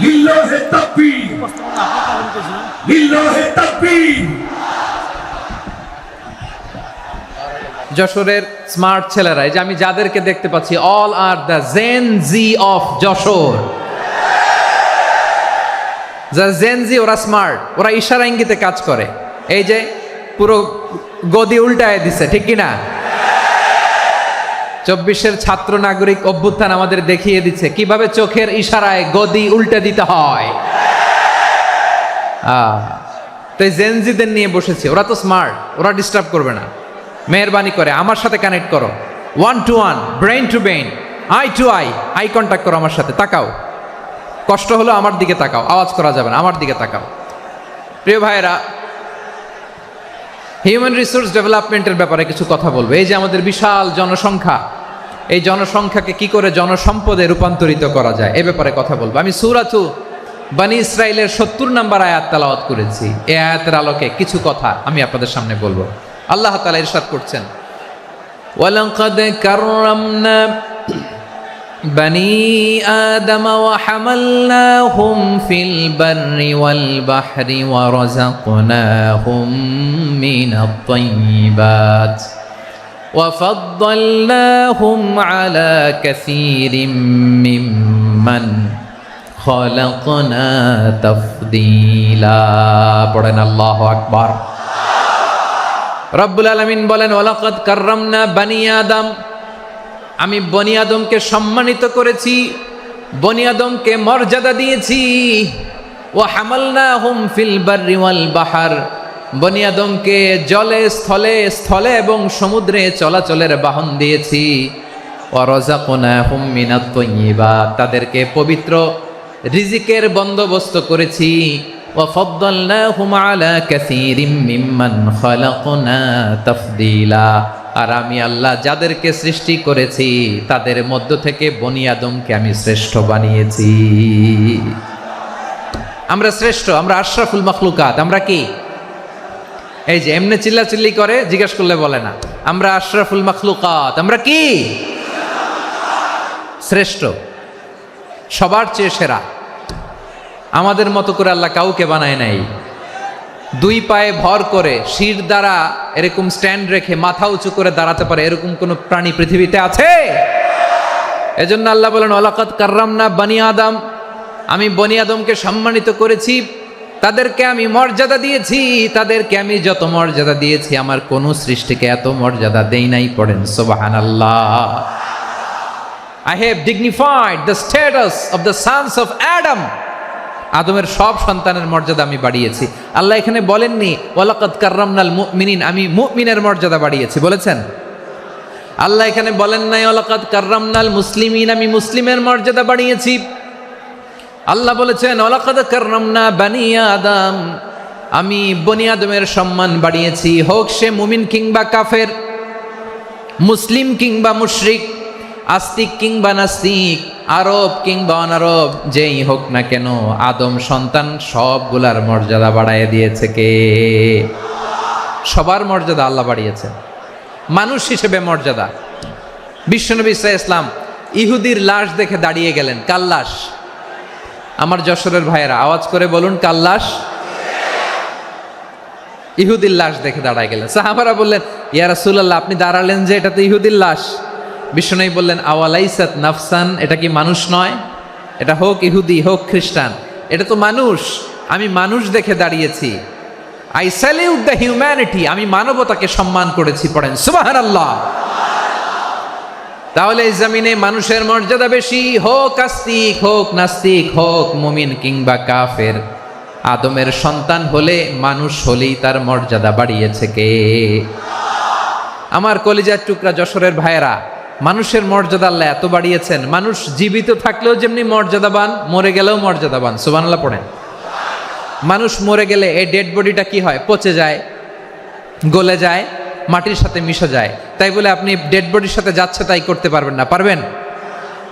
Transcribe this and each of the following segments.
লিল্লাহে তাকবীর, লিল্লাহে তাকবীর। যশোরের স্মার্ট ছেলেরা, এই যে আমি যাদেরকে দেখতে পাচ্ছি, all are the Gen Z of Jessore. যারা জেন জি, ওরা স্মার্ট, ওরা ইশারা ইঙ্গিতে কাজ করে। এই যে পুরো গদি উল্টায় দিছে, ঠিক কিনা? 24-এর ছাত্র নাগরিক অভ্যুত্থান আমাদের দেখিয়ে দিচ্ছে কিভাবে চোখের ইশারায় গদি উল্টে দিতে হয়। তো এই জেনজিদের নিয়ে বসেছি, ওরা তো স্মার্ট, ওরা ডিস্টার্ব করবে না। মেহরবানি করে আমার সাথে কানেক্ট করো, 1 to 1, brain to brain, eye to eye contact করো আমার সাথে। তাকাও, কষ্ট হলো আমার দিকে তাকাও, আওয়াজ করা যাবে না, আমার দিকে তাকাও। প্রিয় ভাইয়েরা, হিউম্যান রিসোর্স ডেভেলপমেন্টের ব্যাপারে কিছু কথা বলবো। এই যে আমাদের বিশাল জনসংখ্যা, এই জনসংখ্যাকে কি করে জনসম্পদে রূপান্তরিত করা যায় এ ব্যাপারে কথা বলবো। আমি সূরাতু বনী ইসরাইলের 70 নম্বর আয়াত তেলাওয়াত করেছি। এই আয়াতের আলোকে কিছু কথা আমি আপনাদের সামনে বলবো। আল্লাহ তাআলা ইরশাদ করছেন, ওয়ালাকাদ কাররামনা বনী আদম ওয়া হামালনাহুম ফিল বাররি ওয়াল বাহরি ওয়া রাযাকনাহুম মিনাত তাইয়্যিবাত ওয়া ফাদ্দালনাহুম আলা কাসীরিম মিম্মান খালাকনা তাফদীলা। পড়েন আল্লাহু আকবার। রব্বুল আলামিন বলেন, ওয়ালাকাদ কাররামনা বনী আদম, আমি বনী আদমকে সম্মানিত করেছি, বনী আদমকে মর্যাদা দিয়েছি। ওয়া হামালনাহুম ফিল বাররি ওয়াল বাহর, বনী আদমকে জলে স্থলে, স্থলে এবং সমুদ্রে চলাচলের বাহন দিয়েছি। ওয়া রাযাকনাহুম মিনাত তাইয়্যিবাত, তাদেরকে পবিত্র রিজিকের বন্দোবস্ত করেছি। ওয়া ফাদ্দালনাহুম আলা কাসীরিম মিম্মান খালাকনা তাফদীলা, আর আমি আল্লাহ যাদেরকে সৃষ্টি করেছি তাদের মধ্য থেকে বনী আদমকে আমি শ্রেষ্ঠ বানিয়েছি। আমরা শ্রেষ্ঠ, আমরা আশরাফুল মাখলুকাত। আমরা কি? এই যে এমনি চিল্লাচিল্লি করে, জিজ্ঞেস করলে বলে না। আমরা আশরাফুল মাখলুকাত, আমরা কি? শ্রেষ্ঠ, সবার চেয়ে সেরা। আমাদের মতো করে আল্লাহ কাউকে বানায় নাই। 2 পায়ে ভর করে শির দ্বারা এরকম স্ট্যান্ড রেখে মাথা উঁচু করে দাঁড়াতে পারে এরকম কোন প্রাণী পৃথিবীতে আছে? এজন্য আল্লাহ বলেন, ওয়ালাকাদ কাররামনা বনী আদম, আমি বনী আদমকে সম্মানিত করেছি, তাদেরকে আমি মর্যাদা দিয়েছি। তাদেরকে আমি যত মর্যাদা দিয়েছি আমার কোন সৃষ্টিকে এত মর্যাদা দেই নাই। পড়েন সুবহানাল্লাহ। I have dignified the status of the sons of Adam. আদমের সব সন্তানের মর্যাদা আমি বাড়িয়েছি। আল্লাহ এখানে বলেননি ওয়ালাকাদ কাররামনাল মুমিনিন, আমি মুমিনের মর্যাদা বাড়িয়েছি, বলেছেন? আল্লাহ এখানে বলেন নাই ওয়ালাকাদ কাররামনাল মুসলিমিন, আমি মুসলিমের মর্যাদা বাড়িয়েছি। আল্লাহ বলেছেন ওয়ালাকাদ কাররামনা বনী আদম, আমি বনী আদমের সম্মান বাড়িয়েছি। হোক সে মুমিন কিংবা কাফের, মুসলিম কিংবা মুশরিক, আস্তিক কিংবা নাস্তিক, আরব কিংবা অনারব, যেই হোক না কেন আদম সন্তান সবগুলার মর্যাদা বাড়ায় দিয়েছে কে? সবার মর্যাদা আল্লাহ বাড়িয়েছে। মানুষ হিসেবে মর্যাদা। বিশ্বনবী সাল্লাল্লাহু আলাইহি ওয়াসাল্লাম ইহুদির লাশ দেখে দাঁড়িয়ে গেলেন। কার লাশ? আমার যশোরের ভাইয়েরা আওয়াজ করে বলুন, কার লাশ? ইহুদির লাশ দেখে দাঁড়ায় গেলেন। সাহাবারা বললেন, ইয়া রাসূলুল্লাহ, আপনি দাঁড়ালেন যে, এটা তো ইহুদির লাশ। বিশ্বনবী বললেন, আওয়ালাইসাত নাফসান, এটা কি মানুষ নয়? এটা হোক ইহুদি হোক খ্রিস্টান, এটা তো মানুষ। আমি মানুষ দেখে দাঁড়িয়েছি। আই স্যালিউট দ্য হিউম্যানিটি, আমি মানবতাকে সম্মান করেছি। পড়েন সুবহানাল্লাহ। তাহলে এই জমিনে মানুষের মর্যাদা বেশি, হোক আস্তিক হোক নাস্তিক, হোক মুমিন কিংবা কাফের। আদমের সন্তান হলে, মানুষ হলেই তার মর্যাদা বাড়িয়েছে কে? আমার কলিজার টুকরা যশোরের ভাইয়েরা, মানুষের মর্যাদা আল্লাহ এত বাড়িয়েছেন, মানুষ জীবিত থাকলেও যেমনি মর্যাদাবান, মরে গেলেও মর্যাদাবান। সুবহানাল্লাহ পড়েন। মানুষ মরে গেলে এই ডেড বডিটা কি হয়? পচে যায়, গলে যায়, মাটির সাথে মিশে যায়। তাই বলে আপনি ডেড বডির সাথে যাচ্ছে তাই করতে পারবেন না। পারবেন?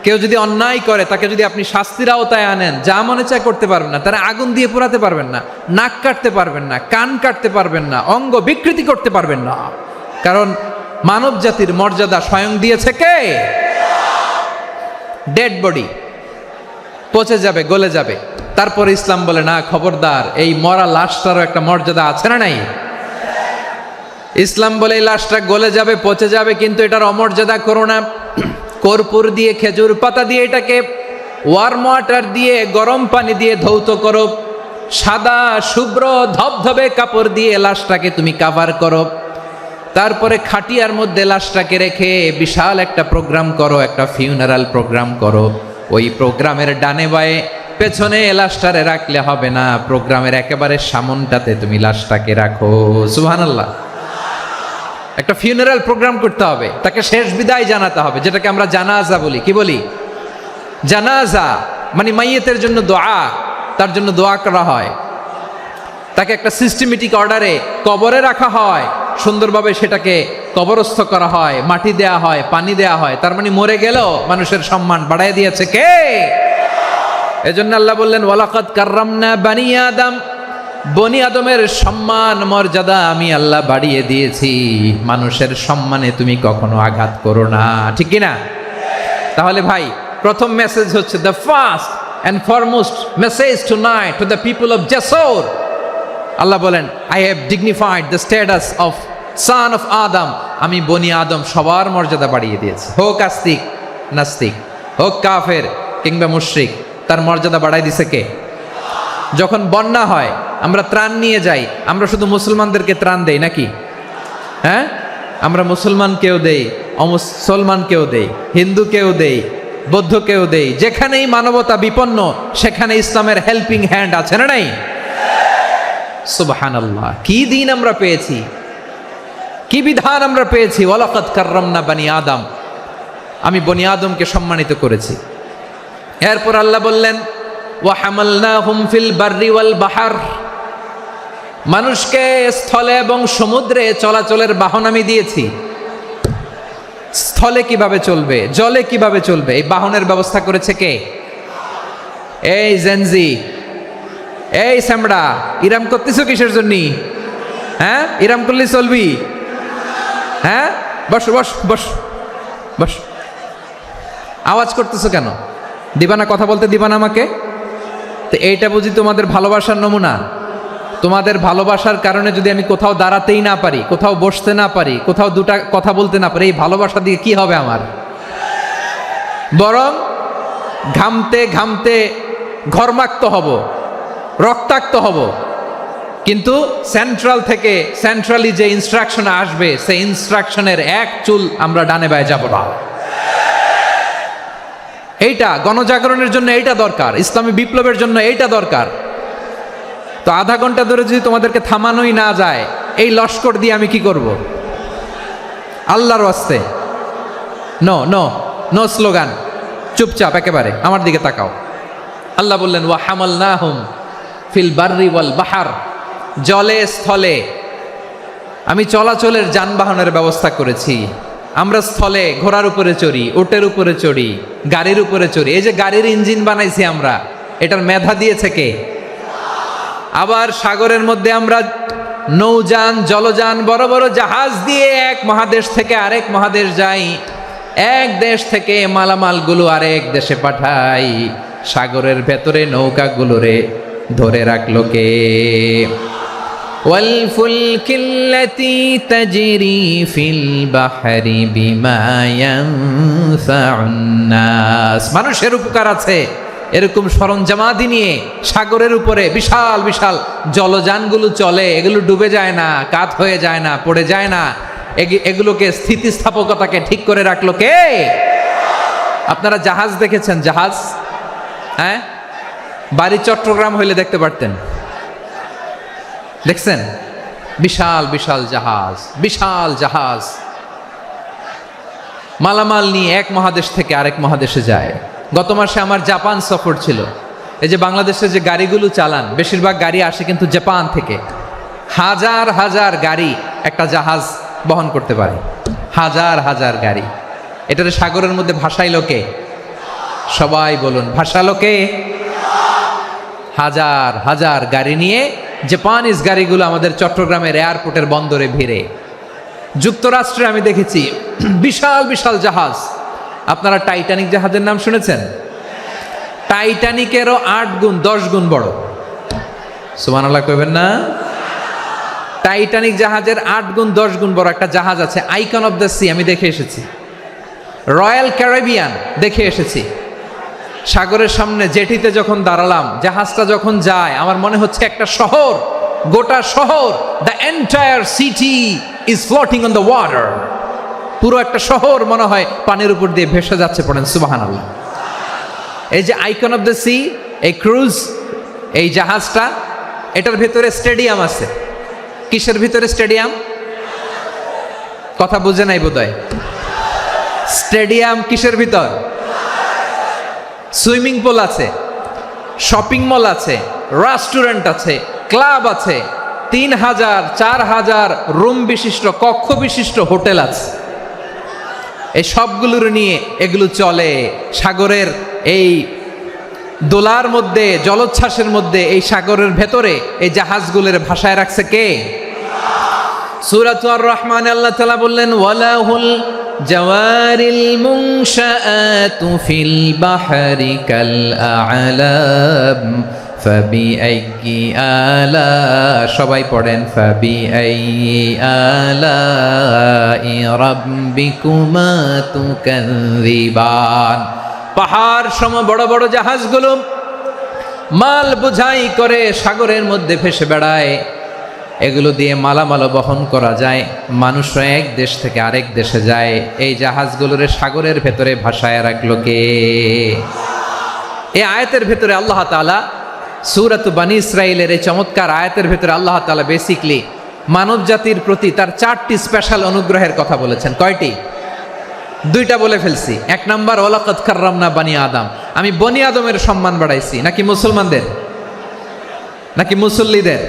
কেউ যদি অন্যায় করে তাকে যদি আপনি শাস্তির আওতায় আনেন, যা মনে চায় করতে পারবেন না। তারা আগুন দিয়ে পোড়াতে পারবেন না, নাক কাটতে পারবেন না, কান কাটতে পারবেন না, অঙ্গ বিকৃতি করতে পারবেন না। কারণ মানব জাতির মর্যাদা স্বয়ং দিয়েছে কে? ডেড বডি পচে যাবে, গলে যাবে। তারপরে ইসলাম বলে না, খবরদার, এই মরা লাশটারও একটা মর্যাদা আছে না নাই? ইসলাম বলে এই লাশটা গলে যাবে, পচে যাবে, কিন্তু এটার অমর্যাদা করো না। কর্পূর দিয়ে, খেজুর পাতা দিয়ে এটাকে ওয়ার্ম ওয়াটার দিয়ে, গরম পানি দিয়ে ধৌত করো, সাদা শুভ্র ধবধবে কাপড় দিয়ে লাশটাকে তুমি কাভার করো, তারপরে খাটিয়ার মধ্যে লাশটাকে রেখে বিশাল একটা প্রোগ্রাম করো, একটা ফিউনারাল প্রোগ্রাম করো। ওই প্রোগ্রামের ডানে বায়ে পেছনে লাশটারে রাখলে হবে না, প্রোগ্রামের একেবারে সামনটাতে তুমি লাশটাকে রাখো। সুবহানাল্লাহ। একটা ফিউনারাল প্রোগ্রাম করতে হবে, তাকে শেষ বিদায় জানাতে হবে, যেটাকে আমরা জানাজা বলি। কি বলি? জানাজা মানে মাইয়েতের জন্য দোয়া, তার জন্য দোয়া করা হয়, তাকে একটা সিস্টেমেটিক অর্ডারে কবরে রাখা হয়, সুন্দরভাবে সেটাকে কবরস্থ করা হয়, মাটি দেয়া হয়, পানি দেয়া হয়। তার মানে মরে গেলেও মানুষের সম্মান বাড়ায় দিয়েছে কে? এজন্য আল্লাহ বললেন ওয়ালাকাদ কাররামনা বানি আদম, বনি আদমের সম্মান মর্যাদা আমি আল্লাহ বাড়িয়ে দিয়েছি। মানুষের সম্মানে তুমি কখনো আঘাত করো না, ঠিক কি না? তাহলে ভাই, প্রথম মেসেজ হচ্ছে, the first and foremost message tonight to the people of জাসর। আল্লাহ বলেন, I have dignified the status of son of Adam. আমি বনি আদম সবার মর্যাদা বাড়িয়ে দিয়েছি, হোক আস্তিক নাস্তিক, হোক কাফের কিংবা মুশরিক, তার মর্যাদা বাড়াই দিছে কে? যখন বন্যা হয়, আমরা ত্রাণ নিয়ে যাই, আমরা শুধু মুসলমানদেরকে ত্রাণ দেই নাকি? হ্যাঁ, আমরা মুসলমানকেও দেই, অমুসলমানকেও দেই, হিন্দুকেও দেই, বৌদ্ধকেও দেই। যেখানেই মানবতা বিপন্ন, সেখানে ইসলামের হেল্পিং হ্যান্ড আছে না নাই? সুবহানাল্লাহ। কি দিন আমরা পেয়েছি, কি বিধান আমরা পেয়েছি। ওয়ালাকাদ কাররামনা বানি আদম, আমি বনি আদমকে সম্মানিত করেছি। এরপর আল্লাহ বললেন ওয়া হামালনাহুম ফিল বাররি ওয়াল বাহর, মানুষকে স্থলে এবং সমুদ্রে চলাচলের বাহন আমি দিয়েছি। স্থলে কিভাবে চলবে, জলে কিভাবে চলবে, এই বাহনের ব্যবস্থা করেছে কে? এই জেনজি, এই স্যামড়া, ইরাম করতেছো কিসের জন্য? হ্যাঁ, ইরাম করলে চলবি? হ্যাঁ, বস বস বস বস। আওয়াজ করতেছো কেন? দিবা না, কথা বলতে দিবা না আমাকে? তো এইটা বুঝি তোমাদের ভালোবাসার নমুনা? তোমাদের ভালোবাসার কারণে যদি আমি কোথাও দাঁড়াতেই না পারি, কোথাও বসতে না পারি, কোথাও দুটা কথা বলতে না পারি, এই ভালোবাসা দিয়ে কি হবে আমার? বরং ঘামতে ঘামতে ঘর্মাক্ত হব, রক্তাক্ত হব। কিন্তু সেন্ট্রাল থেকে, সেন্ট্রালি যে ইনস্ট্রাকশন আসবে, সেই ইনস্ট্রাকশনের এক চুল আমরা ডানে বায়ে যাব না। এইটা গণজাগরণের জন্য এইটা দরকার, ইসলামী বিপ্লবের জন্য এইটা দরকার। তো আধা ঘন্টা ধরে যদি তোমাদেরকে থামানোই না যায়, এই লস্কর দিয়ে আমি কি করব? আল্লাহর ওয়াস্তে নো নো নো স্লোগান, চুপচাপ একেবারে আমার দিকে তাকাও। আল্লাহ বললেন ওয়া হামালনাহুম ফিল বাররি ওয়াল বাহর, জলে স্থলে আমি চলাচলের যানবাহনের ব্যবস্থা করেছি। আমরা স্থলে ঘোড়ার উপরে চড়ি, উটের উপরে চড়ি, গাড়ির উপরে চড়ি। এই যে গাড়ির ইঞ্জিন বানাইছি আমরা, এটার মেধা দিয়েছে কে? আবার সাগরের মধ্যে আমরা নৌযান, জলযান, বড় বড় জাহাজ দিয়ে এক মহাদেশ থেকে আরেক মহাদেশ যাই, এক দেশ থেকে মালামালগুলো আরেক দেশে পাঠাই। সাগরের ভেতরে নৌকাগুলোরে ধরে রাখলো কে? والفلك التي تجري في البحر بما ينفع الناس। মানুষের উপকার আছে এরকম সরঞ্জামাদি নিয়ে সাগরের উপরে বিশাল বিশাল জলযানগুলো চলে। এগুলো ডুবে যায় না, কাত হয়ে যায় না, পড়ে যায় না। এগুলোকে স্থিতিস্থাপকতাকে ঠিক করে রাখলো কে? আপনারা জাহাজ দেখেছেন? জাহাজ, হ্যাঁ, বাড়ি চট্টগ্রাম হইলে দেখতে পারতেন। দেখছেন? বিশাল বিশাল জাহাজ, বিশাল জাহাজ মালামাল নিয়ে এক মহাদেশ থেকে আরেক মহাদেশে যায়। গত মাসে আমার জাপান সফর ছিল। এই যে বাংলাদেশে যে গাড়িগুলো চালান, বেশিরভাগ গাড়ি আসে কিন্তু জাপান থেকে। হাজার হাজার গাড়ি একটা জাহাজ বহন করতে পারে, হাজার হাজার গাড়ি। এটারে সাগরের মধ্যে ভাসাইলো কে? সবাই বলুন, ভাসালো কে? হাজার হাজার গাড়ি নিয়ে জাপানিজ গাড়িগুলো আমাদের চট্টগ্রামের এয়ারপোর্টের বন্দরে ভিড়ে। যুক্তরাষ্ট্রে আমি দেখেছি বিশাল বিশাল জাহাজ। আপনারা টাইটানিক জাহাজের নাম শুনেছেন? টাইটানিকেরও 8 গুণ 10 গুণ বড়। সুবহানাল্লাহ কইবেন না? টাইটানিক জাহাজের 8 গুণ 10 গুণ বড় একটা জাহাজ আছে, আইকন অফ দ্য সি, আমি দেখে এসেছি। রয়্যাল ক্যারিবিয়ান দেখে এসেছি। সাগরের সামনে জেটিতে যখন দাঁড়ালাম, জাহাজটা যখন যায়, আমার মনে হচ্ছে একটা শহর, গোটা শহর, the entire city is floating on the water. পুরো একটা শহর মনে হয় পানির উপর দিয়ে ভেসে যাচ্ছে। পড়েন সুবহানাল্লাহ। এই যে আইকন অফ দ্য সি, এই ক্রুজ, এই জাহাজটা, এটার ভিতরে স্টেডিয়াম আছে। কিসের ভিতরে স্টেডিয়াম? কথা বুঝে নাই বোধহয়। স্টেডিয়াম কিসের ভিতর? সুইমিং পুল আছে, শপিং মল আছে, রেস্টুরেন্ট আছে, ক্লাব আছে, 3000 4000 রুম বিশিষ্ট, কক্ষ বিশিষ্ট হোটেল আছে। এই সবগুলোর নিয়ে এগুলো চলে সাগরের এই দোলার মধ্যে, জলোচ্ছ্বাসের মধ্যে, এই সাগরের ভেতরে এই জাহাজগুলোর ভাষায় রাখছে কে? সূরাতুর আর রহমানে আল্লাহ তাআলা বললেন, ওয়ালাহুল জাওয়ারিল মুনশাআতু ফিল বাহরি কাল আ'লাম ফাবিআইয়ি আলা, সবাই পড়েন, ফাবিআইয়ি আলাই রাব্বিকুমা তুকাযযিবান। পাহাড় সম বড় বড় জাহাজগুলো মাল বোঝাই করে সাগরের মধ্যে ভেসে বেড়ায়। এগুলো দিয়ে মালামাল বহন করা যায়, মানুষরা এক দেশ থেকে আরেক দেশে যায়। এই জাহাজগুলোর সাগরের ভেতরে ভাসায় রাখলো কে? এই আয়াতের ভেতরে আল্লাহ তাআলা সূরাত বানী ইসরাঈলের এই চমৎকার আয়াতের ভেতরে আল্লাহ তাআলা বেসিকলি মানব জাতির প্রতি তার 4টি স্পেশাল অনুগ্রহের কথা বলেছেন। কয়টি? 2টা বলে ফেলছি। 1 নাম্বার, ওয়ালাকাদ কাররামনা বানি আদম, আমি বনি আদমের সম্মান বাড়াইছি। নাকি মুসলমানদের? নাকি মুসল্লিদের?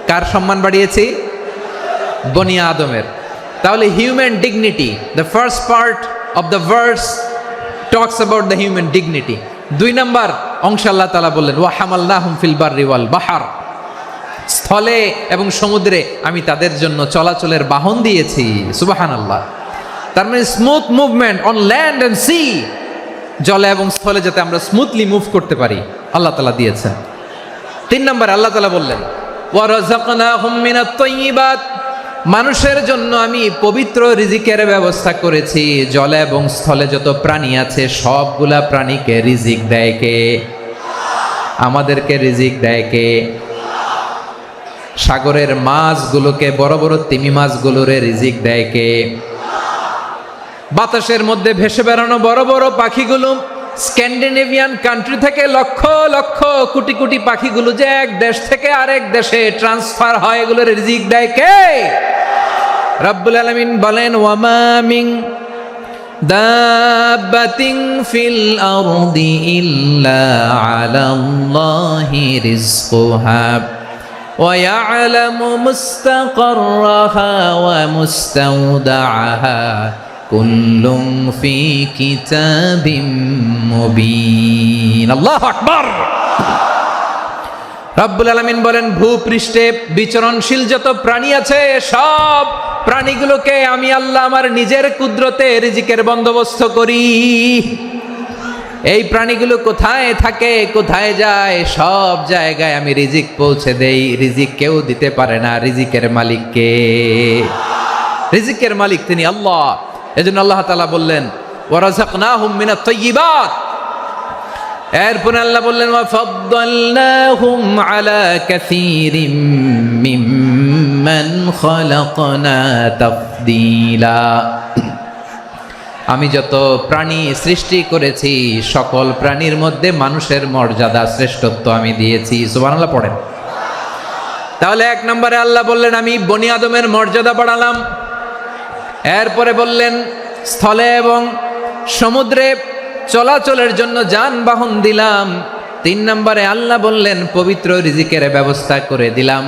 কার সম্মান বাড়িয়েছি? বনি আদমের। তাহলে human dignity, the first part of the verse talks about the human dignity. 2 number অংশ আল্লাহ তাআলা বললেন, ওয়া হামালনাহুম ফিল বাররি ওয়াল বাহর, স্থলে এবং সমুদ্রে আমি তাদের জন্য চলাচলের বাহন দিয়েছি। সুবহানাল্লাহ। তার মানে smooth movement on land and sea, জলে এবং স্থলে যাতে আমরা স্মুথলি মুভ করতে পারি আল্লাহ তাআলা দিয়েছেন। 3 নম্বর আল্লাহ তাআলা বললেন, ওয়া রাযাকনাহুম মিনাত তাইয়্যিবাত, মানুষের জন্য আমি পবিত্র রিজিকের ব্যবস্থা করেছি। জলে এবং স্থলে যত প্রাণী আছে সবগুলা প্রাণীকে রিজিক দেয় কে? আমাদেরকে রিজিক দেয় কে? সাগরের মাছগুলোকে, বড় বড় তিমি মাছগুলোরে রিজিক দেয় কে? বাতাসের মধ্যে ভেসে বেড়ানো বড় বড় পাখিগুলো, স্ক্যান্ডিনেভিয়ান কান্ট্রি থেকে লক্ষ লক্ষ কোটি কোটি পাখিগুলো যে এক দেশ থেকে আরেক দেশে ট্রান্সফার হয়, এগুলোর রিজিক দেয় কে? রব্বুল আলামিন বলেন, ওয়ামা মিন দাব্বাতিন ফিল আরদি ইল্লা আলাল্লাহি রিজকুহা ওয়া ইয়ালামু মুস্তাকাররাহা ওয়া মুস্তাওদাআহা কুল্লুম ফি কিতাবিম মুবিন। আল্লাহু আকবার। রব্বুল আলামিন বলেন, ভূপৃষ্ঠে বিচরণশীল যত প্রাণী আছে সব প্রাণীগুলোকে আমি আল্লাহ আমার নিজের কুদরতে রিজিকের বন্দোবস্ত করি। এই প্রাণীগুলো কোথায় থাকে, কোথায় যায়, সব জায়গায় আমি রিজিক পৌঁছে দেই। রিজিক কেউ দিতে পারে না, রিজিকের মালিক কে? রিজিকের মালিক তিনি আল্লাহ। এজন্য আল্লাহ তাআলা বললেন, ওয়া রাযাকনাহুম মিনাত তাইয়্যিবাত। এরপর আল্লাহ বললেন, ওয়া ফাদ্দালনাহুম আলা কাসীরিম মিম্মান খালাকনা তাফদীলা। আমি যত প্রাণী সৃষ্টি করেছি সকল প্রাণীর মধ্যে মানুষের মর্যাদা, শ্রেষ্ঠত্ব আমি দিয়েছি। সুবহানাল্লাহ পড়েন। তাহলে 1 নম্বরে আল্লাহ বললেন, আমি বনি আদমের মর্যাদা বাড়ালাম। এরপরে বললেন, স্থলে এবং সমুদ্রে চলাচলের জন্য যানবাহন দিলাম। 3 নম্বরে আল্লাহ বললেন, পবিত্র রিজিকের ব্যবস্থা করে দিলাম।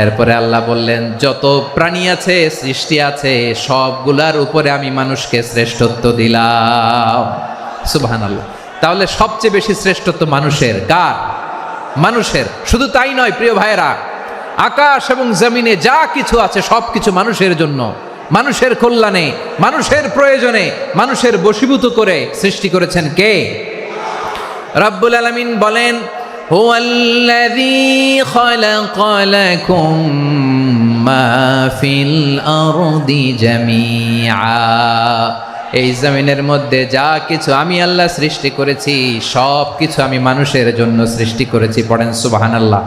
এরপরে আল্লাহ বললেন, যত প্রাণী আছে, সৃষ্টি আছে, সবগুলার উপরে আমি মানুষকে শ্রেষ্ঠত্ব দিলাম। সুবহানাল্লাহ। তাহলে সবচেয়ে বেশি শ্রেষ্ঠত্ব মানুষের। কার? মানুষের। শুধু তাই নয় প্রিয় ভাইয়েরা, আকাশ এবং জমিনে যা কিছু আছে সব কিছু মানুষের জন্য, মানুষের কল্যাণে, মানুষের প্রয়োজনে, মানুষের বশীভূত করে সৃষ্টি করেছেন কে? রব্বুল আলামিন বলেন, হুয়াল্লাযী খালাকা লাকুম মা ফিল আরদি জামিআ। এই জমিনের মধ্যে যা কিছু আমি আল্লাহ সৃষ্টি করেছি সব কিছু আমি মানুষের জন্য সৃষ্টি করেছি। পড়েন সুবহানাল্লাহ।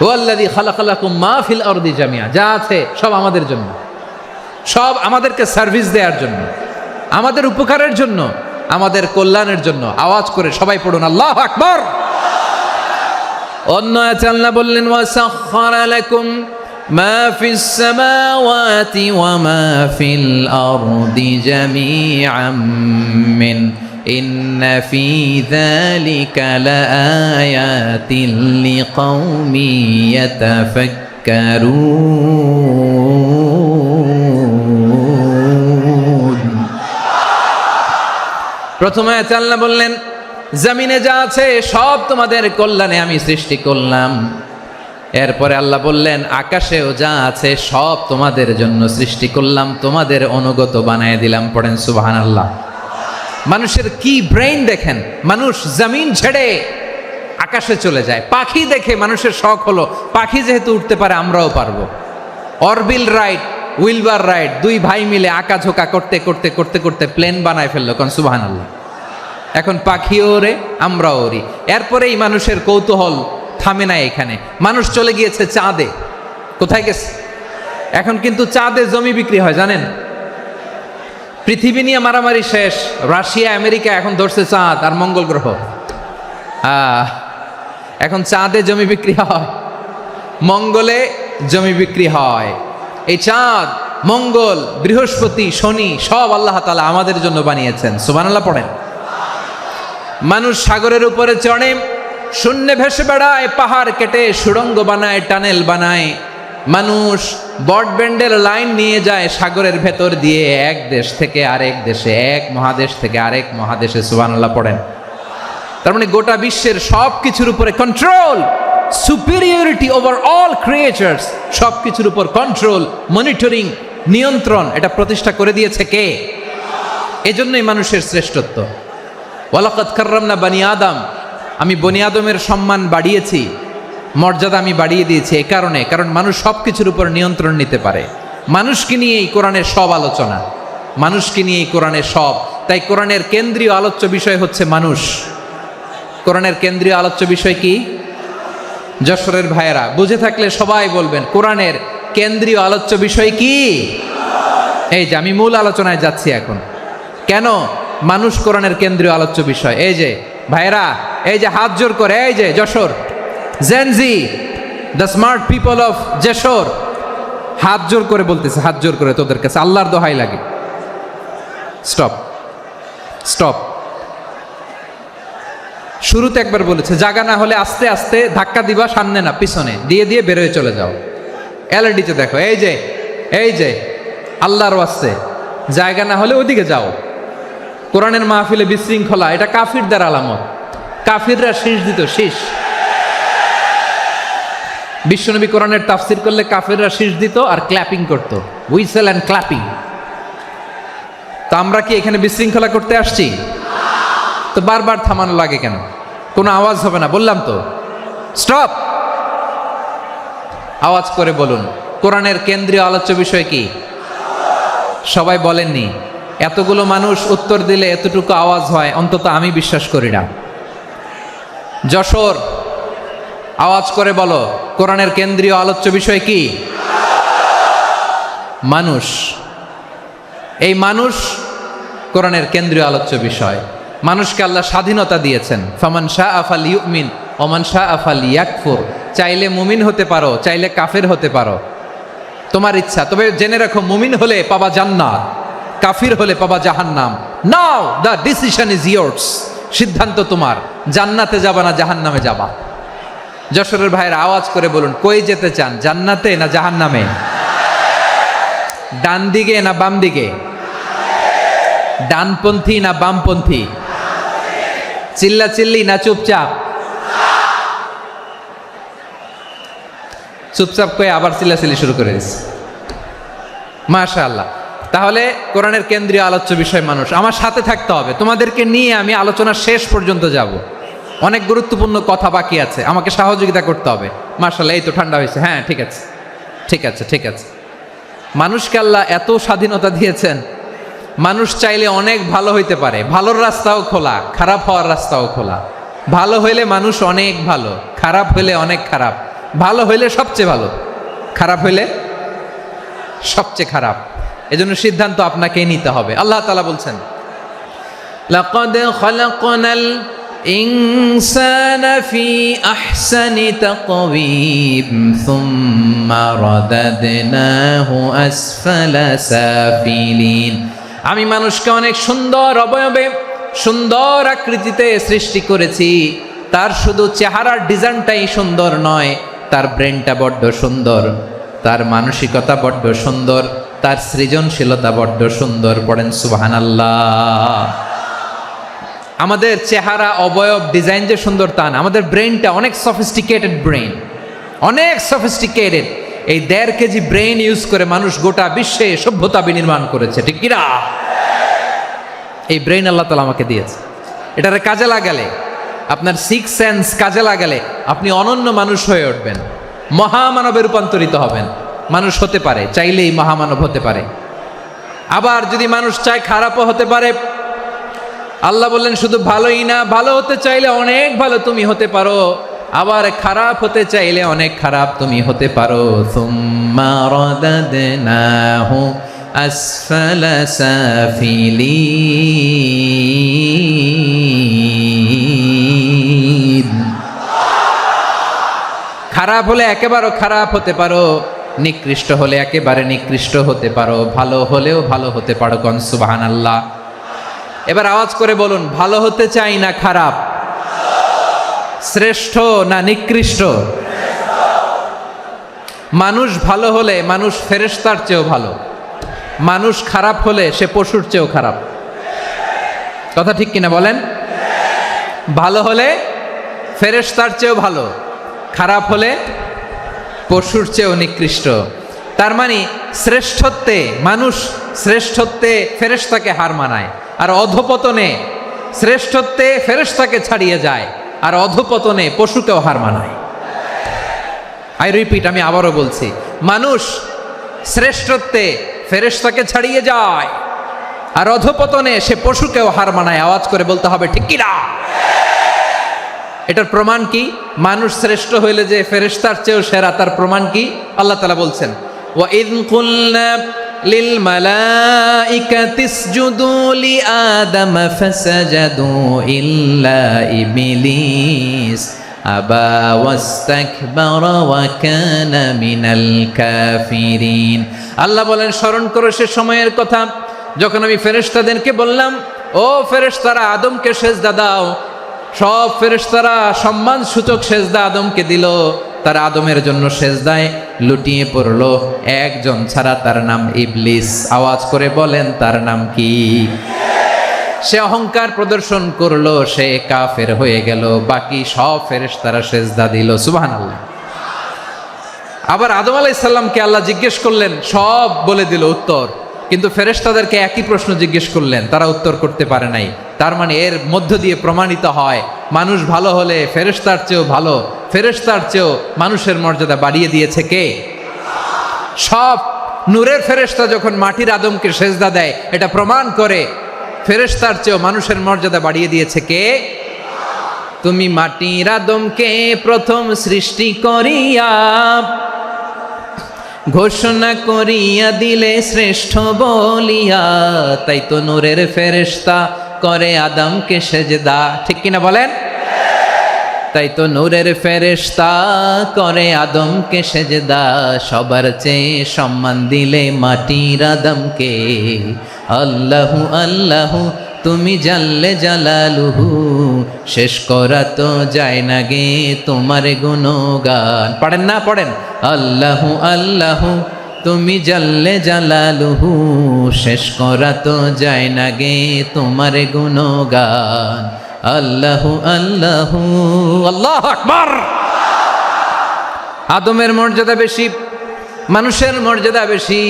হুয়াল্লাযী খালাকা লাকুম মা ফিল আরদি জামিআ, যা আছে সব আমাদের জন্য, সব আমাদেরকে সার্ভিস দেওয়ার জন্য, আমাদের উপকারের জন্য, আমাদের কল্যাণের জন্য। আওয়াজ করে সবাই পড়ুন আল্লাহু আকবার। অন্য আয়াতে আল্লাহ বললেন, ওয়াসাখখারা লাকুম মা ফিস সামাওয়াতি ওয়া মা ফিল আরদি জামিআম মিন ইন্না ফি যালিকা লাআয়াতিন লিকাউমিন ইয়াতাফাক্কারুন। প্রথমে আয়াতে আল্লাহ বললেন, জমিনে যা আছে সব তোমাদের কল্যাণে আমি সৃষ্টি করলাম। এরপরে আল্লাহ বললেন, আকাশেও যা আছে সব তোমাদের জন্য সৃষ্টি করলাম, তোমাদের অনুগত বানায় দিলাম। পড়েন সুবহানাল্লাহ। মানুষের কি ব্রেইন দেখেন, মানুষ জমিন ছেড়ে আকাশে চলে যায়। পাখি দেখে মানুষের শখ হলো, পাখি যেহেতু উঠতে পারে আমরাও পারবো। অরবিল রাইট, উইলবার রাইট, দুই ভাই মিলে আঁকাঝোঁকা করতে করতে করতে করতে প্লেন বানায় ফেললো। কোন সুবহানাল্লাহ। এখন পাখিও ওরে, আমরাও ওরি। এরপরেই মানুষের কৌতূহল থামে না এখানে। মানুষ চলে গিয়েছে চাঁদে। কোথায় গেছে? এখন কিন্তু চাঁদে জমি বিক্রি হয় জানেন। পৃথিবী নিয়ে মারামারি শেষ, রাশিয়া আমেরিকা এখন ধরছে চাঁদ আর মঙ্গল গ্রহ। এখন চাঁদে জমি বিক্রি হয়, মঙ্গলে জমি বিক্রি হয়। এই চাঁদ, মঙ্গল, বৃহস্পতি, শনি সব আল্লাহ তাআলা আমাদের জন্য বানিয়েছেন। সুবহানাল্লাহ পড়েন। মানুষ সাগরের উপরে চড়ে, শূন্যে ভেসে বেড়ায়, পাহাড় কেটে সুড়ঙ্গ বানায়, টানেল বানায়। মানুষ ব্রডব্যান্ডের লাইন নিয়ে যায় সাগরের ভেতর দিয়ে, এক দেশ থেকে আরেক দেশে, এক মহাদেশ থেকে আরেক মহাদেশে। সুবহানাল্লাহ পড়েন। তার মানে গোটা বিশ্বের সব কিছুর উপরে control, superiority over all creatures, সব কিছুর উপর কন্ট্রোল, মনিটরিং, নিয়ন্ত্রণ, এটা প্রতিষ্ঠা করে দিয়েছে কে? এজন্যই মানুষের শ্রেষ্ঠত্ব। ওয়ালাকাদ কাররামনা বানি আদম, আমি বনি আদমের সম্মান বাড়িয়েছি, মর্যাদা আমি বাড়িয়ে দিয়েছি এই কারণে, কারণ মানুষ সব কিছুর উপর নিয়ন্ত্রণ নিতে পারে। মানুষকে নিয়ে এই কোরআনের সব আলোচনা, মানুষকে নিয়ে এই কোরআনের সব। তাই কোরআনের কেন্দ্রীয় আলোচ্য বিষয় হচ্ছে মানুষ। কোরআনের কেন্দ্রীয় আলোচ্য বিষয় কি? যশোরের ভাইয়েরা বুঝে থাকলে সবাই বলবেন, কোরআনের কেন্দ্রীয় আলোচ্য বিষয় কি? এই যে আমি মূল আলোচনায় যাচ্ছি এখন। কেন মানুষ কোরআনের কেন্দ্রীয় আলোচ্য বিষয়? এই যে ভাইয়েরা, এই যে হাত জোর করে, এই যে Jessore Gen Z, the smart people of Jessore, হাত জোর করে বলতেছে, হাত জোর করে তোদের কাছে আল্লাহর দোহাই লাগে, স্টপ স্টপ। শুরুতে একবার বলেছে, জায়গা না হলে আস্তে আস্তে ধাক্কা দিবা, সামনে না পিছনে, দিয়ে দিয়ে বেরোয় চলে যাও। এলইডিতে দেখো, এই যে এই যে আল্লাহর ওয়াস্তে জায়গা না হলে ওইদিকে যাও। কোরআনের মাহফিলে বিশৃঙ্খলা, এটা কাফিরদের আলামত। কাফিররা শীষ দিত, শীষ। বিশ্বনবী কোরআনের তাফসির করলে কাফিররা শীষ দিত আর ক্ল্যাপিং করত, হুইসেল অ্যান্ড ক্ল্যাপিং। তো আমরা কি এখানে বিশৃঙ্খলা করতে আসছি? তো বারবার থামানো লাগে কেন? কোনো আওয়াজ হবে না, বললাম তো, স্টপ। আওয়াজ করে বলুন, কোরআনের কেন্দ্রীয় আলোচ্য বিষয় কি? সবাই বলেননি। এতগুলো মানুষ উত্তর দিলে এতটুকু আওয়াজ হয়, অন্তত আমি বিশ্বাস করি না। যশোর, আওয়াজ করে বলো, কোরআনের কেন্দ্রীয় আলোচ্য বিষয় কি? মানুষ। এই মানুষ কোরআনের কেন্দ্রীয় আলোচ্য বিষয়। মানুষকে আল্লাহ স্বাধীনতা দিয়েছেন। ফামান শাআ ফালইউমিন ওয়া মান শাআ ফালইয়াকফুর। চাইলে মুমিন হতে পারো, চাইলে কাফের হতে পারো, তোমার ইচ্ছা। তবে জেনে রাখো, মুমিন হলে পাবা জান্নাত, কাফির হলে পাবা জাহান্নাম। নাও দ্য ডিসিশন ইজ ইয়ার্স। সিদ্ধান্ত তোমার, জান্নাতে যাবা না জাহান্নামে যাবা। যশোরের ভাইয়ের আওয়াজ করে বলুন, কই যেতে চান, জান্নাতে না জাহান্নামে? ডান দিকে না বাম দিকে? ডানপন্থী না বামপন্থী? চিল্লা চিল্লি না চুপচাপ? চুপচাপ কয়ে আবার চিল্লাচিল্লি শুরু করে দিচ্ছে। মাশাআল্লাহ। তাহলে কোরআনের কেন্দ্রীয় আলোচ্য বিষয় মানুষ। আমার সাথে থাকতে হবে, তোমাদেরকে নিয়ে আমি আলোচনার শেষ পর্যন্ত যাব। অনেক গুরুত্বপূর্ণ কথা বাকি আছে, আমাকে সহযোগিতা করতে হবে। মার্শাল্লাহ, এই তো ঠান্ডা হয়েছে। হ্যাঁ, ঠিক আছে ঠিক আছে ঠিক আছে। মানুষকে আল্লাহ এত স্বাধীনতা দিয়েছেন, মানুষ চাইলে অনেক ভালো হইতে পারে। ভালোর রাস্তাও খোলা, খারাপ হওয়ার রাস্তাও খোলা। ভালো হইলে মানুষ অনেক ভালো, খারাপ হইলে অনেক খারাপ। ভালো হইলে সবচেয়ে ভালো, খারাপ হইলে সবচেয়ে খারাপ। এজন্য সিদ্ধান্ত আপনাকেই নিতে হবে। আল্লাহ তাআলা বলছেন, লাকাদ খালাকনাল ইনসানা ফি আহসানি তাকওয়িম সুম্মা রাদাদনাহু আসফালা সাফিলিন। আমি মানুষকে অনেক সুন্দর অবয়বে, সুন্দর আকৃতিতে সৃষ্টি করেছি। তার শুধু চেহারার ডিজাইনটাই সুন্দর নয়, তার ব্রেনটা বড্ড সুন্দর, তার মানসিকতা বড্ড সুন্দর, তার সৃজনশীলতা বড্ড সুন্দর। পড়েন সুবহানাল্লাহ। আমাদের চেহারা, অবয়ব, ডিজাইন যে সুন্দর তা না, আমাদের ব্রেনটা অনেক সফিস্টিকেটেড ব্রেন, অনেক সফিস্টিকেটেড। এই 1.5 কেজি ব্রেন ইউজ করে মানুষ গোটা বিশ্বে সভ্যতা বিনির্মাণ করেছে, ঠিক কিনা? এই ব্রেন আল্লাহ তাআলা আমাকে দিয়েছে। এটারে কাজে লাগালে, আপনার 6 সেন্স কাজে লাগালে আপনি অনন্য মানুষ হয়ে উঠবেন, মহামানবে রূপান্তরিত হবেন। মানুষ হতে পারে, চাইলেই মহামানব হতে পারে। আবার যদি মানুষ চায় খারাপও হতে পারে। আল্লাহ বললেন শুধু ভালোই না, ভালো হতে চাইলে অনেক ভালো তুমি হতে পারো, আবার খারাপ হতে চাইলে অনেক খারাপ তুমি হতে পারো। সুম্মা রাদাদনাহু আসফালা সাফিলিন। খারাপ হলে একেবারে খারাপ হতে পারো, নিকৃষ্ট হলে একেবারে নিকৃষ্ট হতে পারো, ভালো হলেও ভালো হতে পারো। কোন সুবহানাল্লাহ। এবার আওয়াজ করে বলুন, ভালো হতে চাই না খারাপ? শ্রেষ্ঠ না নিকৃষ্ট? মানুষ ভালো হলে মানুষ ফেরেশতার চেয়েও ভালো, মানুষ খারাপ হলে সে পশুর চেয়েও খারাপ। কথা ঠিক কিনা বলেন? ভালো হলে ফেরেশতার চেয়েও ভালো, খারাপ হলে পশুর চেয়েও নিকৃষ্ট। তার মানে শ্রেষ্ঠত্বে মানুষ, শ্রেষ্ঠত্বে ফেরেশতাকে হার মানায়, আর অধপতনে শ্রেষ্ঠত্বে ফেরেশতাকে ছাড়িয়ে যায়, আর অধপতনে পশুকেও হার মানায়। আই রিপিট, আমি আবারও বলছি, মানুষ শ্রেষ্ঠত্বে ফেরেশতাকে ছাড়িয়ে যায়, আর অধপতনে সে পশুকেও হার মানায়। আওয়াজ করে বলতে হবে ঠিক কি না? এটার প্রমাণ কি? মানুষ শ্রেষ্ঠ হইলে যে ফেরেশতার চেয়েও সেরা, তার প্রমাণ কি? আল্লাহ তাআলা বলছেন, ওয়া ইয কুলনা লিল মালাইকাতি ইসজুদু লি আদম ফাসাজাদু ইল্লা ইবলিস আবা ওয়াস্তাকবারা ওয়া কানা মিনাল কাফিরিন। আল্লাহ বলেন, স্মরণ করো সে সময়ের কথা যখন আমি ফেরেশতাদেরকে বললাম, ও ফেরেশতারা আদমকে সেজদা দাও। সব ফেরেশতারা সম্মান সূচক সেজদা আদমকে দিল, তার আদমের জন্য সেজদায় লুটিয়ে পড়লো একজন ছাড়া, তার নাম ইবলিস। আওয়াজ করে বলেন, তার নাম কি? সে অহংকার প্রদর্শন করলো, সে কাফের হয়ে গেল। বাকি সব ফেরেশতারা সেজদা দিল। সুবহানাল্লাহ। আবার আদম আলাইহিস সালামকে আল্লাহ জিজ্ঞেস করলেন, সব বলে দিল উত্তর, কিন্তু ফেরেশতাদেরকে একই প্রশ্ন জিজ্ঞেস করলেন, তারা উত্তর করতে পারে নাই। তার মানে এর মধ্য দিয়ে প্রমাণিত হয়, মানুষ ভালো হলে ফেরেশতার চেয়েও ভালো, ফেরেশতার চেয়েও মানুষের মর্যাদা বাড়িয়ে দিয়েছে কে? সব নূরের ফেরেশতা যখন মাটির আদমকে সেজদা দেয়, এটা প্রমাণ করে ফেরেশতার চেয়েও মানুষের মর্যাদা বাড়িয়ে দিয়েছে কে? তুমি মাটির আদমকে প্রথম সৃষ্টি করিয়া ঘোষণা করিয়া দিলে শ্রেষ্ঠ বলিয়া, তাই তো নূরের ফেরেশতা করে আদমকে সেজদা। ঠিক কিনা বলেন? তাই তো নূরের ফেরেশতা করে আদমকে সেজদা। সবার চেয়ে সম্মান দিলে মাটির আদমকে। আল্লাহু আল্লাহু তুমি জাল্লে জালালুহু, শেষ করা তো যায় না গে তোমার গুণগান। পড়েন না? পড়েন। আল্লাহু আল্লাহু তুমি জাল্লে জালালুহু, শেষ করা তো যায় না গে তোমার গুণগান। আল্লাহু আল্লাহু আল্লাহু আকবার। আদমের মর্যাদা বেশি, মানুষের মর্যাদা বেশি,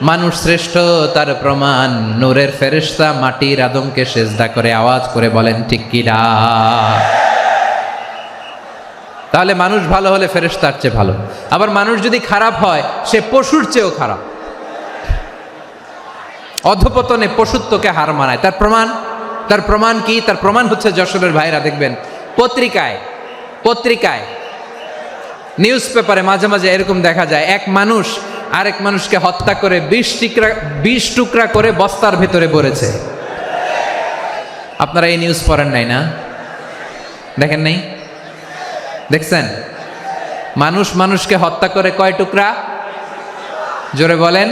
মানুষ শ্রেষ্ঠ তার প্রমাণ, নূরের ফেরেশতা মাটির আদমকে সেজদা করে আওয়াজ করে বলেন ঠিক কি না? তাহলে মানুষ ভালো হলে ফেরেশতার চেয়ে ভালো। আবার মানুষ যদি খারাপ হয় সে পশুর চেয়েও খারাপ, অধপতনে পশুত্বকে হার মানায়। তার প্রমাণ কি? তার প্রমাণ হচ্ছে যশোরের ভাইরা দেখবেন পত্রিকায় নিউজ পেপারে মাঝে মাঝে এরকম দেখা যায়, এক মানুষ আরেক মানুষকে হত্যা করে 20 টুকরা করে বস্তার ভেতরে ভরেছে। আপনারা এই নিউজ পড়েন নাই না? দেখেন নাই? দেখছেন? মানুষ মানুষকে হত্যা করে কয় টুকরা? জোরে বলেন।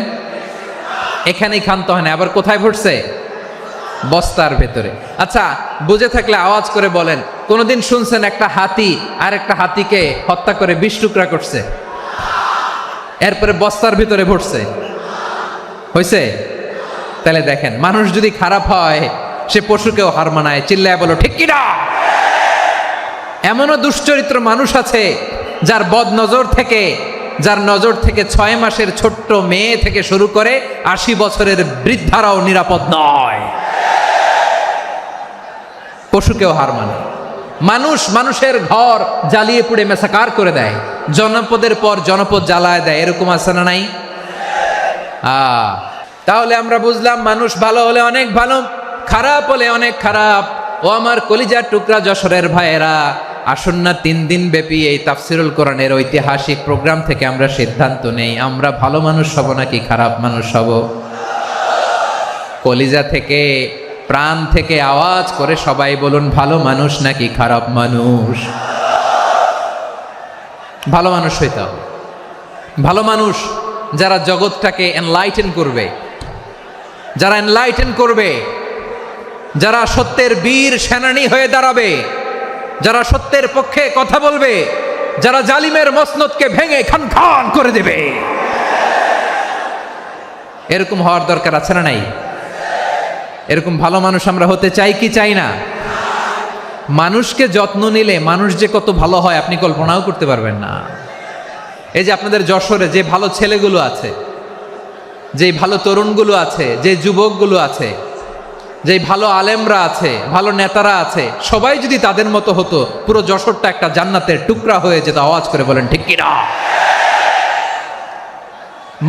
এখানেই ক্ষান্ত হয় না, আবার কোথায় ভরছে? বস্তার ভেতরে। আচ্ছা, বুঝে থাকলে আওয়াজ করে বলেন, কোনদিন শুনছেন একটা হাতি আর একটা হাতিকে হত্যা করে 20 টুকরা করছে, এরপরে বস্তার ভিতরে ভরছে? হয়েছে? তাহলে দেখেন, মানুষ যদি খারাপ হয় সে পশুকেও হার মানায়। চিল্লায় বলো ঠিক কিনা? এমনও দুশ্চরিত্র মানুষ আছে যার নজর থেকে 6 মাসের ছোট্ট মেয়ে থেকে শুরু করে 80 বছরের বৃদ্ধারাও নিরাপদ নয়। পশুকেও হার মানে। মানুষের ঘর জ্বালিয়ে পুড়ে মেসাকার করে দেয়, জনপদের পর জনপদ জ্বালায় দেয়, এরকম আছে না নাই? তাহলে আমরা বুঝলাম মানুষ ভালো হলে অনেক ভালো, খারাপ হলে অনেক খারাপ। ও আমার কলিজার টুকরা যশোরের ভাইয়েরা, আসুন না 3 দিন ব্যাপী এই তাফসিরুল কোরআনের ঐতিহাসিক প্রোগ্রাম থেকে আমরা সিদ্ধান্ত নেই, আমরা ভালো মানুষ হব নাকি খারাপ মানুষ হব? কলিজা থেকে, প্রাণ থেকে আওয়াজ করে সবাই বলুন, ভালো মানুষ নাকি খারাপ মানুষ? ভালো মানুষ হইতে হবে। ভালো মানুষ যারা জগৎটাকে এনলাইটেন করবে, যারা সত্যের বীর সেনানী হয়ে দাঁড়াবে, যারা সত্যের পক্ষে কথা বলবে, যারা জালিমের মসনদকে ভেঙে খান খান করে দেবে, এরকম হওয়ার দরকার আছে না নাই? এরকম ভালো মানুষ আমরা হতে চাই কি চাই না? মানুষকে যত্ন নিলে মানুষ যে কত ভালো হয় আপনি কল্পনাও করতে পারবেন না। এই যে আপনাদের যশোরে যে ভালো ছেলেগুলো আছে, যে ভালো তরুণগুলো আছে, যে যুবকগুলো আছে, যে ভালো আলেমরা আছে, ভালো নেতারা আছে, সবাই যদি তাদের মতো হতো, পুরো যশোরটা একটা জান্নাতের টুকরা হয়ে যেত। আওয়াজ করে বলেন ঠিক কিনা?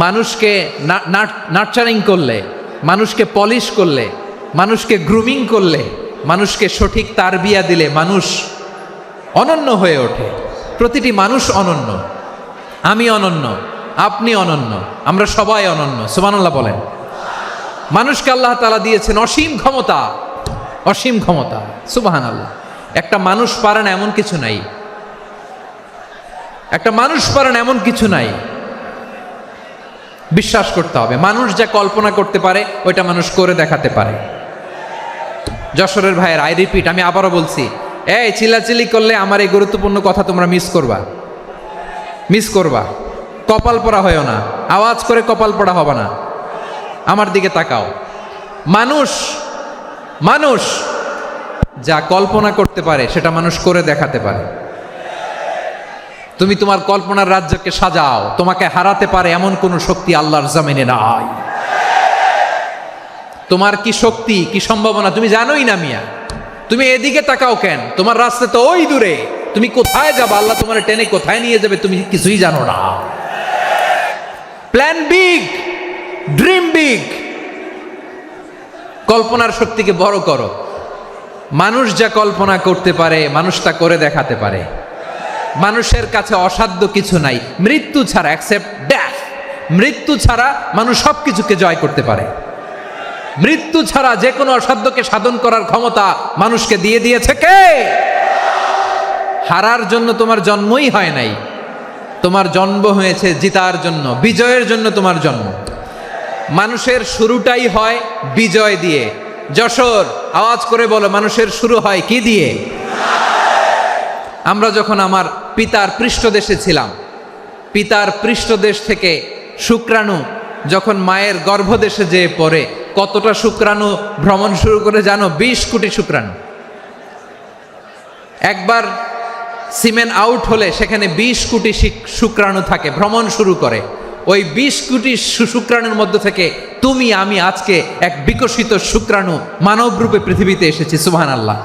মানুষকে নার্চারিং করলে, মানুষকে পলিশ করলে, মানুষকে গ্রুমিং করলে, মানুষকে সঠিক তারবিয়া দিলে মানুষ অনন্য হয়ে ওঠে। প্রতিটি মানুষ অনন্য। আমি অনন্য, আপনি অনন্য, আমরা সবাই অনন্য। সুবহানাল্লাহ বলেন। মানুষকে আল্লাহ তাআলা দিয়েছেন অসীম ক্ষমতা। সুবহানাল্লাহ। একটা মানুষ পারে না এমন কিছু নাই। বিশ্বাস করতে হবে, মানুষ যা কল্পনা করতে পারে ওইটা মানুষ করে দেখাতে পারে। যশোরের ভাইয়ের, আই রিপিট, আমি আবারও বলছি, এই চিল্লাচিল্লি করলে আমার এই গুরুত্বপূর্ণ কথা তোমরা মিস করবা। কপাল পড়া হয়েও না, আওয়াজ করে কপাল পড়া হবে না। আমার দিকে তাকাও। মানুষ যা কল্পনা করতে পারে সেটা মানুষ করে দেখাতে পারে। তুমি তোমার কল্পনার রাজ্যকে সাজাও, তোমাকে হারাতে পারে এমন কোন শক্তি আল্লাহর জমিনে নাই। তোমার কি শক্তি, কি সম্ভাবনা তুমি জানোই না মিয়া। তুমি এদিকে তাকাও কেন? তোমার রাস্তা তো ওই দূরে। তুমি কোথায় যাবে, আল্লাহ তোমার টেনে কোথায় নিয়ে যাবে তুমি কিছুই জানো না। প্ল্যান বিগ, ড্রিম বিগ, কল্পনার শক্তিকে বড় করো। মানুষ যা কল্পনা করতে পারে মানুষ তা করে দেখাতে পারে। মানুষের কাছে অসাধ্য কিছু নাই, মৃত্যু ছাড়া, এক্সেপ্ট ডেথ। মৃত্যু ছাড়া মানুষ সবকিছুকে জয় করতে পারে। মৃত্যু ছাড়া যে কোনো অসাধ্যকে সাধন করার ক্ষমতা মানুষকে দিয়ে দিয়েছে কে? হারার জন্য তোমার জন্মই হয় নাই, তোমার জন্ম হয়েছে জিতার জন্য, বিজয়ের জন্য তোমার জন্ম। মানুষের শুরুটাই হয় বিজয় দিয়ে। যশোর, আওয়াজ করে বলো, মানুষের শুরু হয় কি দিয়ে? আমরা যখন আমার পিতার পৃষ্ঠদেশে ছিলাম, পিতার পৃষ্ঠদেশ থেকে শুক্রাণু যখন মায়ের গর্ভদেশে যেয়ে পড়ে, কতটা শুক্রাণু ভ্রমণ শুরু করে জানো? 20 কোটি শুক্রাণু। একবার সিমেন আউট হলে সেখানে 20 কোটি শুক্রাণু থাকে, ভ্রমণ শুরু করে। ওই 20 কোটি শুক্রাণুর মধ্যে থেকে তুমি আমি আজকে এক বিকশিত শুক্রাণু মানব রূপে পৃথিবীতে এসেছি, সুবহানাল্লাহ।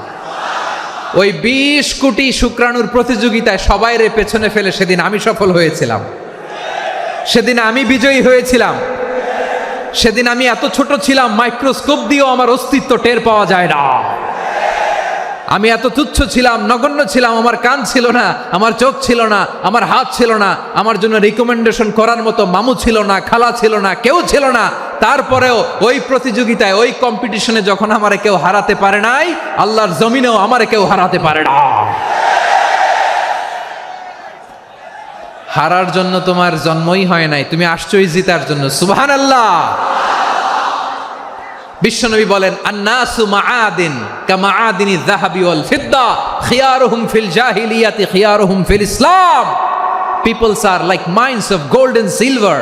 ওই 20 কোটি শুক্রাণুর প্রতিযোগিতায় সবাইরে পেছনে ফেলে সেদিন আমি সফল হয়েছিলাম, সেদিন আমি বিজয়ী হয়েছিলাম। সেদিন আমি এত ছোট ছিলাম, মাইক্রোস্কোপ দিয়েও আমার অস্তিত্ব টের পাওয়া যায় না। আমি এত তুচ্ছ ছিলাম, নগণ্য ছিলাম, আমার কান ছিল না, আমার চোখ ছিল না, আমার হাত ছিল না, আমার জন্য রিকমেন্ডেশন করার মতো মামু ছিল না, খালা ছিল না, কেউ ছিল না। তারপরেও ওই প্রতিযোগিতায়, ওই কম্পিটিশনে যখন আমারে কেউ হারাতে পারে নাই, আল্লাহর জমিনেও আমারে কেউ হারাতে পারে না। হারার জন্য তোমার জন্মই হয় নাই, তুমি আসছোই জিতার জন্য, সুবহানাল্লাহ। বিশ্বনবী বলেন, আন্নাসু মাআদিন কামাআদিনি যাহাবি ওয়াল ফিদ্দা খিয়ারুহুম ফিল জাহিলিয়াতি খিয়ারুহুম ফিল ইসলাম। Peoples are like mines of gold and silver.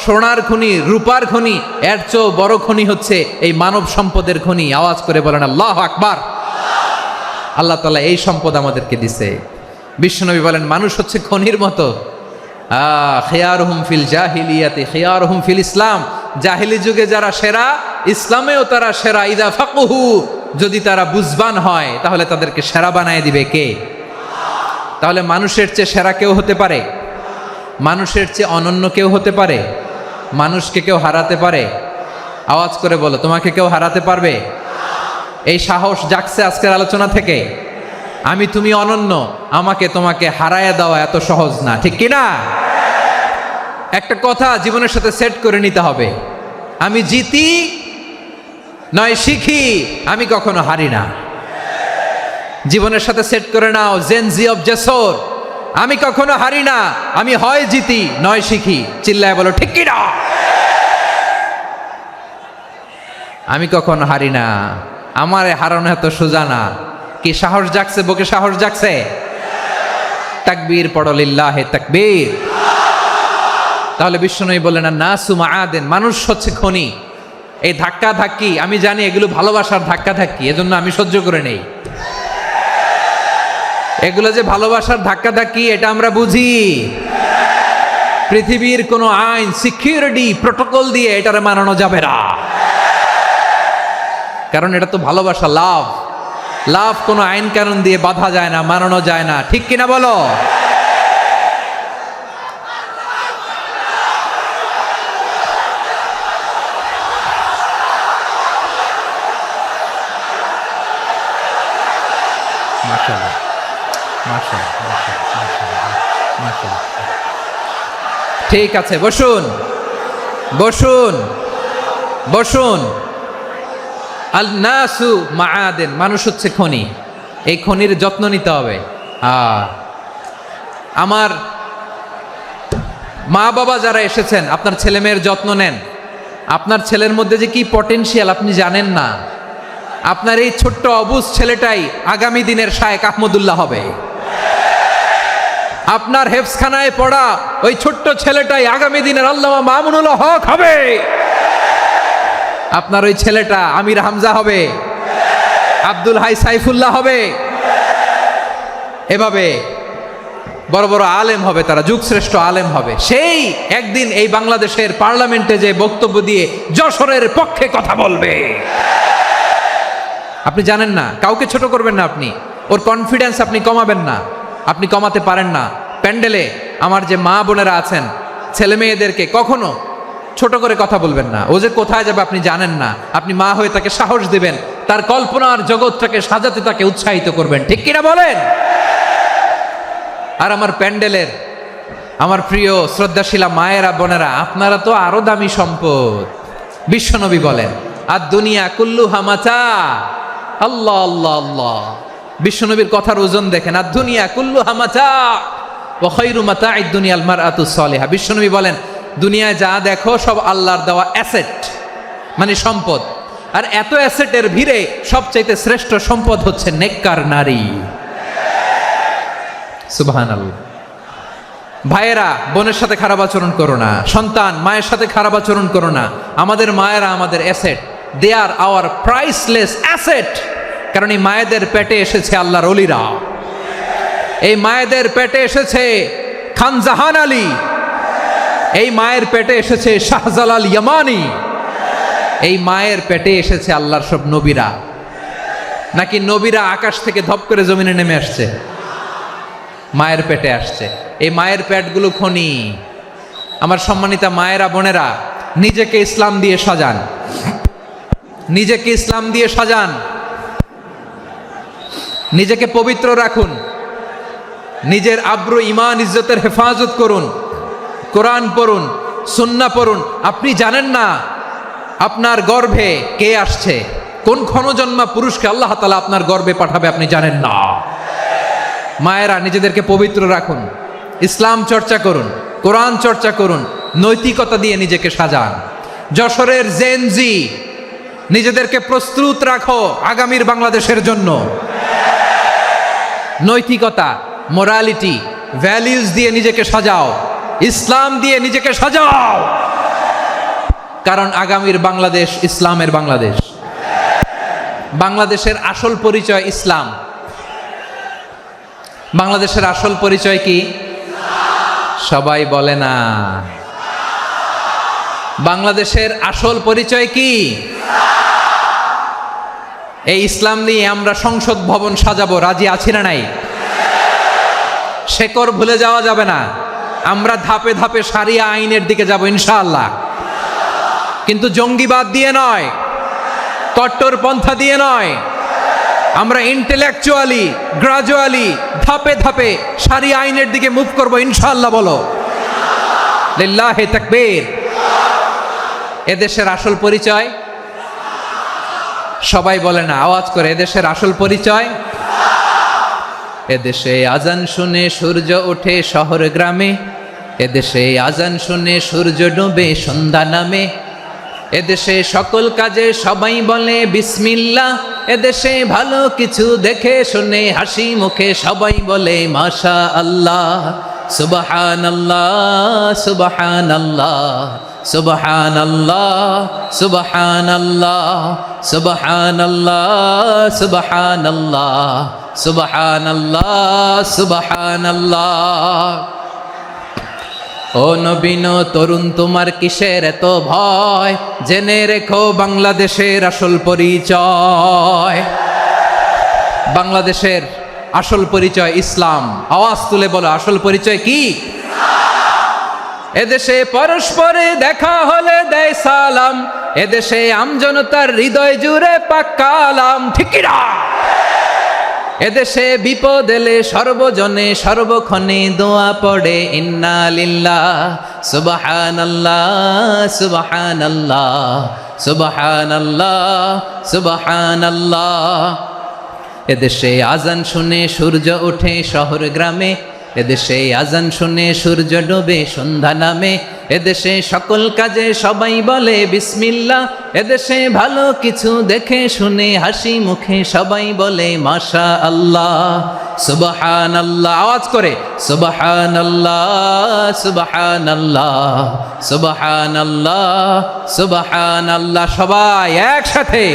সোনার খনি, রূপার খনি, এর চেয়েও বড় খনি হচ্ছে এই মানব সম্পদের খনি। আওয়াজ করে বলেন আল্লাহু আকবার। আল্লাহ তাআলা এই সম্পদ আমাদেরকে দিছে। বিশ্বনবী বলেন, মানুষ হচ্ছে খনির মতো। খিয়ারুহুম ফিল জাহিলিয়াতি খিয়ারুহুম ফিল ইসলাম। জাহিলি যুগে যারা সেরা, ইসলামেও তারা সেরা। ইদা ফাকুহু, যদি তারা বুঝবান হয় তাহলে তাদেরকে সেরা বানায় দিবে কে? তাহলে মানুষের চেয়ে সেরা কেউ হতে পারে? মানুষের চেয়ে অনন্য কেউ হতে পারে? মানুষকে কেউ হারাতে পারে? আওয়াজ করে বলো, তোমাকে কেউ হারাতে পারবে? এই সাহস জাগছে আজকের আলোচনা থেকে। আমি তুমি অনন্য, আমাকে তোমাকে হারায়া দেওয়া এত সহজ না, ঠিক কি না? একটা কথা জীবনের সাথে সেট করে নিতে হবে, আমি জিতি নয় শিখি, আমি কখনো হারি না। জীবনের সাথে সেট করে নাও, জেনজি অফ জেসর, আমি কখনো হারি না, আমি হয় জিতি নয় শিখি। চিল্লায় বলো ঠিক কি না? আমি কখনো হারি না, আমার হারানো এত সোজা না। কি সাহস জাগছে? বুকে সাহস জাগছে? তাকবীর পড়ো, লিল্লাহে তাকবীর। তাহলে বিশ্বনবী বললেন, নাসু মাআদিন, মানুষ হচ্ছে খনি। এই ধাক্কা ধাক্কি আমি জানি এগুলো ভালোবাসার ধাক্কা ধাক্কি, এজন্য আমি সহ্য করে নেই। এগুলো যে ভালোবাসার ধাক্কা ধাক্কি এটা আমরা বুঝি। পৃথিবীর কোনো আইন, সিকিউরিটি প্রটোকল দিয়ে এটারে মানানো যাবে না, কারণ এটা তো ভালোবাসা, লাভ। লাভ কোনো আইন কানুন দিয়ে বাধা যায় না, মানানো যায় না, ঠিক কিনা বলো? মাশাআল্লাহ, মাশাআল্লাহ, মাশাআল্লাহ। ঠিক আছে, বসুন বসুন বসুন। আল নাসু মাআদিন, মানুষ হচ্ছে খনি। এই খনির যত্ন নিতে হবে। আমার মা বাবা যারা এসেছেন, আপনার ছেলে মেয়ের যত্ন নেন। আপনার ছেলের মধ্যে যে কি পটেনশিয়াল আপনি জানেন না। আপনার এই ছোট্ট অবুজ ছেলেটাই আগামী দিনের শায়েখ আহমদুল্লাহ হবে। আপনার হেফজখানায় পড়া ওই ছোট্ট ছেলেটাই আগামী দিনের আল্লামা মামুনুল হক হবে। আপনার ওই ছেলেটা আমির হামজা হবে, আব্দুল হাই সাইফুল্লাহ হবে। এভাবে বড় বড় আলেম হবে, তারা যুগশ্রেষ্ঠ আলেম হবে। সেই একদিন এই বাংলাদেশের পার্লামেন্টে যে বক্তব্য দিয়ে যশোরের পক্ষে কথা বলবে। আপনি জানেন না, কাউকে ছোট করবেন না আপনি। ওর কনফিডেন্স আপনি কমাবেন না, আপনি কমাতে পারেন না। প্যান্ডেলে আমার যে মা বোনেরা আছেন, ছেলে মেয়েদেরকে কখনো ছোট করে কথা বলবেন না। ও যে কোথায় যাবে আপনি জানেন না। আপনি মা হয়ে তাকে সাহস দিবেন, তার কল্পনার জগৎটাকে সাজাতে তাকে উৎসাহিত করবেন, ঠিক কিনা বলেন? আর আমার প্যান্ডেলের আমার প্রিয় শ্রদ্ধাশীলা মায়েরা বোনেরা, আপনারা তো আরো দামি সম্পদ। বিশ্বনবী বলেন, আর দুনিয়া কুল্লুহা মাতা। আল্লাহ আল্লাহ আল্লাহ। বিশ্বনবীর কথার ওজন দেখেন, আর দুনিয়া কুল্লুহা মাতা ওয়া খায়রু মাতা'আদ দুনিয়াল মারআতুস সালিহা। বিশ্বনবী বলেন, দুনিয়ায় যা দেখো সব আল্লাহর দেওয়া অ্যাসেট, মানে সম্পদ। আর এত অ্যাসেটের ভিড়ে সবচাইতে শ্রেষ্ঠ সম্পদ হচ্ছে নেককার নারী। সুবহানাল্লাহ। ভাইয়েরা বোনের সাথে খারাপ আচরণ করো না, সন্তান মায়ের সাথে খারাপ আচরণ করো না। আমাদের মায়েরা আমাদের asset, they are our priceless asset. কারণ এই মায়েদের পেটে এসেছে আল্লাহর ওলিরা, এই মায়েদের পেটে এসেছে খান জাহান আলী, এই মায়ের পেটে এসেছে শাহজালাল ইয়ামানি, এই মায়ের পেটে এসেছে আল্লাহর সব নবীরা, নাকি নবীরা আকাশ থেকে ধপ করে জমিনে নেমে আসছে? মায়ের পেটে আসছে। এই মায়ের পেটগুলো খনি। আমার সম্মানিতা মায়েরা, বোনেরা, নিজেকে ইসলাম দিয়ে সাজান, নিজেকে ইসলাম দিয়ে সাজান, নিজেকে পবিত্র রাখুন, নিজের আব্রু ইমান ইজ্জতের হেফাজত করুন, কোরআন পড়ুন, সুন্নাহ পড়ুন। আপনি জানেন না আপনার গর্ভে কে আসছে, কোন ক্ষণজন্মা পুরুষকে আল্লাহ তাআলা আপনার গর্ভে পাঠাবে আপনি জানেন না। মায়েরা, নিজেদেরকে পবিত্র রাখুন, ইসলাম চর্চা করুন, কোরআন চর্চা করুন, নৈতিকতা দিয়ে নিজেকে সাজান। যশোরের জেনজি, নিজেদেরকে প্রস্তুত রাখো আগামীর বাংলাদেশের জন্য। নৈতিকতা, মোরালিটি, ভ্যালিউজ দিয়ে নিজেকে সাজাও, ইসলাম দিয়ে নিজেকে সাজাও, কারণ আগামীর বাংলাদেশ ইসলামের বাংলাদেশ। বাংলাদেশের আসল পরিচয় ইসলাম। বাংলাদেশের আসল পরিচয় কি? সবাই বলে না। বাংলাদেশের আসল পরিচয় কি? এই ইসলাম নিয়ে আমরা সংসদ ভবন সাজাবো, রাজি আছি না নাই? শেকড় ভুলে যাওয়া যাবে না। আমরা ধাপে ধাপে শারিয়া আইনের দিকে যাব ইনশাআল্লাহ, কিন্তু জঙ্গিবাদ দিয়ে নয়, কট্টর পন্থা দিয়ে নয়। আমরা ইন্টেলেকচুয়ালি, গ্রাজুয়ালি, ধাপে ধাপে শারিয়া আইনের দিকে মুভ করব ইনশাআল্লাহ। বলো লিল্লাহি তাকবীর। এদেশের আসল পরিচয় সবাই বলে না, আওয়াজ করে, এদেশের আসল পরিচয়। এদেশে আজান শুনে সূর্য ওঠে শহর গ্রামে, এদেশে আজান শুনে সূর্য ডুবে সন্ধ্যা নামে, এদেশে সকল কাজে সবাই বলে বিসমিল্লাহ, এদেশে ভালো কিছু দেখে শুনে হাসি মুখে সবাই বলে মাশা আল্লাহ, সুবহানাল্লাহ সুবহানাল্লাহ সুবহানাল্লাহ সুবহানাল্লাহ সুবহানাল্লাহ সুবহানাল্লাহ সুবহানাল্লাহ সুবহানাল্লাহ। ও নবীন তরুণ, তোমার কিসের এত ভয়? জেনে রেখো বাংলাদেশের আসল পরিচয়। বাংলাদেশের আসল পরিচয় ইসলাম। আওয়াজ তুলে বলো, আসল পরিচয় কি? এদেশে পরস্পরে দেখা হলে দেয় সালাম, এদেশে আমজনতার হৃদয় জুড়ে পাক্কালাম, ঠিক কি না? এদেশে বিপদ এলে সর্বজনে সর্বক্ষণে দোয়া পড়ে ইন্না লিল্লাহ সুবহানাল্লাহ সুবহানাল্লাহ সুবহানাল্লাহ সুবহানাল্লাহ। এদেশে আজান শুনে সূর্য ওঠে শহর গ্রামে, এদেশে আজান শুনে সূর্য ডোবে সন্ধ্যা নামে, এদেশে সকল কাজে সবাই বলে বিসমিল্লাহ, এদেশে ভালো কিছু দেখে শুনে হাসি মুখে সবাই বলে মাশা আল্লাহ সুবহানাল্লাহ। আওয়াজ করে সুবহানাল্লাহ সুবহানাল্লাহ সুবহানাল্লাহ সুবহানাল্লাহ। সবাই একসাথে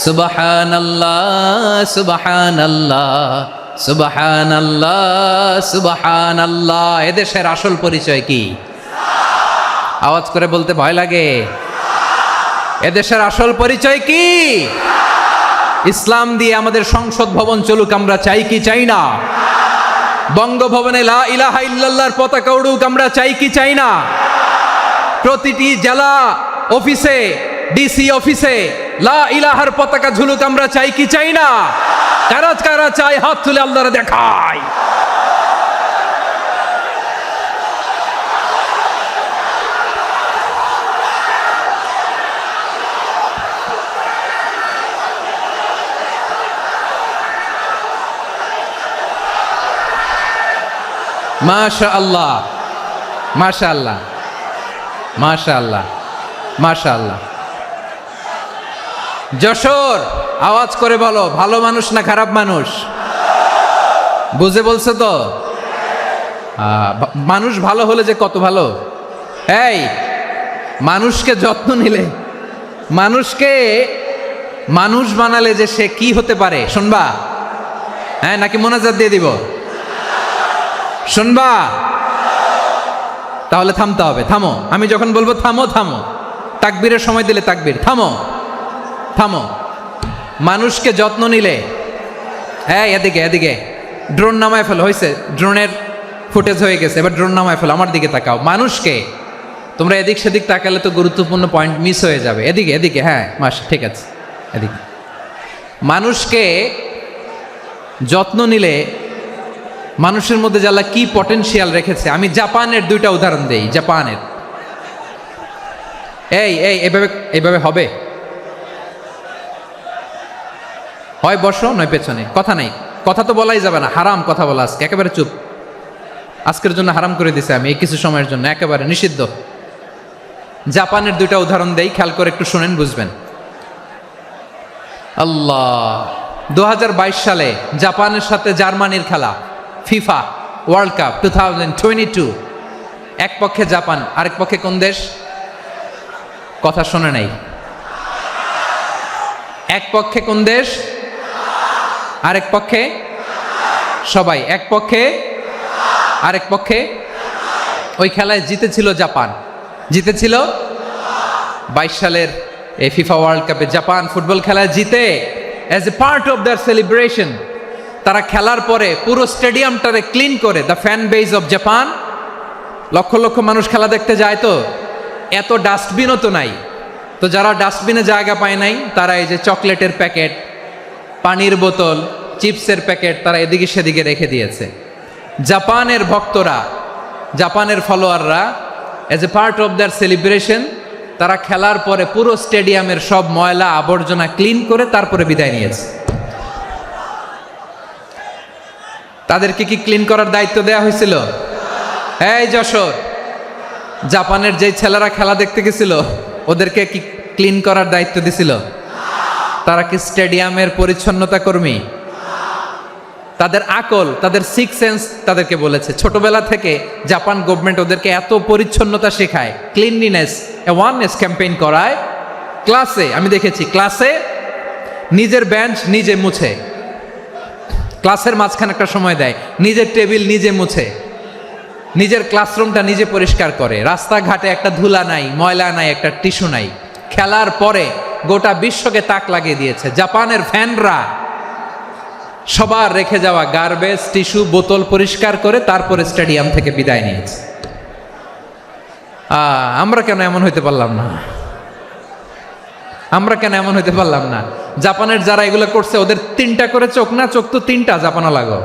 সুবহানাল্লাহ সুবহানাল্লাহ সুবহানাল্লাহ সুবহানাল্লাহ। এদেশের আসল পরিচয় কি? আওয়াজ করে বলতে ভয় লাগে। এদেশের আসল পরিচয় কি? ইসলাম দিয়ে আমাদের সংসদ ভবন চলুক, আমরা চাই কি চাই না? বঙ্গভবনে লা ইলাহা ইল্লাল্লাহর পতাকা উড়ুক, আমরা চাই কি চাই না? প্রতিটি জেলা অফিসে, ডিসি অফিসে লা ইলাহার পতাকা ঝুলুক, আমরা চাই কি চাই না? কারা কারা চাই হাত তুলে আল্লাহরে দেখায়। মাশাআল্লাহ মাশাআল্লাহ মাশাআল্লাহ মাশাআল্লাহ। যশোর, আওয়াজ করে বলো, ভালো মানুষ না খারাপ মানুষ? বুঝে বলছো তো? মানুষ ভালো হলে যে কত ভালো। এই মানুষকে যত্ন নিলে, মানুষকে মানুষ বানালে যে সে কি হতে পারে শুনবা? হ্যাঁ, নাকি মোনাজাত দিয়ে দিব? শুনবা? তাহলে থামতে হবে। থামো, আমি যখন বলবো থামো থামো, তাকবীরের সময় দিলে তাকবীর, থামো থামো। মানুষকে যত্ন নিলে, হ্যাঁ এদিকে এদিকে, ড্রোন নামায় ফেলো, হয়েছে, ড্রোনের ফুটেজ হয়ে গেছে, এবার ড্রোন নামায় ফেলো, আমার দিকে তাকাও। মানুষকে, তোমরা এদিক সেদিক তাকালে তো গুরুত্বপূর্ণ পয়েন্ট মিস হয়ে যাবে। এদিকে এদিকে, হ্যাঁ মাস ঠিক আছে, এদিকে। মানুষকে যত্ন নিলে মানুষের মধ্যে যে আল্লাহ কি পটেনশিয়াল রেখেছে। আমি জাপানের দুইটা উদাহরণ দেই। জাপানের, এই এই এভাবে এইভাবে হবে, হয় বসো নয় পেছনে, কথা নাই, কথা তো বলাই যাবে না, হারাম কথা বলা আজকে, একেবারে চুপ। আজকের জন্য হারাম করে দিছে আমি, এই কিছু সময়ের জন্য একেবারে নিষিদ্ধ। জাপানের দুইটা উদাহরণ দেই, খেয়াল করে একটু শুনেন, বুঝবেন। আল্লাহ, 2022 সালে জাপানের সাথে জার্মানির খেলা, ফিফা ওয়ার্ল্ড কাপ 2022। এক পক্ষে জাপান, আরেক পক্ষে কোন দেশ? কথা শোনে নাই। এক পক্ষে কোন দেশ, আরেক পক্ষে সবাই, এক পক্ষে আরেক পক্ষে। ওই খেলায় জিতেছিল জাপান, জিতেছিল 22 সালের এই ফিফা ওয়ার্ল্ড কাপে জাপান ফুটবল খেলায় জিতে। As a part of their celebration, তারা খেলার পরে পুরো স্টেডিয়ামটারে ক্লিন করে, the fan base of Japan, lakh lakh মানুষ খেলা দেখতে যায়, তো এত ডাস্টবিনও তো নাই, তো যারা ডাস্টবিনে জায়গা পায় নাই তারা এই যে চকলেটের প্যাকেট, পানির বোতল, চিপসের প্যাকেট তারা এদিকে সেদিকে রেখে দিয়েছে। জাপানের ভক্তরা, জাপানের ফলোয়াররা, as a part of their celebration, তারা খেলার পরে পুরো স্টেডিয়ামের সব ময়লা আবর্জনা ক্লিন করে তারপরে বিদায় নিয়েছে। তাদেরকে কি ক্লিন করার দায়িত্ব দেওয়া হয়েছিল? এই যশোর, জাপানের যে ছেলেরা খেলা দেখতে গেছিল ওদেরকে কি ক্লিন করার দায়িত্ব দিছিল? তারা কি স্টেডিয়ামের পরিচ্ছন্নতা কর্মী? তাদের আকল, তাদের সিক্স সেন্স তাদেরকে বলেছে। ছোটবেলা থেকে জাপান গভর্নমেন্ট ওদেরকে এত পরিচ্ছন্নতা শেখায়, ক্লিনলিনেস অ্যাওয়ারনেস ক্যাম্পেইন করায়। ক্লাসে আমি দেখেছি, ক্লাসে নিজের বেঞ্চ নিজে মুছে, ক্লাসের মাঝখানে একটা সময় দেয়, নিজের টেবিল নিজে মুছে, নিজের ক্লাসরুমটা নিজে পরিষ্কার করে। রাস্তাঘাটে একটা ধুলা নাই, ময়লা নাই, একটা টিস্যু নাই। খেলার পরে গোটা বিশ্বকে তাক লাগিয়ে দিয়েছে। জাপানের ফ্যানরা সবার রেখে যাওয়া গার্বেজ, টিস্যু, বোতল পরিষ্কার করে তারপরে স্টেডিয়াম থেকে বিদায় নিয়েছে। আমরা কেন এমন হইতে পারলাম না? আমরা কেন এমন হইতে পারলাম না? জাপানের যারা এগুলো করছে ওদের 3টা করে চোখ না? চোখ তো 3টা, জাপানো লাগো,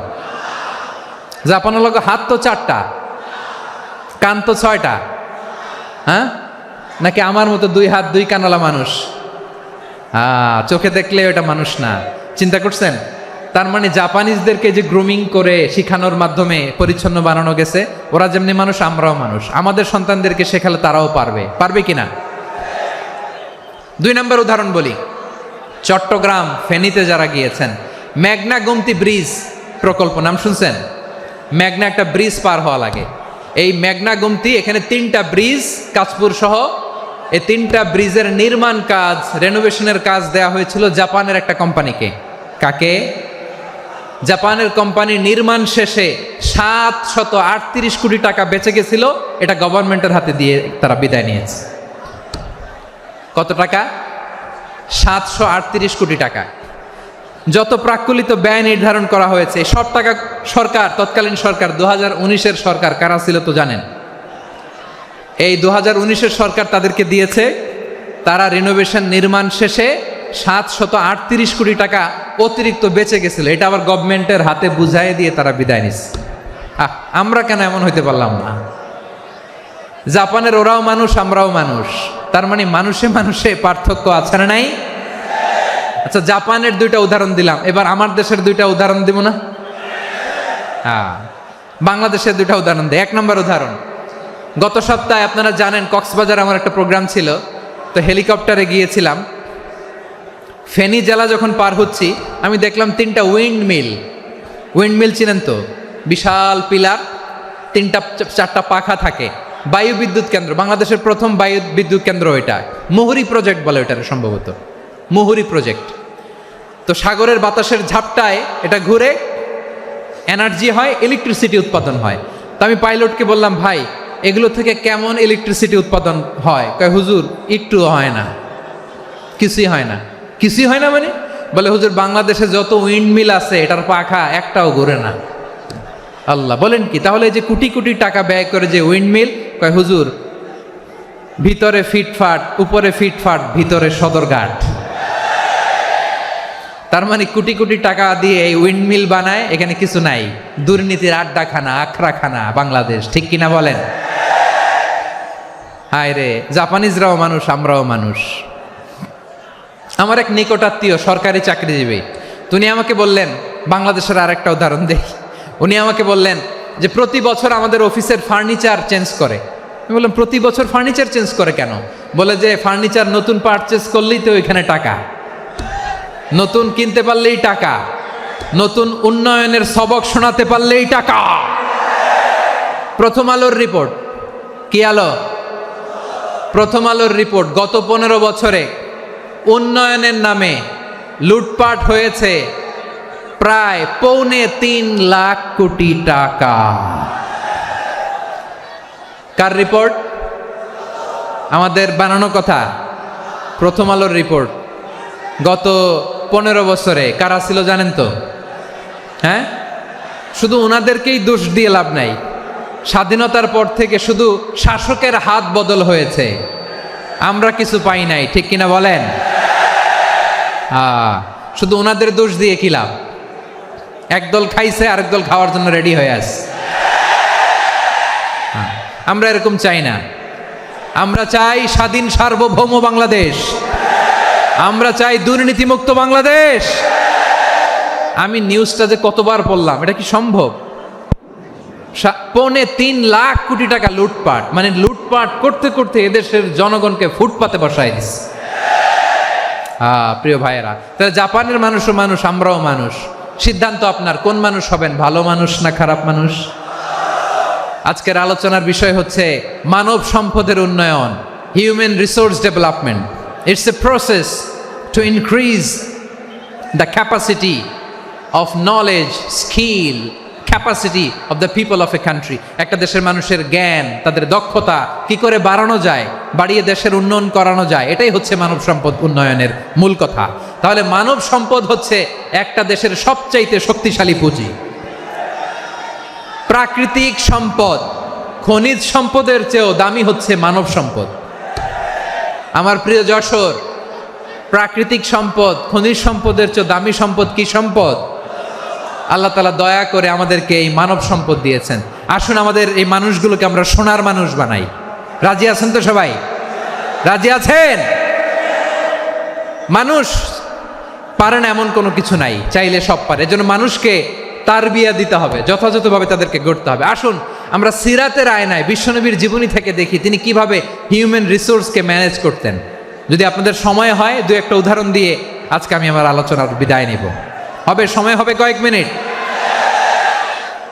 জাপানো লাগো, হাত তো 4টা, কান তো 6টা। হ্যাঁ, নাকি আমার মতো 2 হাত 2 কানওয়ালা মানুষ? চোখে দেখলে ওটা মানুষ না। চিন্তা করছেন? তার মানে জাপানিজদেরকে যে গ্রুমিং করে শিখানোর মাধ্যমে পরিচ্ছন্ন বানানো গেছে, ওরা যেমনি মানুষ আমরাও মানুষ। আমাদের সন্তানদেরকে শেখালে তারাও পারবে, পারবে কিনা? 2 নম্বর উদাহরণ বলি। চট্টগ্রাম ফেনীতে যারা গিয়েছেন, মেঘনা গোমতী ব্রিজ প্রকল্প নাম শুনছেন? মেঘনা একটা ব্রিজ পার হওয়া লাগে। এই মেঘনা গোমতী, এখানে 3টা ব্রিজ, কাঁচপুর সহ এই 3টা ব্রিজের নির্মাণ কাজ, রেনোভেশনের কাজ দেয়া হয়েছিল জাপানের একটা কোম্পানিকে। কাকে? জাপানের কোম্পানি। নির্মাণ শেষে 738 কোটি টাকা বেঁচে গেছিল, এটা গভর্নমেন্টের হাতে দিয়ে তারা বিদায় নিয়েছে। কত টাকা? 738 কোটি টাকা। যত প্রাক্কলিত ব্যয় নির্ধারণ করা হয়েছে সব টাকা সরকার, তৎকালীন সরকার 2019-এর সরকার, কারা ছিল তো জানেন? এই 2019-এর সরকার তাদেরকে দিয়েছে। তারা রিনোভেশন নির্মাণ শেষে 738 কোটি টাকা অতিরিক্ত বেঁচে গেছিল, এটা আবার গভর্নমেন্টের হাতে বুঝাই দিয়ে তারা বিদায় নিচ্ছে। আমরা কেন এমন হইতে পারলাম না? জাপানের ওরাও মানুষ, আমরাও মানুষ, তার মানে মানুষে মানুষে পার্থক্য আছে না নাই? আচ্ছা, জাপানের 2টা উদাহরণ দিলাম, এবার আমার দেশের 2টা উদাহরণ দিব না? বাংলাদেশের 2টা উদাহরণ দেয়। 1 নম্বর উদাহরণ, গত সপ্তাহে আপনারা জানেন কক্সবাজার আমার একটা প্রোগ্রাম ছিল, তো হেলিকপ্টারে গিয়েছিলাম। ফেনী জেলা যখন পার হচ্ছি আমি দেখলাম 3টা উইন্ডমিল চিনেন তো? বিশাল পিলার, 3টা 4টা পাখা থাকে। বায়ু বিদ্যুৎ কেন্দ্র, বাংলাদেশের প্রথম বায়ু বিদ্যুৎ কেন্দ্র এটা। মুহুরী প্রজেক্ট বলে এটার, সম্ভবত মুহুরী প্রজেক্ট। তো সাগরের বাতাসের ঝাপটায় এটা ঘুরে এনার্জি হয়, ইলেকট্রিসিটি উৎপাদন হয়। তো আমি পাইলটকে বললাম, ভাই এগুলো থেকে কেমন ইলেকট্রিসিটি উৎপাদন হয়? কয় হুজুর একটুও হয় না, কিছুই হয় না। কিছুই হয় না মানে? বলে হুজুর বাংলাদেশে যত উইন্ড মিল আছে এটার পাখা একটাও ঘুরে না। আল্লাহ, বলেন কি? তাহলে এই যে কোটি কোটি টাকা ব্যয় করে যে উইন্ড মিল, কয় হুজুর ভিতরে ফিটফাট, উপরে ফিটফাট, ভিতরে সদরঘাট। তার মানে কোটি কোটি টাকা দিয়ে এই উইন্ড মিল বানায়, এখানে কিছু নাই। দুর্নীতির আড্ডাখানা, আখড়াখানা বাংলাদেশ, ঠিক কিনা বলেন? হায় রে, জাপানিজরাও মানুষ, আমরাও মানুষ। আমার এক নিকটাত্মীয় সরকারি চাকরিজীবী, উনি আমাকে বললেন, বাংলাদেশের আরেকটা উদাহরণ দেই। উনি আমাকে বললেন যে প্রতি বছর আমাদের অফিসের ফার্নিচার চেঞ্জ করে। আমি বললাম প্রতি বছর ফার্নিচার চেঞ্জ করে কেন? বলে যে ফার্নিচার নতুন পারচেজ করলেই তো ওইখানে টাকা, নতুন কিনতে পারলেই টাকা, নতুন উন্নয়নের সবক শোনাতে পারলেই টাকা। প্রথম আলোর রিপোর্ট, কি আলো? প্রথম আলোর রিপোর্ট, গত 15 বছরে উন্নয়নের নামে লুটপাট হয়েছে প্রায় 3.25 লাখ কোটি টাকা। কার রিপোর্ট? আমাদের বানানো কথা? প্রথম আলোর রিপোর্ট। গত 15 বছরে কারা ছিল জানেন তো? হ্যাঁ, শুধু ওনাদেরকেই দোষ দিয়ে লাভ নাই। স্বাধীনতার পর থেকে শুধু শাসকের হাত বদল হয়েছে, আমরা কিছু পাই নাই, ঠিক কিনা বলেন? শুধু ওনাদের দোষ দিয়ে কি লাভ? একদল খাইছে, আরেক দল খাওয়ার জন্য রেডি হয়ে আছে। আমরা এরকম চাই না। আমরা চাই স্বাধীন সার্বভৌম বাংলাদেশ। আমরা চাই দুর্নীতিমুক্ত বাংলাদেশ। আমি নিউজটা যে কতবার পড়লাম, এটা কি সম্ভব? 3.25 লাখ কোটি টাকা লুটপাট, মানে লুটপাট করতে করতে এদেশের জনগণকে ফুটপাতে বসায় দিচ্ছে। প্রিয় ভাইয়েরা, তাহলে জাপানের মানুষও মানুষ, আমরাও মানুষ। সিদ্ধান্ত আপনার, কোন মানুষ হবেন, ভালো মানুষ না খারাপ মানুষ? আজকের আলোচনার বিষয় হচ্ছে মানব সম্পদের উন্নয়ন, human resource development. It's a process to increase the capacity of knowledge, skill, capacity of the people of a country. একটা দেশের মানুষের জ্ঞান, তাদের দক্ষতা কি করে বাড়ানো যায়, বাড়িয়ে দেশের উন্নয়ন করানো যায়, এটাই হচ্ছে মানব সম্পদ উন্নয়নের মূল কথা। তাহলে মানব সম্পদ হচ্ছে একটা দেশের সবচাইতে শক্তিশালী পুঁজি। প্রাকৃতিক সম্পদ, খনিজ সম্পদের চেয়েও দামি হচ্ছে মানব সম্পদ। আমার প্রিয় যশোর, প্রাকৃতিক সম্পদ, খনিজ সম্পদের চেয়ে দামি সম্পদ কি সম্পদ? আল্লাহ তাআলা দয়া করে আমাদেরকে এই মানব সম্পদ দিয়েছেন। আসুন আমাদের এই মানুষগুলোকে আমরা সোনার মানুষ বানাই। রাজি আছেন তো সবাই? রাজি আছেন? মানুষ পারে না এমন কোনো কিছু নাই, চাইলে সব পারে। এজন্য মানুষকে তারবিয়া দিতে হবে, যথাযথভাবে তাদেরকে গড়তে হবে। আসুন আমরা সিরাতের আয়নায় বিশ্বনবীর জীবনী থেকে দেখি তিনি কিভাবে হিউম্যান রিসোর্সকে ম্যানেজ করতেন। যদি আপনাদের সময় হয়, দু একটা উদাহরণ দিয়ে আজকে আমি আমার আলোচনার বিদায় নিব। হবে? সময় হবে কয়েক মিনিট?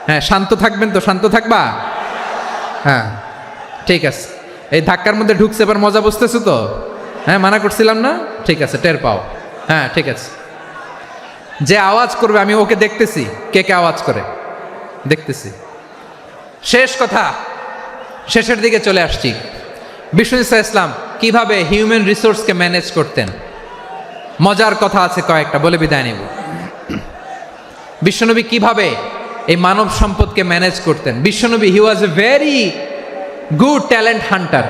হ্যাঁ, শান্ত থাকবেন তো? শান্ত থাকবা? হ্যাঁ, ঠিক আছে। এই ধাক্কার মধ্যে ঢুকছে, এবার মজা বুঝতেছো তো? হ্যাঁ, মানা করছিলাম না? ঠিক আছে, টের পাও। হ্যাঁ, ঠিক আছে। যে আওয়াজ করবে আমি ওকে দেখতেছি, কে কে আওয়াজ করে দেখতেছি। শেষ কথা, শেষের দিকে চলে আসছি। বিষ্ণু ইসলাম কিভাবে হিউম্যান রিসোর্সকে ম্যানেজ করতেন, মজার কথা আছে কয়েকটা, বলে বিদায় নেব। বিশ্বনবী কিভাবে এই মানব সম্পদকে ম্যানেজ করতেন। বিশ্বনবী, he was a very good talent hunter,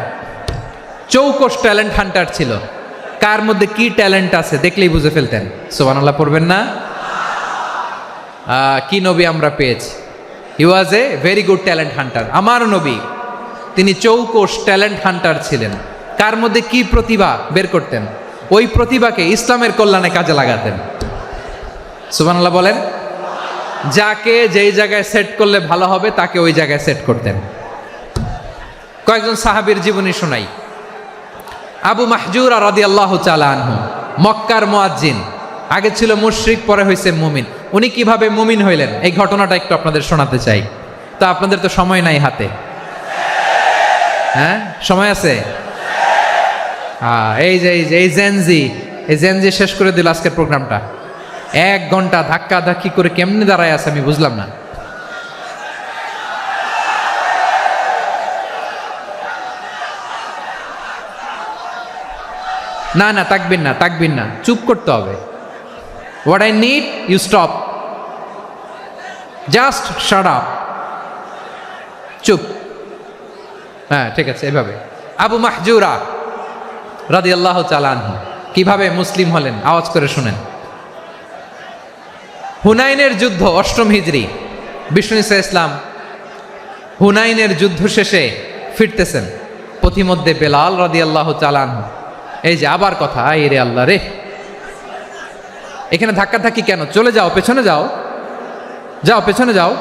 চৌকস ট্যালেন্ট হান্টার ছিল। কার মধ্যে কি ট্যালেন্ট আছে দেখলেই বুঝে ফেলতেন। সুবহানাল্লাহ পড়বেন না? কি নবী আমরা পেয়েছি! He was a very good talent hunter. আমার নবী, তিনি চৌকস ট্যালেন্ট হান্টার ছিলেন। কার মধ্যে কি প্রতিভা বের করতেন, ওই প্রতিভাকে ইসলামের কল্যাণে কাজে লাগাতেন। সুবহানাল্লাহ বলেন। যাকে যেই জায়গায় সেট করলে ভালো হবে তাকে ওই জায়গায় সেট করতেন। কয়েকজন সাহাবীর জীবনী শোনাই। আবু মাহজুরা রাদিয়াল্লাহু তাআলা আনহু, মক্কার মুয়াজ্জিন, আগে ছিল মুশরিক, পরে হয়েছে মুমিন। উনি কিভাবে মুমিন হইলেন এই ঘটনাটা একটু আপনাদের শোনাতে চাই। তো আপনাদের তো সময় নাই হাতে। হ্যাঁ, সময় আছে? এই জেনজি শেষ করে দিল আজকের প্রোগ্রামটা। 1 ঘন্টা ধাক্কা ধাক্কি করে কেমনে দাঁড়ায় আছে আমি বুঝলাম না। না না, তাকবির না, তাকবির না, চুপ করতে হবে। What I need you stop, just shut up, চুপ। হ্যাঁ ঠিক আছে, এভাবে। আবু মাহজুরা রাদিয়াল্লাহু তাআলা আনহু কিভাবে মুসলিম হলেন আওয়াজ করে শুনেন। হুনাইনের যুদ্ধ, 8ম হিজরি, বিষ্ণু ঈসা ইসলাম হুনাইনের যুদ্ধ শেষে ফিরতেছেন। পথিমধ্যে বেলাল রাদিয়াল্লাহু তাআলা আনহু, এই যে আবার কথা, এই রে আল্লাহ রে, এখানে ধাক্কাধাক্কি কেন? চলে যাও, পেছনে যাও, যাও পেছনে যাও।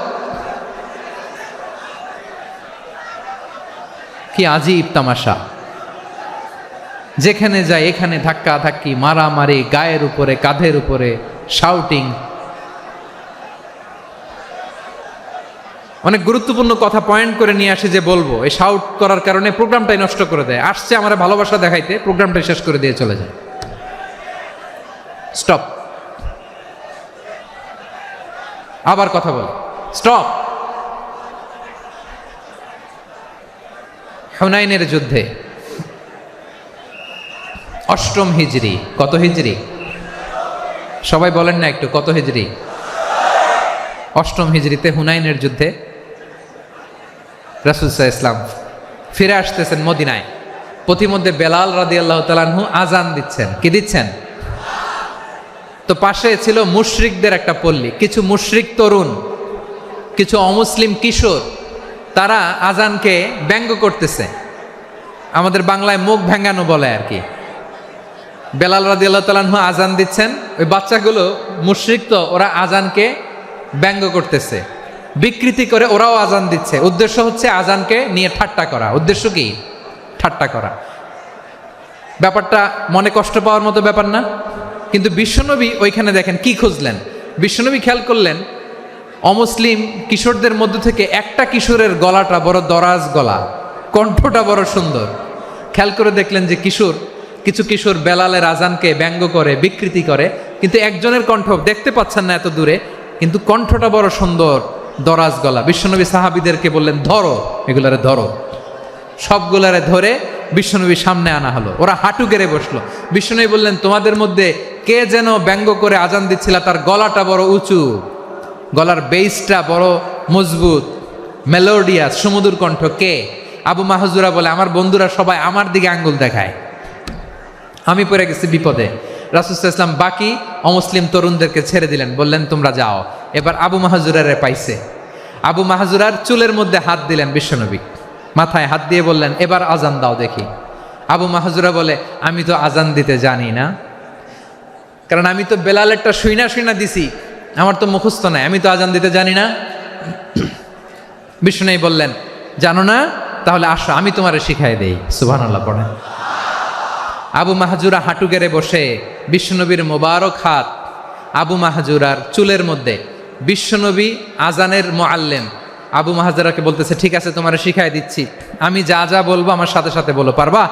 কি আজীব তামাশা, যেখানে যায় এখানে ধাক্কা ধাক্কি, মারামারি, গায়ের উপরে কাঁধের উপরে শাউটিং। অনেক গুরুত্বপূর্ণ কথা পয়েন্ট করে নিয়ে আসি যে বলবো, এই শাউট করার কারণে প্রোগ্রামটাই নষ্ট করে দেয়। আসছে আমার ভালোবাসা দেখাইতে, প্রোগ্রামটাই শেষ করে দিয়ে চলে যায়। স্টপ, আবার কথা বল, স্টপ। হুনাইনের যুদ্ধে 8ম হিজরি, কত হিজরি সবাই বলেন না একটু, কত হিজরি? 8ম হিজরিতে হুনাইনের যুদ্ধে রাসূল সাল্লাল্লাহু আলাইহি ওয়াসাল্লাম ফিরে আসতেছেন মদিনায়। পথিমধ্যে বেলাল রাদিয়াল্লাহু তাআলা আনহু আজান দিচ্ছেন। কি দিচ্ছেন? তো পাশে ছিল মুশরিকদের একটা পল্লী, কিছু মুশরিক তরুণ, কিছু অমুসলিম কিশোর, তারা আজানকে ব্যঙ্গ করতেছে। আমাদের বাংলায় মুখ ভেঙ্গানো বলে আর কি। বেলাল রাদিয়াল্লাহু তাআলা আনহু আজান দিচ্ছেন, ওই বাচ্চাগুলো মুশরিক, তো ওরা আজানকে ব্যঙ্গ করতেছে, বিকৃতি করে ওরাও আজান দিচ্ছে। উদ্দেশ্য হচ্ছে আজানকে নিয়ে ঠাট্টা করা। উদ্দেশ্য কি? ঠাট্টা করা। ব্যাপারটা মনে কষ্ট পাওয়ার মতো ব্যাপার না? কিন্তু বিশ্বনবী ওইখানে দেখেন কি খুঁজলেন। বিশ্বনবী খেয়াল করলেন অমুসলিম কিশোরদের মধ্য থেকে একটা কিশোরের গলাটা বড় দরাজ গলা, কণ্ঠটা বড় সুন্দর। খেয়াল করে দেখলেন যে কিছু কিশোর বেলালের আজানকে ব্যঙ্গ করে, বিকৃতি করে, কিন্তু একজনের কণ্ঠ দেখতে পাচ্ছেন না এত দূরে, কিন্তু কণ্ঠটা বড় সুন্দর, দরাজ গলা। বিশ্বনবী সাহাবীদেরকে বললেন, ধরো এগুলারে, ধরো। সবগুলারে ধরে বিশ্বনবীর সামনে আনা হলো। ওরা হাঁটু গেড়ে বসলো। বিশ্বনবী বললেন, তোমাদের মধ্যে কে যেন ব্যঙ্গ করে আজান দিচ্ছিল, তার গলাটা বড় উঁচু, গলার বেসটা বড় মজবুত, মেলোডিয়াস, সুমধুর কণ্ঠ। কে? আবু মাহজুরা বলে, আমার বন্ধুরা সবাই আমার দিকে আঙ্গুল দেখায়, আমি পড়ে গেছি বিপদে। রাসূল সাল্লাল্লাহু আলাইহি ওয়াসাল্লাম বাকি অমুসলিম তরুণদেরকে ছেড়ে দিলেন, বললেন তোমরা যাও। এবার আবু মাহজুরারে পাইছে। আবু মাহজুরার চুলের মধ্যে হাত দিলেন বিশ্বনবী, মাথায় হাত দিয়ে বললেন, এবার আজান দাও দেখি। আবু মাহজুরা বলে, আমি তো আজান দিতে জানি না, কারণ আমি তো বেলালেরটা শুইনা দিছি, আমার তো মুখস্থ নাই, আমি তো আজান দিতে জানি না। বিশ্বনবী বললেন, জানো না? তাহলে আসো, আমি তোমারে শিখাই দেই। সুবহানাল্লাহ পড়েন। আবু মাহজুরা হাঁটু গেড়ে বসে, বিশ্বনবীর মোবারক হাত আবু মাহজুরার চুলের মধ্যে। বিশ্বনবী আজানের মুআল্লিম আবু মাহজুরাকে বলতেছে, ঠিক আছে তোমারে শিখাই দিচ্ছি, আমি যা যা বলবো আমার সাথে সাথে বলো, পারবা?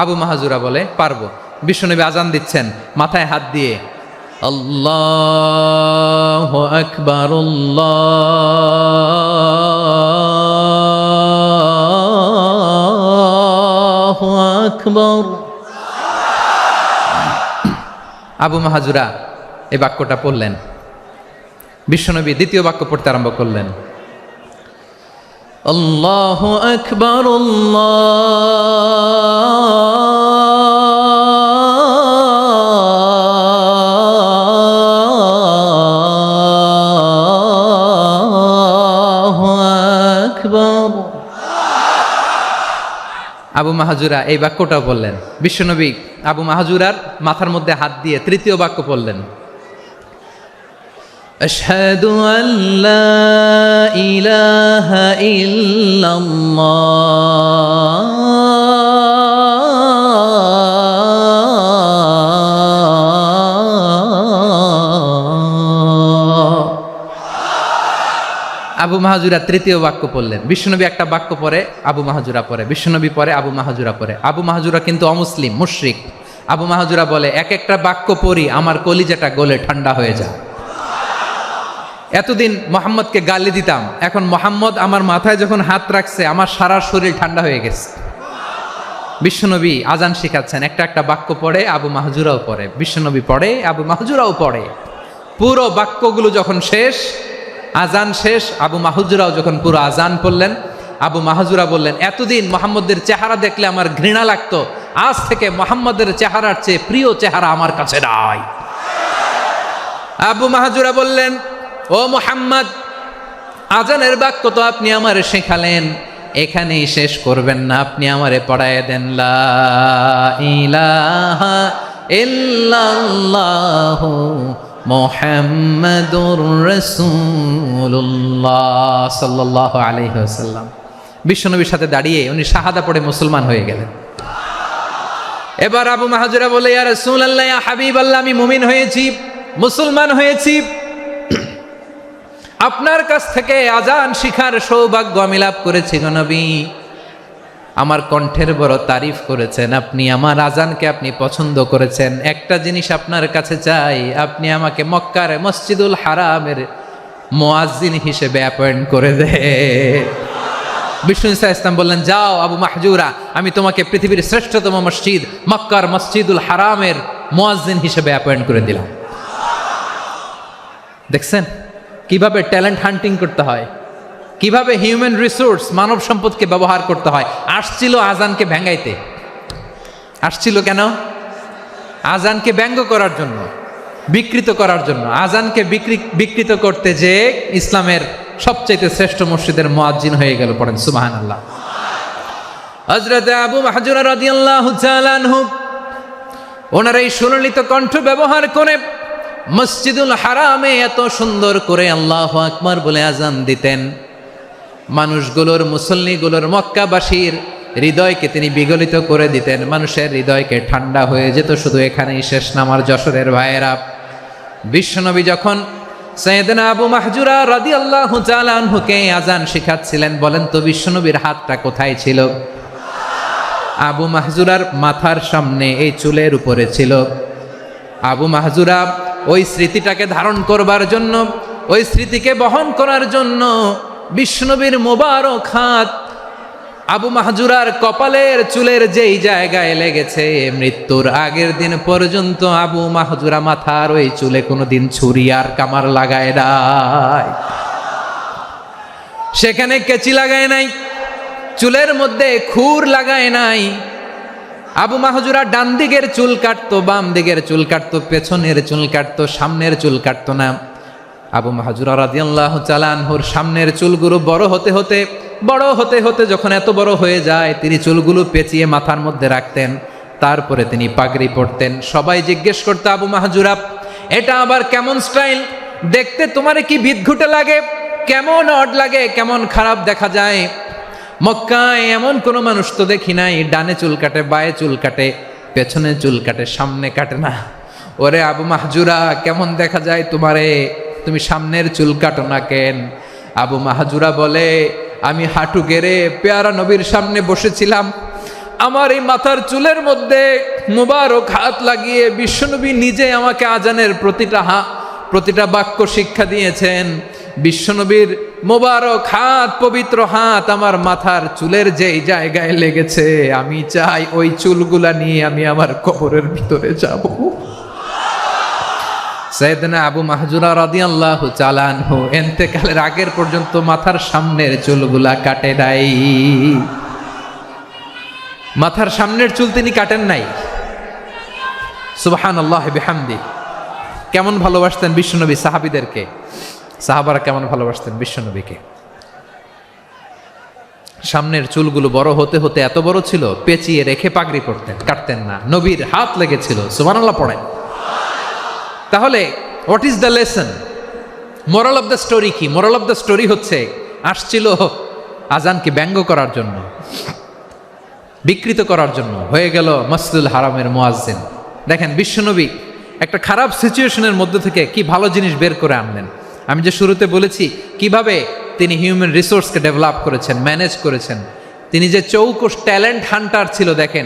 আবু মাহজুরা বলে, পারবো। বিশ্বনবী আজান দিচ্ছেন, মাথায় হাত দিয়ে, আল্লাহু আকবার, আল্লাহু আকবার। আবু মাহজুরা এই বাক্যটা পড়লেন। বিশ্বনবী দ্বিতীয় বাক্য পড়তে আরম্ভ করলেন, আল্লাহু আকবার, আল্লাহু আকবার। আবু মাহজুরা এই বাক্যটাও বললেন। বিশ্বনবী আবু মাহজুরার মাথার মধ্যে হাত দিয়ে তৃতীয় বাক্য বললেন, আশহাদু আল্লা ইলাহা ইল্লাল্লাহ। আবু মাহজুরা তৃতীয় বাক্য পড়লেন। বিশ্বনবী একটা বাক্য পরে আবু মাহজুরা পরে, বিশ্বনবী পরে আবু মাহজুরা পরে। আবু মাহজুরা কিন্তু অমুসলিম, মুশরিক। আবু মাহজুরা বলে, এক একটা বাক্য পড়ি আমার কলিজাটা গলে ঠান্ডা হয়ে যায়। এতদিন মোহাম্মদকে গালি দিতাম, এখন মোহাম্মদ আমার মাথায় যখন হাত রাখছে আমার সারা শরীর ঠান্ডা হয়ে গেছে। বিশ্বনবী আজান শিখাচ্ছেন, একটা একটা বাক্য পড়ে, আবু মাহজুরাও পড়ে, বিশ্বনবী পড়ে, আবু মাহজুরাও পড়ে। পুরো বাক্যগুলো যখন শেষ, আজান শেষ, আবু মাহজুরাও যখন পুরো আজান পড়লেন, আবু মাহজুরা বললেন, এতদিন মোহাম্মদের চেহারা দেখলে আমার ঘৃণা লাগতো, আজ থেকে মোহাম্মদের চেহারার চেয়ে প্রিয় চেহারা আমার কাছে নাই। আবু মাহজুরা বললেন, ও মুহাম্মদ, আজানের বাক্য তো আপনি আমারে শেখালেন, এখানেই শেষ করবেন না, আপনি আমারে পড়ায় দেন, লা ইলাহা ইল্লাল্লাহু মুহাম্মাদুর রাসূলুল্লাহ সাল্লাল্লাহু আলাইহি ওয়াসাল্লাম। বিশ্বনবীর সাথে দাঁড়িয়ে উনি শাহাদা পড়ে মুসলমান হয়ে গেলেন। এবার আবু মাহজুরা বলে, ইয়া রাসূলুল্লাহ, ইয়া হাবিবাল্লাহ, আমি মুমিন হয়েছি, মুসলমান হয়েছি, আপনার কাছ থেকে আজান শিখার সৌভাগ্য আমি লাভ করেছি গো নবী। আমার কণ্ঠের বড় তারিফ করেছেন আপনি, আমার আজানকে আপনি পছন্দ করেছেন। একটা জিনিস আপনার কাছে চাই, আপনি আমাকে মক্কার মসজিদুল হারামের মুয়াজ্জিন হিসেবে অ্যাপয়েন্ট করে দে। বিষ্ণু ইসলাম বললেন, যাও আবু মাহজুরা, আমি তোমাকে পৃথিবীর শ্রেষ্ঠতম মসজিদ মক্কার মসজিদুল হারামের মুয়াজ্জিন হিসেবে অ্যাপয়েন্ট করে দিলাম। দেখছেন কিভাবে ট্যালেন্ট হান্টিং করতে হয়, কিভাবে হিউম্যান রিসোর্স মানব সম্পদকে ব্যবহার করতে হয়। আসছিল আজানকে ভেঙ্গাইতে, আসছিল কেন? আজানকে ব্যঙ্গ করার জন্য, বিকৃত করার জন্য। আজানকে বিকৃত করতে যে ইসলামের সবচেয়ে শ্রেষ্ঠ মসজিদের মুয়াজ্জিন হয়ে গেল। পড়েন সুবহানাল্লাহ। হযরত আবু মাহজুরা রাদিয়াল্লাহু তাআলা আনহু ওনার এই সুললিত কণ্ঠ ব্যবহার করে মসজিদুল হারামে এত সুন্দর করে আল্লাহু আকবার বলে আজান দিতেন, মানুষগুলোর, মুসল্লিগুলোর, মক্কাবাসীর হৃদয়কে তিনি বিগলিত করে দিতেন, মানুষের হৃদয়কে ঠান্ডা হয়ে যেত। শুধু এখানেই শেষ না আমার যশোরের ভাইয়েরা, বিশ্বনবী যখন সাইয়েদনা আবু মাহজুরা রাদিয়াল্লাহু তাআলা আনহুকে আজান শিখাচ্ছিলেন, বলেন তো বিশ্বনবীর হাতটা কোথায় ছিল? আবু মাহজুরার মাথার সামনে, এই চুলের উপরে ছিল। আবু মাহজুরা ওই স্মৃতিটাকে ধারণ করবার জন্য, ওই স্মৃতিকে বহন করার জন্য বিশ্বনবীর মোবারক হাত আবু মাহজুরার কপালের চুলের যেই জায়গায় লেগেছে, মৃত্যুর আগের দিন পর্যন্ত আবু মাহজুরা মাথার ওই চুলে কোনোদিন ছুরি আর কামার লাগায় নাই, সেখানে কেচি লাগায় নাই, চুলের মধ্যে খুর লাগায় নাই। আবু মাহজুরা ডান দিকের চুল কাটতো, বাম দিকের চুল কাটতো, পেছনের চুল কাটতো, সামনের চুল কাটতো না। আবু মাহজুরা রাদিয়াল্লাহু তাআলা আনহুর সামনের চুলগুলো বড় হতে হতে যখন এত বড় হয়ে যায়, তিনি চুলগুলো পেঁচিয়ে মাথার মধ্যে রাখতেন, তারপরে তিনি পাগড়ি পরতেন। সবাই জিজ্ঞেস করতো, আবু মাহজুরা, এটা আবার কেমন স্টাইল? দেখতে তোমার কি বিদঘুটে লাগে, কেমন অড লাগে, কেমন খারাপ দেখা যায়। মক্কায় এমন কোনো মানুষ তো দেখি নাই, ডানে চুল কাটে, বায়ে চুল কাটে, পেছনে চুল কাটে, সামনে কাটে না। ওরে আবু মাহজুরা, কেমন দেখা যায় তোমারে, তুমি সামনের চুল কাটো না কেন? আবু মাহজুরা বলে, আমি হাঁটু গেড়ে পেয়ারা নবীর সামনে বসেছিলাম, আমার এই মাথার চুলের মধ্যে মুবারক হাত লাগিয়ে বিশ্বনবী নিজে আমাকে আজানের প্রতিটা বাক্য শিক্ষা দিয়েছেন। বিশ্বনবীর মোবারক হাত, পবিত্র হাত আমার মাথার চুলের যেই জায়গায় লেগেছে, আমি চাই ওই চুলগুলা নিয়ে আমি আমার কবরের ভিতরে যাব। সাইয়েদনা আবু মাহজুরা রাদিয়াল্লাহু তাআলা আনহু ইন্তেকালের আগের পর্যন্ত মাথার সামনের চুলগুলা কাটে নাই, মাথার সামনের চুল তিনি কাটেন নাই। সুবহানাল্লাহি বিহামদি। কেমন ভালোবাসতেন বিশ্বনবী সাহাবীদেরকে, সাহাবারা কেমন ভালোবাসতেন বিশ্বনবীকে। সামনের চুলগুলো বড় হতে হতে এত বড় ছিল, পেঁচিয়ে রেখে পাগড়ি পরতেন, কাটতেন না। নবীর হাত লেগেছিল। সুবহানাল্লাহ পড়েন। তাহলে what is the lesson, moral of the story কি? মোরাল অফ দ্য স্টোরি হচ্ছে, আসছিল আজানকে ব্যঙ্গ করার জন্য, বিকৃত করার জন্য, হয়ে গেল মসজিদুল হারামের মুয়াজ্জিন। দেখেন বিশ্বনবী একটা খারাপ সিচুয়েশনের মধ্যে থেকে কি ভালো জিনিস বের করে আনলেন। আমি যে শুরুতে বলেছি কিভাবে তিনি হিউম্যান রিসোর্সকে ডেভেলপ করেছেন, ম্যানেজ করেছেন। তিনি যে চৌকস ট্যালেন্ট হান্টার ছিল, দেখেন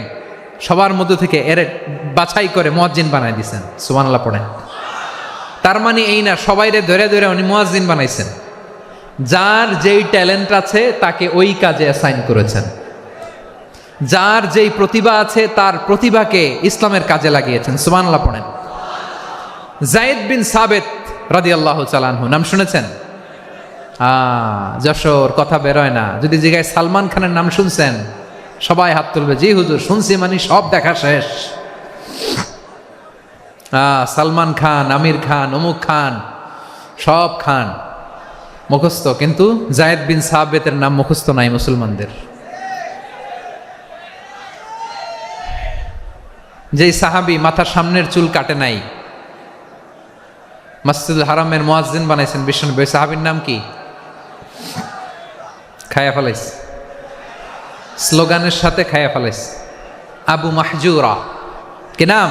সবার মধ্যে থেকে এর বাছাই করে মুয়াজ্জিন বানাই দিয়েছেন। সুবহানাল্লাহ পড়েন। তার মানে এই না সবাইরে ধরে ধরে উনি মুয়াজ্জিন বানাইছেন, যার যেই ট্যালেন্ট আছে তাকে ওই কাজে অ্যাসাইন করেছেন। যার যেই প্রতিভা আছে তার প্রতিভাকে ইসলামের কাজে লাগিয়েছেন। সুবহানাল্লাহ পড়েন। যায়েদ বিন সাবেত রাদিয়াল্লাহু তাআলা আনহু, নাম শুনেছেন? যশোর, কথা বেরোয় না। যদি জিগায় সালমান খানের নাম শুনছেন, সবাই হাত তুলবে, জি হুজুর শুনছি, মানে সব দেখা শেষ। সালমান খান, আমির খান, অমুক খান, সব খান মুখস্থ, কিন্তু যায়েদ বিন সাবেতের নাম মুখস্থ নাই মুসলমানদের। যেই সাহাবী মাথার সামনের চুল কাটে নাই, মসজিদুল হারামের মুয়াজ্জিন বানাইছেন বিশ্বনবী, সাহাবীর নাম কি? খায়া ফেলাইস, স্লোগানের সাথে খায়া ফেলাইস। আবু মাহজুরা, কি নাম?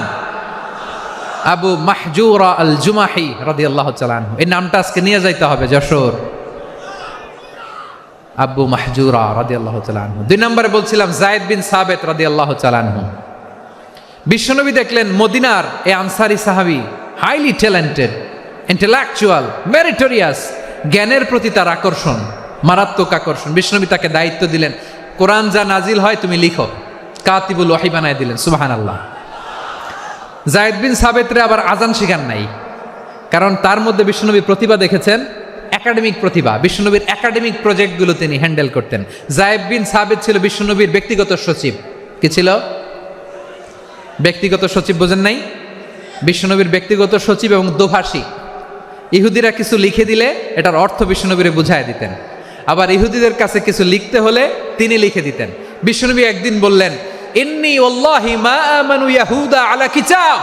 আবু মাহজুরা আল জুমাহি রাদিয়াল্লাহু তাআলা আনহু। এই নামটা আজকে নিয়ে যাইতে হবে যশোর। আবু মাহজুরা রাদিয়াল্লাহু তাআলা আনহু। 2 নম্বরে বলছিলাম যায়েদ বিন সাবেত রাদিয়াল্লাহু তাআলা আনহু। বিশ্বনবী দেখলেন মদিনার এই আনসারী সাহাবী হাইলি ট্যালেন্টেড, ইন্টেলেকচুয়াল, মেরিটোরিয়াস, জ্ঞানের প্রতি তার আকর্ষণ, মারাত্মক আকর্ষণ। বিশ্বনবী তাকে দায়িত্ব দিলেন, কোরআন যা নাজিল হয় তুমি লিখো, কাতিবুল ওয়াহি বানায় দিলেন। সুবহানাল্লাহ। যায়েদ বিন সাবেতরে আবার আজান শিখান নাই, কারণ তার মধ্যে বিশ্বনবী প্রতিভা দেখেছেন, একাডেমিক প্রতিভা। বিশ্বনবীর একাডেমিক প্রজেক্টগুলো তিনি হ্যান্ডেল করতেন। যায়েদ বিন সাবেত ছিল বিশ্বনবীর ব্যক্তিগত সচিব। কি ছিল? ব্যক্তিগত সচিব, বোঝেন নাই? বিশ্বনবীর ব্যক্তিগত সচিব এবং দোভাষী। ইহুদিরা কিছু লিখে দিলে এটার অর্থ বিশ্বনবীরে বুঝায় দিতেন, আবার ইহুদিদের কাছে কিছু লিখতে হলে তিনি লিখে দিতেন। বিশ্বনবী একদিন বললেন, ইন্নী ওয়াল্লাহি মা আমানু ইয়াহুদা আলা কিতাব।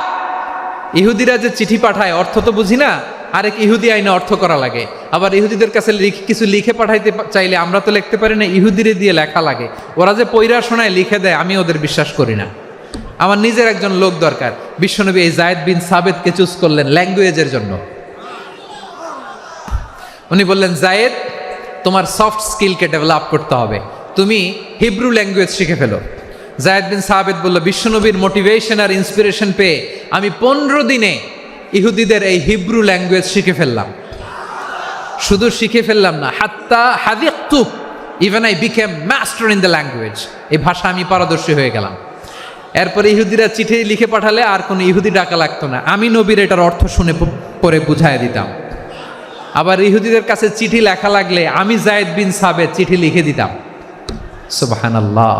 ইহুদিরা যে চিঠি পাঠায় অর্থ তো বুঝি না, আরেক ইহুদি আইনে অর্থ করা লাগে। আবার ইহুদিদের কাছে কিছু লিখে পাঠাইতে চাইলে আমরা তো লিখতে পারি না, ইহুদিরে দিয়ে লেখা লাগে। ওরা যে পয়রা শোনায় লিখে দেয়, আমি ওদের বিশ্বাস করি না, আমার নিজের একজন লোক দরকার। বিশ্বনবী এই যায়েদ বিন সাবেতকে চুজ করলেন ল্যাঙ্গুয়েজের জন্য। উনি বললেন, যায়েদ তোমার সফট স্কিলকে ডেভেলপ করতে হবে, তুমি হিব্রু ল্যাঙ্গুয়েজ শিখে ফেলো। যায়েদ বিন সাবেত বলল, বিশ্বনবীর মোটিভেশন আর ইন্সপিরেশন পেয়ে আমি 15 দিনে ইহুদিদের এই হিব্রু ল্যাঙ্গুয়েজ শিখে ফেললাম। শুধু শিখে ফেললাম না, হাত্তা হাদিকতু, even I became master in the language. এই ভাষা আমি পারদর্শী হয়ে গেলাম। এরপরে ইহুদিরা চিঠি লিখে পাঠালে আর কোনো ইহুদি ডাকা লাগতো না, আমি নবীর এটার অর্থ শুনে পরে বুঝাই দিতাম। আবার ইহুদিদের কাছে চিঠি লেখা লাগলে আমি যায়েদ বিন সাবেত চিঠি লিখে দিতাম। সুবহানাল্লাহ।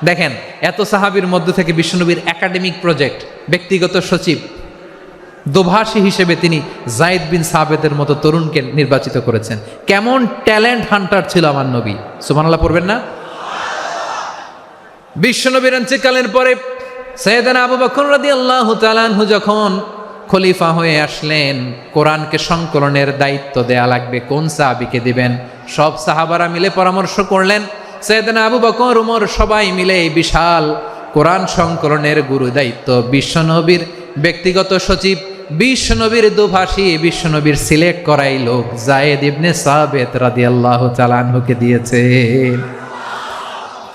দেখেন, এত সাহাবীর মধ্য থেকে বিশ্বনবীর একাডেমিক প্রজেক্ট, ব্যক্তিগত সচিব, দোভাষী হিসেবে তিনি যায়েদ বিন সাবেতের মতো তরুণকে নির্বাচিত করেছেন। কেমন ট্যালেন্ট হান্টার ছিল আমার নবী! সুবহানাল্লাহ পড়বেন না? বিশ্বনবীর ইন্তেকালের পরে সাইয়েদনা আবু বকর রাদিয়াল্লাহু তাআলা আনহু যখন খলিফা হয়ে আসলেন, কোরআনকে সংকলনের দায়িত্ব দেয়া লাগবে, কোন সাহাবীকে দিবেন? সব সাহাবারা মিলে পরামর্শ করলেন। সাইয়েদনা আবু বকর, ওমর সবাই মিলে এই বিশাল কোরআন সংকলনের গুরু দায়িত্ব বিশ্বনবীর ব্যক্তিগত সচিব, বিশ্বনবীর দোভাষী, বিশ্বনবীর সিলেক্ট করাই লোক যায়েদ ইবনে সাবেত রাদিয়াল্লাহু তাআলা আনহুকে দিয়েছে।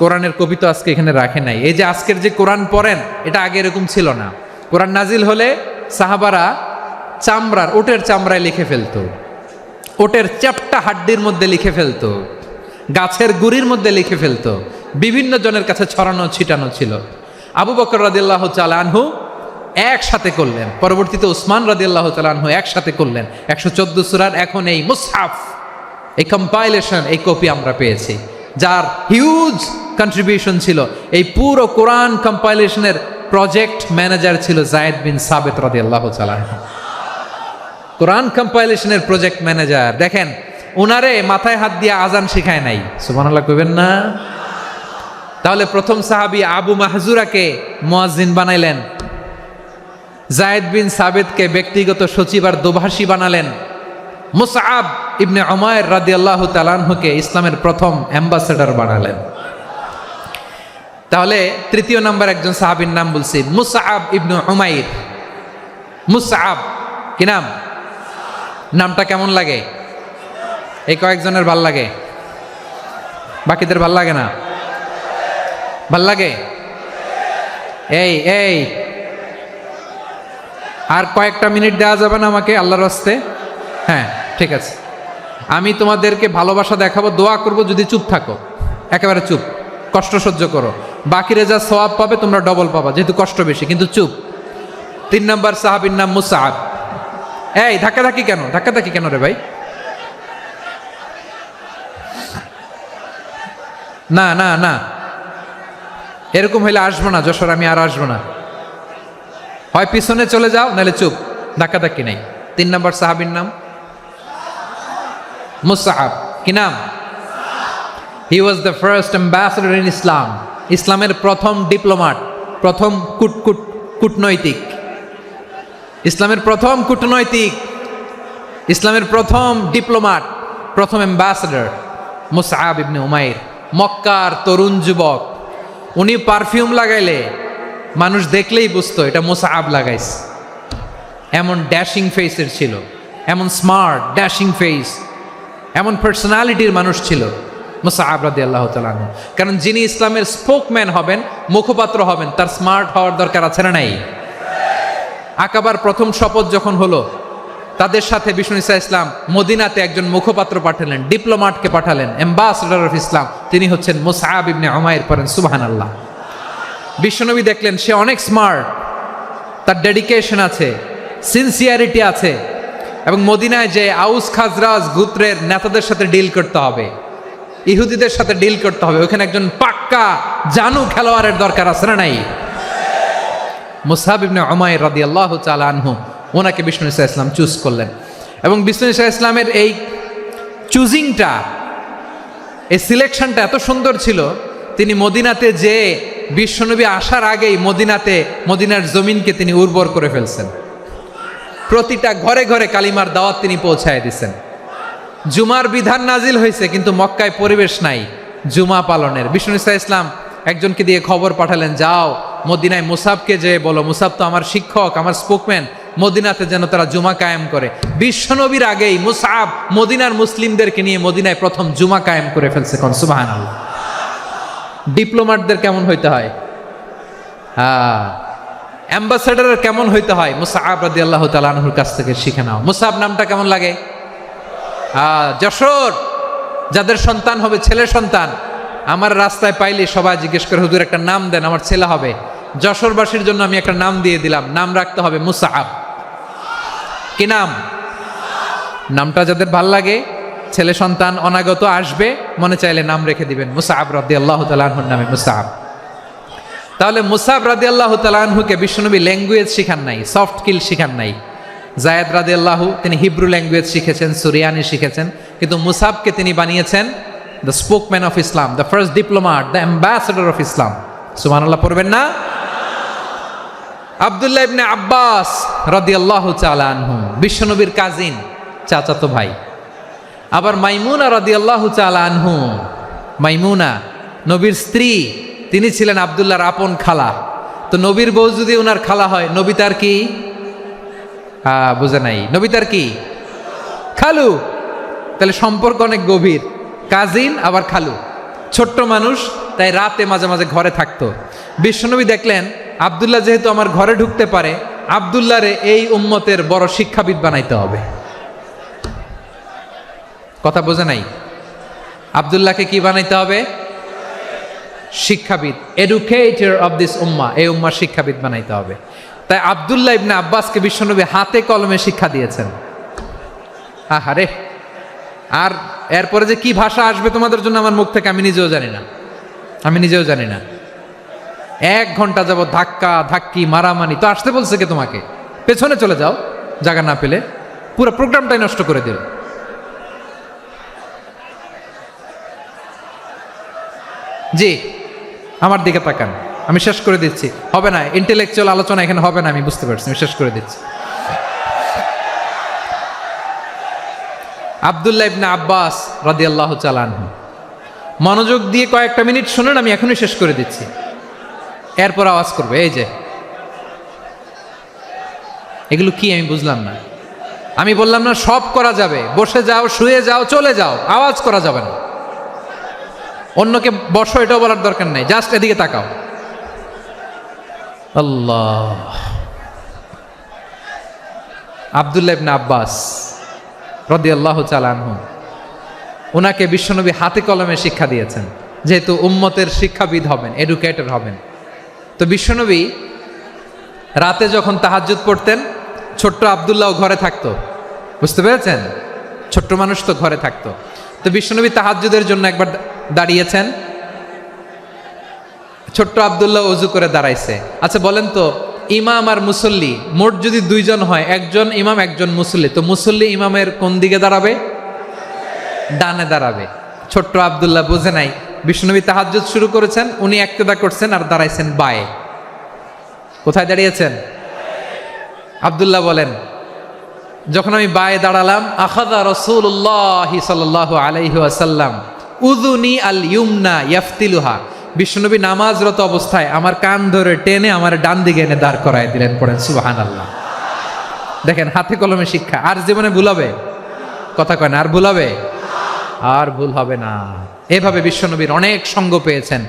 কোরআনের কপি তো আজকে এখানে রাখে নাই। এই যে আজকের যে কোরআন পড়েন, এটা আগে এরকম ছিল না। কোরআন নাজিল হলে সাহাবারা চামড়ার, ওটের চামড়ায় লিখে ফেলতো, ওটের চ্যাপ্টা হাড্ডির মধ্যে লিখে ফেলতো, গাছের গুড়ির মধ্যে লিখে ফেলতো, বিভিন্ন জনের কাছে ছড়ানো ছিটানো ছিল। আবু বকর রাদিয়াল্লাহু তাআলা আনহু একসাথে করলেন, পরবর্তীতে উসমান রাদিয়াল্লাহু তাআলা আনহু একসাথে করলেন। 114 সূরার এখন এই মুসহাফ, এই কম্পাইলেশন, এই কপি আমরা পেয়েছি, যার হিউজ কন্ট্রিবিউশন ছিল। এই পুরো কোরআন কম্পাইলেশনের প্রজেক্ট ম্যানেজার ছিল যায়েদ বিন সাবেত রাদিয়াল্লাহু তাআলা। কোরআন কম্পাইলেশনের প্রজেক্ট ম্যানেজার। দেখেন, উনারে মাথায় হাত দিয়ে আজান শিখায় নাই। সুবহানাল্লাহ কইবেন না? তাহলে প্রথম সাহাবী আবু মাহজুরাকে মুয়াজ্জিন বানাইলেন, যায়েদ বিন সাবেতকে ব্যক্তিগত সচিব আর দোভাষী বানালেন, মুসআব ইবনে উমাইর রাদিয়াল্লাহু তাআলা আনহুকে ইসলামের প্রথম অ্যাম্বাসেডর বানালেন। তাহলে তৃতীয় নাম্বার একজন সাহাবীর নাম বলছি, মুসআব ইবনে উমাইর। মুসআব, কি নাম? নামটা কেমন লাগে? এই কয়েকজনের ভাল লাগে, বাকিদের ভাল লাগে না? ভাল লাগে? এই আর কয়েকটা মিনিট দেওয়া যাবে না আমাকে আল্লাহর রাস্তে? হ্যাঁ, ঠিক আছে। আমি তোমাদেরকে ভালোবাসা দেখাবো, দোয়া করব যদি চুপ থাকো, একেবারে চুপ, কষ্ট সহ্য করো, বাকিরা যা সওয়াব পাবে তোমরা ডবল পাবা, যেহেতু কষ্ট বেশি, কিন্তু চুপ। 3 নম্বর সাহাবীর নাম মুসআব। এই ধাক্কাধাক্কি কেন রে ভাই? না না না, এরকম হইলে আসবো না যশোর, আমি আর আসবো না। হয় পিছনে চলে যাও, নাহলে চুপ, ধাক্কাধাক্কি নাই। 3 নম্বর সাহাবীর নাম মুসআব। কি নাম? He was the first ambassador in Islam. ইসলামের প্রথম ডিপ্লোমাট, প্রথম কূটনৈতিক, ইসলামের প্রথম কূটনৈতিক, ইসলামের প্রথম ডিপ্লোমাট, প্রথম অ্যাম্বাসেডর মুসআব ইবনে উমাইর। মক্কার তরুণ যুবক, উনি পারফিউম লাগাইলে মানুষ দেখলেই বুঝতো এটা মুসআব লাগাইছে। এমন ড্যাশিং ফেসের ছিল, এমন স্মার্ট ড্যাশিং ফেস, এমন পার্সোনালিটির মানুষ ছিল মুসআব রাদিয়াল্লাহু তাআলা আনহু। কারণ যিনি ইসলামের স্পোকম্যান হবেন, মুখপাত্র হবেন, তার স্মার্ট হওয়ার দরকার আছে না নাই? আকাবার প্রথম শপথ যখন হলো, তাদের সাথে বিষ্ণু ঈসা ইসলাম মদিনাতে একজন মুখপাত্র পাঠালেন, ডিপ্লোমাটকে পাঠালেন, অ্যাম্বাসেডর অফ ইসলাম। তিনি হচ্ছেন মুসআব ইবনে উমাইর। পড়েন সুবহানাল্লাহ। বিশ্বনবী দেখলেন সে অনেক স্মার্ট, তার ডেডিকেশন আছে, সিনসিয়ারিটি আছে, এবং মদিনায় যে আউস খাজরাজ গোত্রের নেতাদের সাথে ডিল করতে হবে, ইহুদিদের সাথে ডিল করতে হবে, ওখানে একজন পাক্কা জানু খেলোয়াড়ের দরকার আছে না নাই? মুসআব ইবনে উমাইর রাদিয়াল্লাহু তাআলা আনহু, ওনাকে বিষ্ণু ঈসা ইসলাম চুজ করলেন। এবং বিষ্ণু ঈসা ইসলামের এই চুজিংটা, এই সিলেকশনটা এত সুন্দর ছিল, তিনি মদিনাতে যে বিশ্বনবী আসার আগেই মদিনার জমিনকে তিনি উর্বর করে ফেলছেন। প্রতিটা ঘরে ঘরে কালিমার দাওয়াত তিনি পৌঁছায় দিচ্ছেন। জুমার বিধান নাজিল হয়েছে, কিন্তু মক্কায় পরিবেশ নাই জুমা পালনের। বিষ্ণু ঈসা ইসলাম একজনকে দিয়ে খবর পাঠালেন, যাও মদিনায় মুসাবকে যে বলো, মুসাব তো আমার শিক্ষক, আমার স্পোকম্যান, মদিনাতে যেন তারা জুমা কায়েম করে। বিশ্বনবীর আগেই মুসআব মদিনার মুসলিমদেরকে নিয়ে মদিনায় প্রথম জুমা কায়েম করে ফেলছে। কোন সুবহানাল্লাহ। ডিপ্লোমাটদের কেমন হইতে হয়, অ্যাম্বাসেডারের কেমন হইতে হয়, মুসআব রাদিয়াল্লাহু তাআলা আনহুর কাছ থেকে শিখে নাও। মুসআব নামটা কেমন লাগে? যশোর যাদের সন্তান হবে, ছেলে সন্তান, আমার রাস্তায় পাইলে সবাই জিজ্ঞেস করে, হুজুর একটা নাম দেন, আমার ছেলে হবে। যশোরবাসীর জন্য আমি একটা নাম দিয়ে দিলাম, নাম রাখতে হবে মুসআব। কি নাম? নামটা যাদের ভাল লাগে, ছেলে সন্তান অনাগত আসবে, মনে চাইলে নাম রেখে দিবেন মুসআব রাদিয়াল্লাহু তাআলা আনহুর নামে মুসআব। তাহলে মুসআব রাদিয়াল্লাহু তাআলা আনহুকে বিশ্বনবী ল্যাঙ্গুয়েজ শিখান নাই, সফট স্কিল শিখান নাই। যায়েদ রাদিয়াল্লাহু তিনি হিব্রু ল্যাঙ্গুয়েজ শিখেছেন, সুরিয়ানি শিখেছেন, কিন্তু মুসআবকে তিনি বানিয়েছেন the spokesman of Islam, the first diplomat, the ambassador of Islam. সুবহানাল্লাহ পড়বেন না? আব্দুল্লাহ ইবনে আব্বাস রাদিয়াল্লাহু তাআলা আনহু বিশ্বনবীর কাজিন, চাচাতো ভাই। আবার মাইমুনা রাদিয়াল্লাহু তাআলা আনহু, মাইমুনা নবীর স্ত্রী, তিনি ছিলেন আব্দুল্লাহর আপন খালা। তো নবীর বউ যদি ওনার খালা হয়, নবী তার কি? বুঝে নাই, নবী তার কি? খালু। তাহলে সম্পর্ক অনেক গভীর, কাজিন আবার খালু। ছোট্ট মানুষ, তাই রাতে মাঝে মাঝে ঘরে থাকতো। বিশ্বনবী দেখলেন আব্দুল্লাহ যেহেতু আমার ঘরে ঢুকতে পারে, আব্দুল্লাহরে এই উম্মতের বড় শিক্ষাবিদ বানাইতে হবে। কথা বোঝে নাই? আব্দুল্লাহকে কি বানাইতে হবে? শিক্ষাবিদ, এডুকেটর অফ দিস উম্মাহ, এই উম্মার শিক্ষাবিদ বানাইতে হবে। তাই আব্দুল্লাহ ইবনে আব্বাসকে বিশ্বনবী হাতে কলমে শিক্ষা দিয়েছেন। আহারে, আর এরপরে যে কি ভাষা আসবে তোমাদের জন্য আমার মুখ থেকে আমি নিজেও জানি না। 1 ঘন্টা যাবত ধাক্কা ধাক্কি মারামারি। তো আসতে বলছে কে তোমাকে? পেছনে চলে যাও, জায়গা না পেলে। পুরো প্রোগ্রামটাই নষ্ট করে দিল। জি, আমার দিকে তাকান, আমি শেষ করে দিচ্ছি। হবে না, ইন্টেলেকচুয়াল আলোচনা এখানে হবে না, আমি বুঝতে পারছি, আমি শেষ করে দিচ্ছি। আব্দুল্লাহ ইবনে আব্বাস রাদিয়াল্লাহু তাআলা আনহু, মনোযোগ দিয়ে কয়েকটা মিনিট শুনুন, আমি এখনই শেষ করে দিচ্ছি। এরপর আওয়াজ করবে, এই যে এগুলো কি আমি বুঝলাম না। আমি বললাম না সব করা যাবে, বসে যাও, শুয়ে যাও, চলে যাও, আওয়াজ করা যাবে না। অন্যকে বসো এটাও বলার দরকার নাই, জাস্ট এদিকে তাকাও। আল্লাহ। আব্দুল্লাহ ইবনে আব্বাস রাদিয়াল্লাহু তাআলা আনহু, ওনাকে বিশ্বনবী হাতে কলমে শিক্ষা দিয়েছেন। যেহেতু উম্মতের শিক্ষাবিদ হবেন, এডুকেটর হবেন। তো বিশ্বনবী রাতে যখন তাহাজ্জুদ পড়তেন, ছোট্ট আব্দুল্লাহ ঘরে থাকতো। বুঝতে পেরেছেন? ছোট্ট মানুষ তো ঘরে থাকতো। তো বিশ্বনবী তাহাজ্জুদের জন্য একবার দাঁড়িয়েছেন, ছোট্ট আব্দুল্লাহ অজু করে দাঁড়াইছে। আচ্ছা বলেন তো, ইমাম আর মুসল্লি মোট যদি দুইজন হয়, একজন ইমাম একজন মুসল্লি, তো মুসল্লি ইমামের কোন দিকে দাঁড়াবে? ডানে দাঁড়াবে। ছোট্ট আব্দুল্লাহ বুঝে নাই, বিশ্বনবী তাহাজ্জুদ শুরু করেছেন, উনি একতেদা করছেন আর দাঁড়াইছেন বায়ে। কোথায় দাঁড়িয়েছেন? আব্দুল্লাহ বলেন, যখন আমি বায়ে দাঁড়ালাম, আখাযা রাসূলুল্লাহ সাল্লাল্লাহু আলাইহি ওয়াসাল্লাম উযুনি আল ইউমনা ইয়াফতিলুহা, বিশ্বনবী নামাজরত অবস্থায় আমার কান ধরে টেনে আমার ডান দিকে এনে দাঁড় করায় দিলেন। পড়েন সুবহানাল্লাহ। দেখেন, হাতে কলমে শিক্ষা। আর জীবনে ভুল হবে? কথা কয় না, আর ভুল হবে? আর ভুল হবে না। এভাবে বিশ্বনবীর অনেক সঙ্গ পেয়েছেন,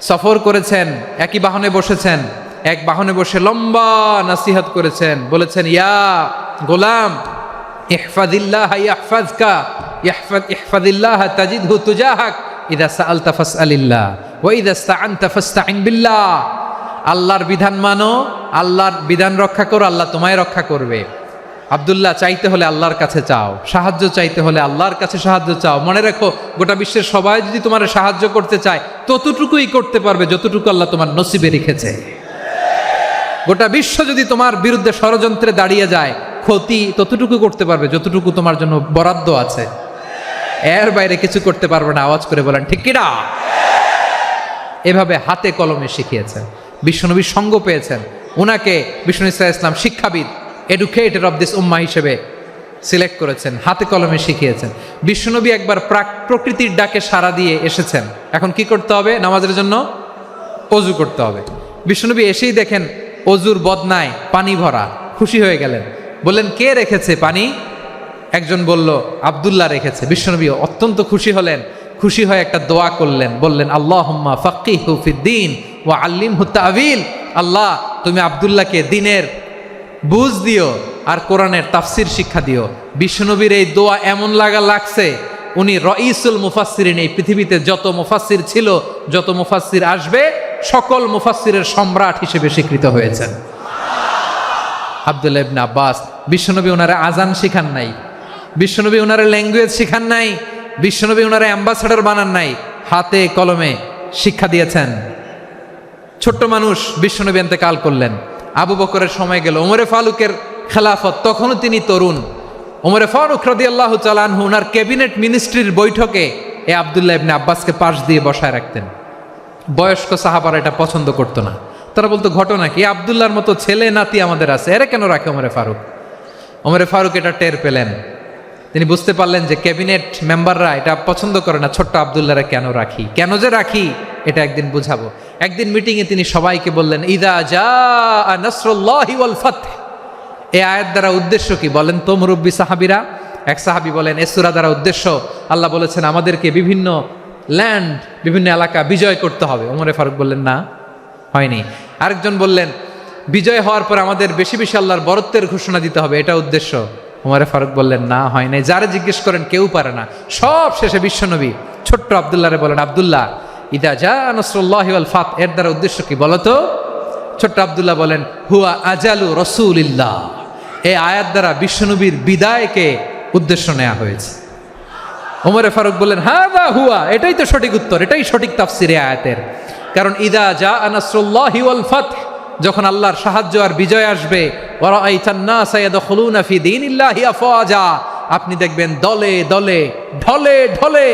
সফর করেছেন, একই বাহনে বসেছেন, এক বাহনে বসে লম্বা নাসিহত করেছেন, বলেছেন, ইয়া গোলাম ইহফাজিল্লাহ ইয়াহফাজকা ইহফাজিল্লাহ তাজিদহু তুজাহাক ইযা সাআলতা ফাসআলিল্লাহ ওয়া ইযা ইসতাআনতা ফাসতাইন বিল্লাহ। আল্লাহর বিধান মানো, আল্লাহর বিধান রক্ষা করো, আল্লাহ তোমায় রক্ষা করবে। আব্দুল্লাহ, চাইতে হলে আল্লাহর কাছে চাও, সাহায্য চাইতে হলে আল্লাহর কাছে সাহায্য চাও। মনে রেখো, গোটা বিশ্বের সবাই যদি তোমার সাহায্য করতে চায়, ততটুকুই করতে পারবে যতটুকু আল্লাহ তোমার নসিবে রেখেছে। গোটা বিশ্ব যদি তোমার বিরুদ্ধে ষড়যন্ত্রে দাঁড়িয়ে যায়, ক্ষতি ততটুকু করতে পারবে যতটুকু তোমার জন্য বরাদ্দ আছে। এর বাইরে কিছু করতে পারবে না। আওয়াজ করে বলেন ঠিক কিনা? এভাবে হাতে কলমে শিখিয়েছেন, বিশ্বনবীর সঙ্গ পেয়েছেন। উনাকে বিষ্ণু ইসলাম শিক্ষাবিদ, এডুকেটর অফ দিস উম্মাহ হিসেবে সিলেক্ট করেছেন, হাতে কলমে শিখিয়েছেন। বিশ্বনবী একবার প্রকৃতির ডাকে সাড়া দিয়ে এসেছেন। এখন কি করতে হবে? নামাজের জন্য অজু করতে হবে। বিশ্বনবী এসেই দেখেন অজুর বদনায় পানি ভরা, খুশি হয়ে গেলেন, বললেন, কে রেখেছে পানি? একজন বলল, আব্দুল্লাহ রেখেছে। বিশ্বনবী অত্যন্ত খুশি হলেন, খুশি হয়ে একটা দোয়া করলেন, বললেন, আল্লাহুম্মা ফাক্কিহু ফিদ্দীন ওয়া আল্লিমহু তা'ওয়ীল। আল্লাহ, তুমি আব্দুল্লাহকে দ্বীনের বুঝ দিও আর কোরআনের তাফসির শিক্ষা দিও। বিশ্বনবীর এই দোয়া এমন লাগছে, উনি রাইসুল মুফাসসিরিন, এই পৃথিবীতে যত মুফাসসির ছিল, যত মুফাসসির আসবে, সকল মুফাসসিরের সম্রাট হিসেবে স্বীকৃত হয়েছেন। আব্দুল্লাহ ইবনে আব্বাস, বিশ্বনবী ওনারা আজান শিখান নাই, বিশ্বনবী ওনারা ল্যাঙ্গুয়েজ শিখান নাই, বিশ্বনবী ওনারা অ্যাম্বাসাডর বানান নাই, হাতে কলমে শিক্ষা দিয়েছেন। ছোট্ট মানুষ, বিশ্বনবী ইন্তেকাল করলেন, আবু বকরের সময় গেল, ওমরে ফারুকের খেলাফত, তখনও তিনি তরুণ। ওমরে ফারুক রাদিয়াল্লাহু তাআলা আনহু ওনার ক্যাবিনেট মিনিস্ট্রির বৈঠকে এই আব্দুল্লাহ ইবনে আব্বাসকে পাশ দিয়ে বসায় রাখতেন। বয়স্ক সাহাবারা এটা পছন্দ করতো না। তারা বলতো, ঘটনা কি? আব্দুল্লাহর মতো ছেলে নাতি আমাদের আছে, এরা কেন রাখে ওমরে ফারুক? ওমরে ফারুক এটা টের পেলেন। তিনি বুঝতে পারলেন যে ক্যাবিনেট মেম্বাররা এটা পছন্দ করে না, ছোট্ট আব্দুল্লাহরে কেন রাখি, কেন যে রাখি, এটা একদিন বুঝাবো। একদিন মিটিংয়ে তিনি সবাইকে বললেন, ইদা জাআ নাসরুল্লাহি ওয়াল ফাতহ। এই আয়াত দ্বারা উদ্দেশ্য কি বলেন তো মুরব্বী সাহাবীরা? এক সাহাবী বলেন, এই সূরা দ্বারা উদ্দেশ্য, আল্লাহ বলেছেন আমাদেরকে বিভিন্ন ল্যান্ড, বিভিন্ন এলাকা বিজয় করতে হবে। ওমরে ফারুক বললেন, না, হয়নি। আরেকজন বললেন, বিজয় হওয়ার পর আমাদের বেশি বেশি আল্লাহর বরত্বের ঘোষণা দিতে হবে, এটা উদ্দেশ্য। ওমরে ফারুক বললেন, না, হয় নাই। যারা জিজ্ঞেস করেন কেউ পারে না। সব শেষে বিশ্বনবী ছোট্ট আব্দুল্লাহরে বলেন, আব্দুল্লাহ, ইদা জাআ নাসরুল্লাহি ওয়াল ফাতহ, এর দ্বারা উদ্দেশ্য কি বলো তো? ছোট্ট আব্দুল্লাহ বলেন, হুয়া আজালু রাসূলিল্লাহ। এই আয়াত দ্বারা বিশ্বনবীর বিদায়কে উদ্দেশ্য নেওয়া হয়েছে। ওমরে ফারুক বললেন, হাযা হুয়া, এটাই তো সঠিক উত্তর, এটাই সঠিক তাফসীর এই আয়াতের। কারণ ইদা জাআ নাসরুল্লাহি ওয়াল ফাতহ, যখন আল্লাহর সাহায্য আর বিজয় আসবে, ওয়া রাআইতান নাসা ইয়াদখুলুনা ফি দীনিল্লাহি আফওয়াজা, আপনি দেখবেন দলে দলে, ঢলে ঢলে,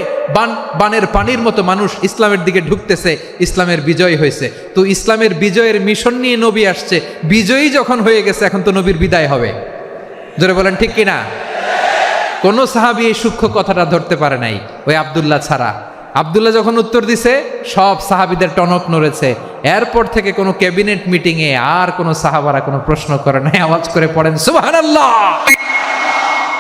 বানের পানির মতো মানুষ ইসলামের দিকে ঢুকতেছে, ইসলামের বিজয় হয়েছে। তো ইসলামের বিজয়ের মিশন নিয়ে নবী আসছে, বিজয়ী যখন হয়ে গেছে, এখন তো নবীর বিদায় হবে। জোরে বলেন ঠিক কিনা? কোন সাহাবী এই সূক্ষ্ম কথাটা ধরতে পারে নাই, ওই আব্দুল্লাহ ছাড়া। আব্দুল্লাহ যখন উত্তর দিছে, সব সাহাবীদের টনক নড়েছে। এরপর থেকে কোনো ক্যাবিনেট মিটিংয়ে আর কোনো সাহাবারা কোনো প্রশ্ন করে নাই। আওয়াজ করে পড়েন সুবহানাল্লাহ।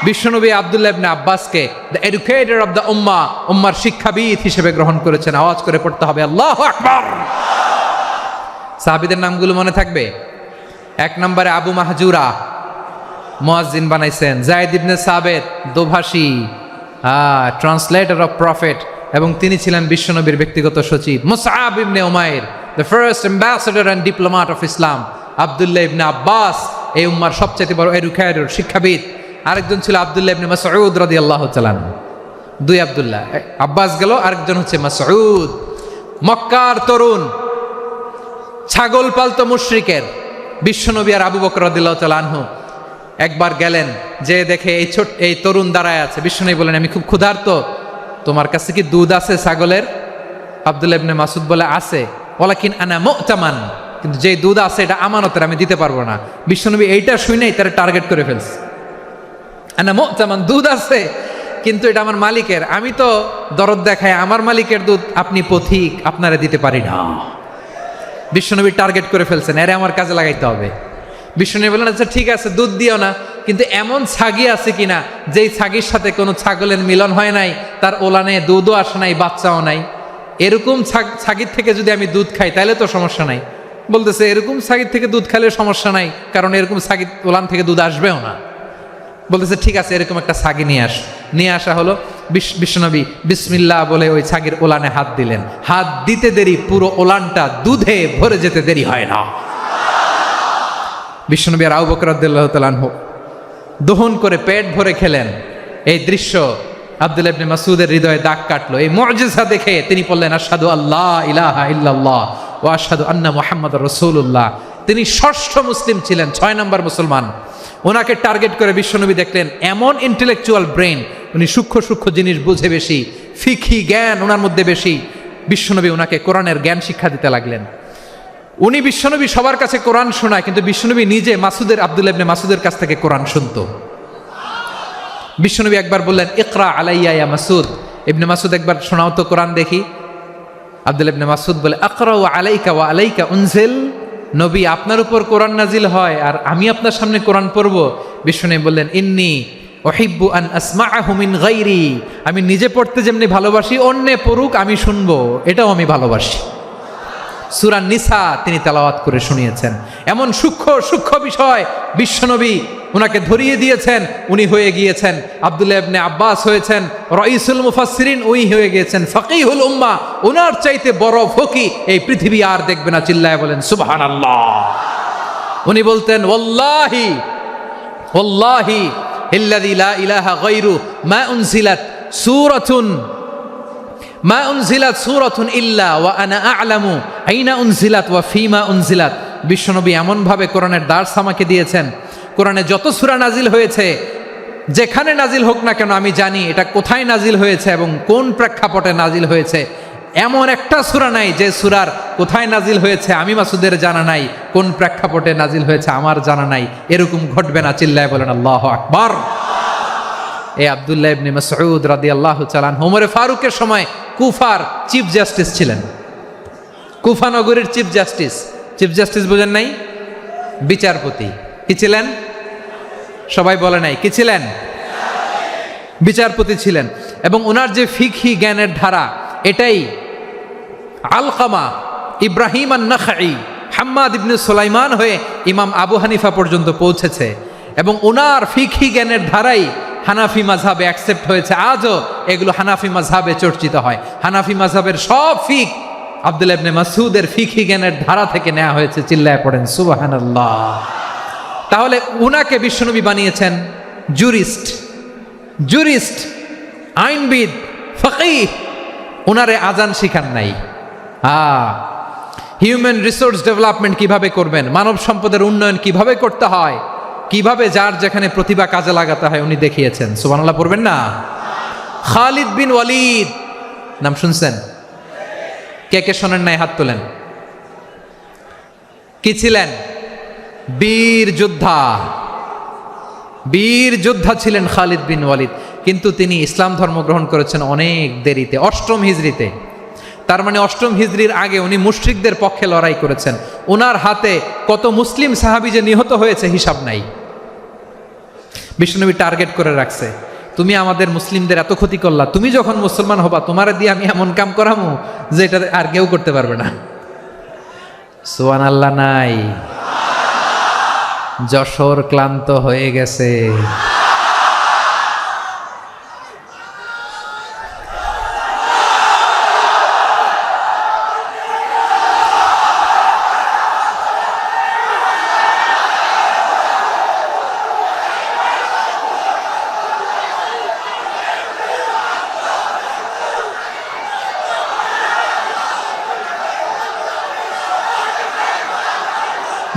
বিশ্বনবী আব্দুল্লাহ ইবনে আব্বাসকে দ্য এডুকেটর অফ দ্য উম্মাহ, উম্মার শিক্ষাবিদ হিসেবে গ্রহণ করেছেন। আওয়াজ করে পড়তে হবে আল্লাহু আকবার। সাহাবীদের নামগুলো মনে থাকবে? 1 নম্বরে আবু মাহজুরা, মুয়াজ্জিন বানাইছেন। যায়েদ ইবনে সাবিত, দোভাষী, ট্রান্সলেটর অফ প্রফেট, এবং তিনি ছিলেন বিশ্বনবীর ব্যক্তিগত সচিব। Musab ibn Umair, the first ambassador and diplomat of Islam. Abdullah ibn Abbas, এই উম্মার সবচেয়ে বড় এডুকেটর, শিক্ষাবিদ। আরেকজন ছিল আব্দুল্লাহ ইবনে মাসউদ রাদিয়াল্লাহু তাআলা। দুই আব্দুল্লাহ, আব্বাস গেল, আরেকজন হচ্ছে মাসউদ। মক্কার তরুণ, ছাগল পালতো মুশরিকের বিশ্বনবী আর আবু বকর রাদিয়াল্লাহু তাআলা আনহু একবার গেলেন, যে দেখে এই তরুণ দাঁড়ায় আছে। বিশ্বনবী বলেন, আমি খুব ক্ষুধার্ত, তোমার কাছে কি দুধ আছে ছাগলের? আব্দুল্লাহ ইবনে মাসউদ বলে, আছে। ওয়ালাকিন আনা মুতামান, কিন্তু যে দুধ আছে এটা আমানতের, আমি দিতে পারবো না। বিশ্বনবী এইটা শুনেই তারা টার্গেট করে ফেলছে। আনা মুতামান, দুধ আছে কিন্তু এটা আমার মালিকের, আমি তো দরদ দেখাই, আমার মালিকের দুধ আপনি পথিক, আপনারা দিতে পারি না। বিশ্বনবী টার্গেট করে ফেলছেন, এরে আমার কাজে লাগাইতে হবে। বিশ্বনবী বললেন, আচ্ছা ঠিক আছে, দুধ দিও না, কিন্তু এমন ছাগি আছে কিনা যেই ছাগির সাথে কোনো ছাগলের মিলন হয় নাই, তার ওলানে দুধও আসে নাই, বাচ্চাও নাই, এরকম ছাগির থেকে যদি আমি দুধ খাই তাহলে তো সমস্যা নাই। বলতেছে, এরকম ছাগির থেকে দুধ খাইলে সমস্যা নাই, কারণ এরকম ছাগির ওলান থেকে দুধ আসবেও না। বলতেছে, ঠিক আছে, এরকম একটা ছাগি নিয়ে আসা হলো। বিশ্বনবী বিসমিল্লাহ বলে ওই ছাগির ওলানে হাত দিলেন। হাত দিতে দেরি, পুরো ওলানটা দুধে ভরে যেতে দেরি হয় না। বিশ্বনবী আর আবু বকর রাদিয়াল্লাহু তাআলা আনহু দহন করে পেট ভরে খেলেন। এই দৃশ্য আব্দুল্লাহ ইবনে মাসউদের হৃদয়ে দাগ কাটলো। এই মুজিজা দেখে তিনি বললেন, আশহাদু আল্লা ইলাহা ইল্লাল্লাহ ওয়া আশহাদু আন্না মুহাম্মাদুর রাসূলুল্লাহ। তিনি ষষ্ঠ মুসলিম ছিলেন, 6 নম্বর মুসলমান। ওনাকে টার্গেট করে বিশ্বনবী দেখলেন এমন ইন্টেলেকচুয়াল ব্রেন, উনি সূক্ষ্ম সূক্ষ্ম জিনিস বুঝে বেশি, ফিকহি জ্ঞান ওনার মধ্যে বেশি। বিশ্বনবী ওনাকে কোরআনের জ্ঞান শিক্ষা দিতে লাগলেন। উনি বিশ্বনবী সবার কাছে কোরআন শোনায়, কিন্তু বিশ্বনবী নিজে আব্দুল্লাহ ইবনে মাসউদের কাছ থেকে কোরআন শুনতো। বিশ্বনবী একবার বললেন, ইকরা আলাইয়া ইয়া মাসউদ। ইবনে মাসউদ, একবার শোনাও তো কোরআন দেখি। আব্দুল্লাহ ইবনে মাসউদ বলে, আকরাউ আলাইকা ওয়া আলাইকা উনজিল। নবী, আপনার উপর কোরআন নাজিল হয় আর আমি আপনার সামনে কোরআন পড়ব। বিশ্বনবী বললেন, ইন্নী উহিব্বু আন আসমাআহু মিন গায়রি। আমি নিজে পড়তে যেমনি ভালোবাসি, অন্যে পড়ুক আমি শুনবো, এটাও আমি ভালোবাসি। সূরা নিসা তিনি তেলাওয়াত করে শুনিয়েছেন। এমন সূক্ষ্ম সূক্ষ্ম বিষয় বিশ্বনবী উনাকে ধরিয়ে দিয়েছেন। উনি হয়ে গিয়েছেন, আব্দুল্লাহ ইবনে আব্বাস হয়েছেন রাইসুল মুফাসসিরিন, উনি হয়ে গিয়েছেন ফাকিহুল উম্মাহ। ওনার চাইতে বড় ফকি এই পৃথিবী আর দেখবে না। চিল্লায় বলেন সুবহানাল্লাহ। উনি বলতেন, ওয়াল্লাহি ওয়াল্লাহি ইল্লাযী লা ইলাহা গায়রু মা উনজিলাত সূরাতুন ইল্লা ওয়া আনা আ'লামু আইনা উনজিলাত ওয়া ফীমা উনজিলাত। বিশ্বনবী এমনভাবে কোরআনের দার্স আমাকে দিয়েছেন, কোরআনে যত সূরা নাজিল হয়েছে, যেখানে নাজিল হোক না কেন আমি জানি এটা কোথায় নাজিল হয়েছে এবং কোন প্রেক্ষাপটে নাজিল হয়েছে। এমন একটা সূরা নাই যে সূরার কোথায় নাজিল হয়েছে আমি মাসুদের জানা নাই, কোন প্রেক্ষাপটে নাজিল হয়েছে আমার জানা নাই। এরকম ঘটবে না। চিল্লায় বলেন আল্লাহু আকবার। এই আব্দুল্লাহ ইবনে মাসউদ রাদিয়াল্লাহু তাআলা আনহু ওমর ফারুকের সময় কুফার চিফ জাস্টিস ছিলেন। কুফা নগরীর চিফ জাস্টিস বুঝেন নাই? বিচারপতি। কি ছিলেন? সবাই বলে নাই, কি ছিলেন? বিচারপতি ছিলেন। এবং ওনার যে ফিকহি জ্ঞানের ধারা, এটাই আলকামা, ইব্রাহিম আন-নাখাই, হাম্মাদ ইবনে সুলাইমান হয়ে ইমাম আবু হানিফা পর্যন্ত পৌঁছেছে। এবং ওনার ফিকহি জ্ঞানের ধারাই হানাফি মাযহাবে অ্যাকসেপ্ট হয়েছে। আজও এগুলো হানাফি মাযহাবে চর্চিত হয়। হানাফি মাযহাবের সব ফিক আব্দুল্লাহ ইবনে মাসউদের ফিকহি জ্ঞানের ধারা থেকে নেওয়া হয়েছে। চিল্লায় পড়েন সুবহানাল্লাহ। তাহলে উনাকে বিশ্বনবী বানিয়েছেন জুরিস্ট, আইনবিদ, ফকিহ। উনারে আজান শিখান নাই। হিউম্যান রিসোর্স ডেভেলপমেন্ট কিভাবে করবেন, মানব সম্পদের উন্নয়ন কিভাবে করতে হয়, কিভাবে যার যেখানে প্রতিভা কাজে লাগাতে হয় উনি দেখিয়েছেন। সুবহানাল্লাহ পড়বেন না? খালিদ বিন ওয়ালিদ নাম শুনছেন? কে কে শোনেন নাই হাত তোলেন। কি ছিলেন? বীর যোদ্ধা ছিলেন খালিদ বিন ওয়ালিদ। কিন্তু তিনি ইসলাম ধর্ম গ্রহণ করেছেন অনেক দেরিতে, 8ম হিজরিতে। তার মানে 8ম হিজরির আগে উনি মুশরিকদের পক্ষে লড়াই করেছেন। ওনার হাতে কত মুসলিম সাহাবী যে নিহত হয়েছে হিসাব নাই। বিশ্বনবী টার্গেট করে রাখছে, তুমি আমাদের মুসলিমদের এত ক্ষতি করলা, তুমি যখন মুসলমান হবা তোমারে দিয়ে আমি এমন কাম করামু যে এটা আর কেউ করতে পারবে না। সুবহানাল্লাহ নাই? যশোর ক্লান্ত হয়ে গেছে।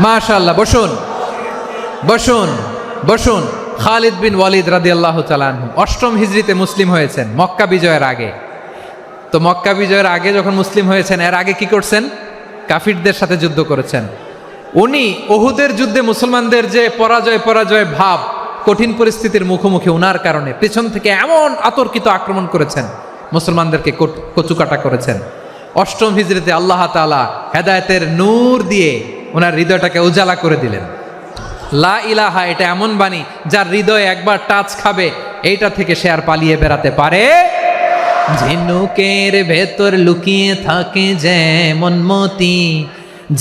মাশাআল্লাহ, বসুন বসুন বসুন। খালিদ বিন ওয়ালিদ রাদিয়াল্লাহু তাআলা আনহু 8ম হিজরিতে মুসলিম হয়েছেন, মক্কা বিজয়ের আগে। তো মক্কা বিজয়ের আগে যখন মুসলিম হয়েছেন, এর আগে কি করছেন? কাফিরদের সাথে যুদ্ধ করেছেন। উনি উহুদের যুদ্ধে মুসলমানদের যে পরাজয় ভাব, কঠিন পরিস্থিতির মুখোমুখি উনার কারণে পেছন থেকে এমন আতর্কিত আক্রমণ করেছেন, মুসলমানদেরকে কচুকাটা করেছেন। 8ম হিজরিতে আল্লাহ তাআলা হেদায়েতের নূর দিয়ে ওনার হৃদয়টাকে উজালা করে দিলেন। লা ইলাহা, এটা এমন বাণী যার হৃদয়ে একবার টাচ খাবে, এইটা থেকে সে আর পালিয়ে বেড়াতে পারে। ঝিনুকের ভেতর লুকিয়ে থাকে যেমন মতি,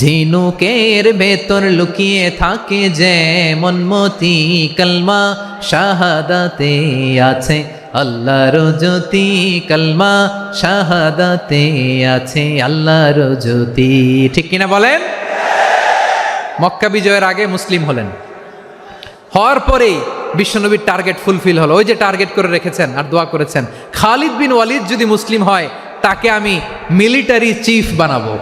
ঝিনুকের ভেতর লুকিয়ে থাকে যেমন মতি, কলমা শাহাদাতে আছে আল্লাহর জ্যোতি, কলমা শাহাদাতে আছে আল্লাহর জ্যোতি। ঠিক কিনা বলেন? মক্কা বিজয়ের আগে মুসলিম হলেন, হওয়ার পরেই বিশ্বনবীর টার্গেট ফুলফিল হলো। ওই যে টার্গেট করে রেখেছেন আর দোয়া করেছেন, খালিদ বিন ওয়ালিদ যদি মুসলিম হয় তাকে আমি মিলিটারি চিফ বানাবো।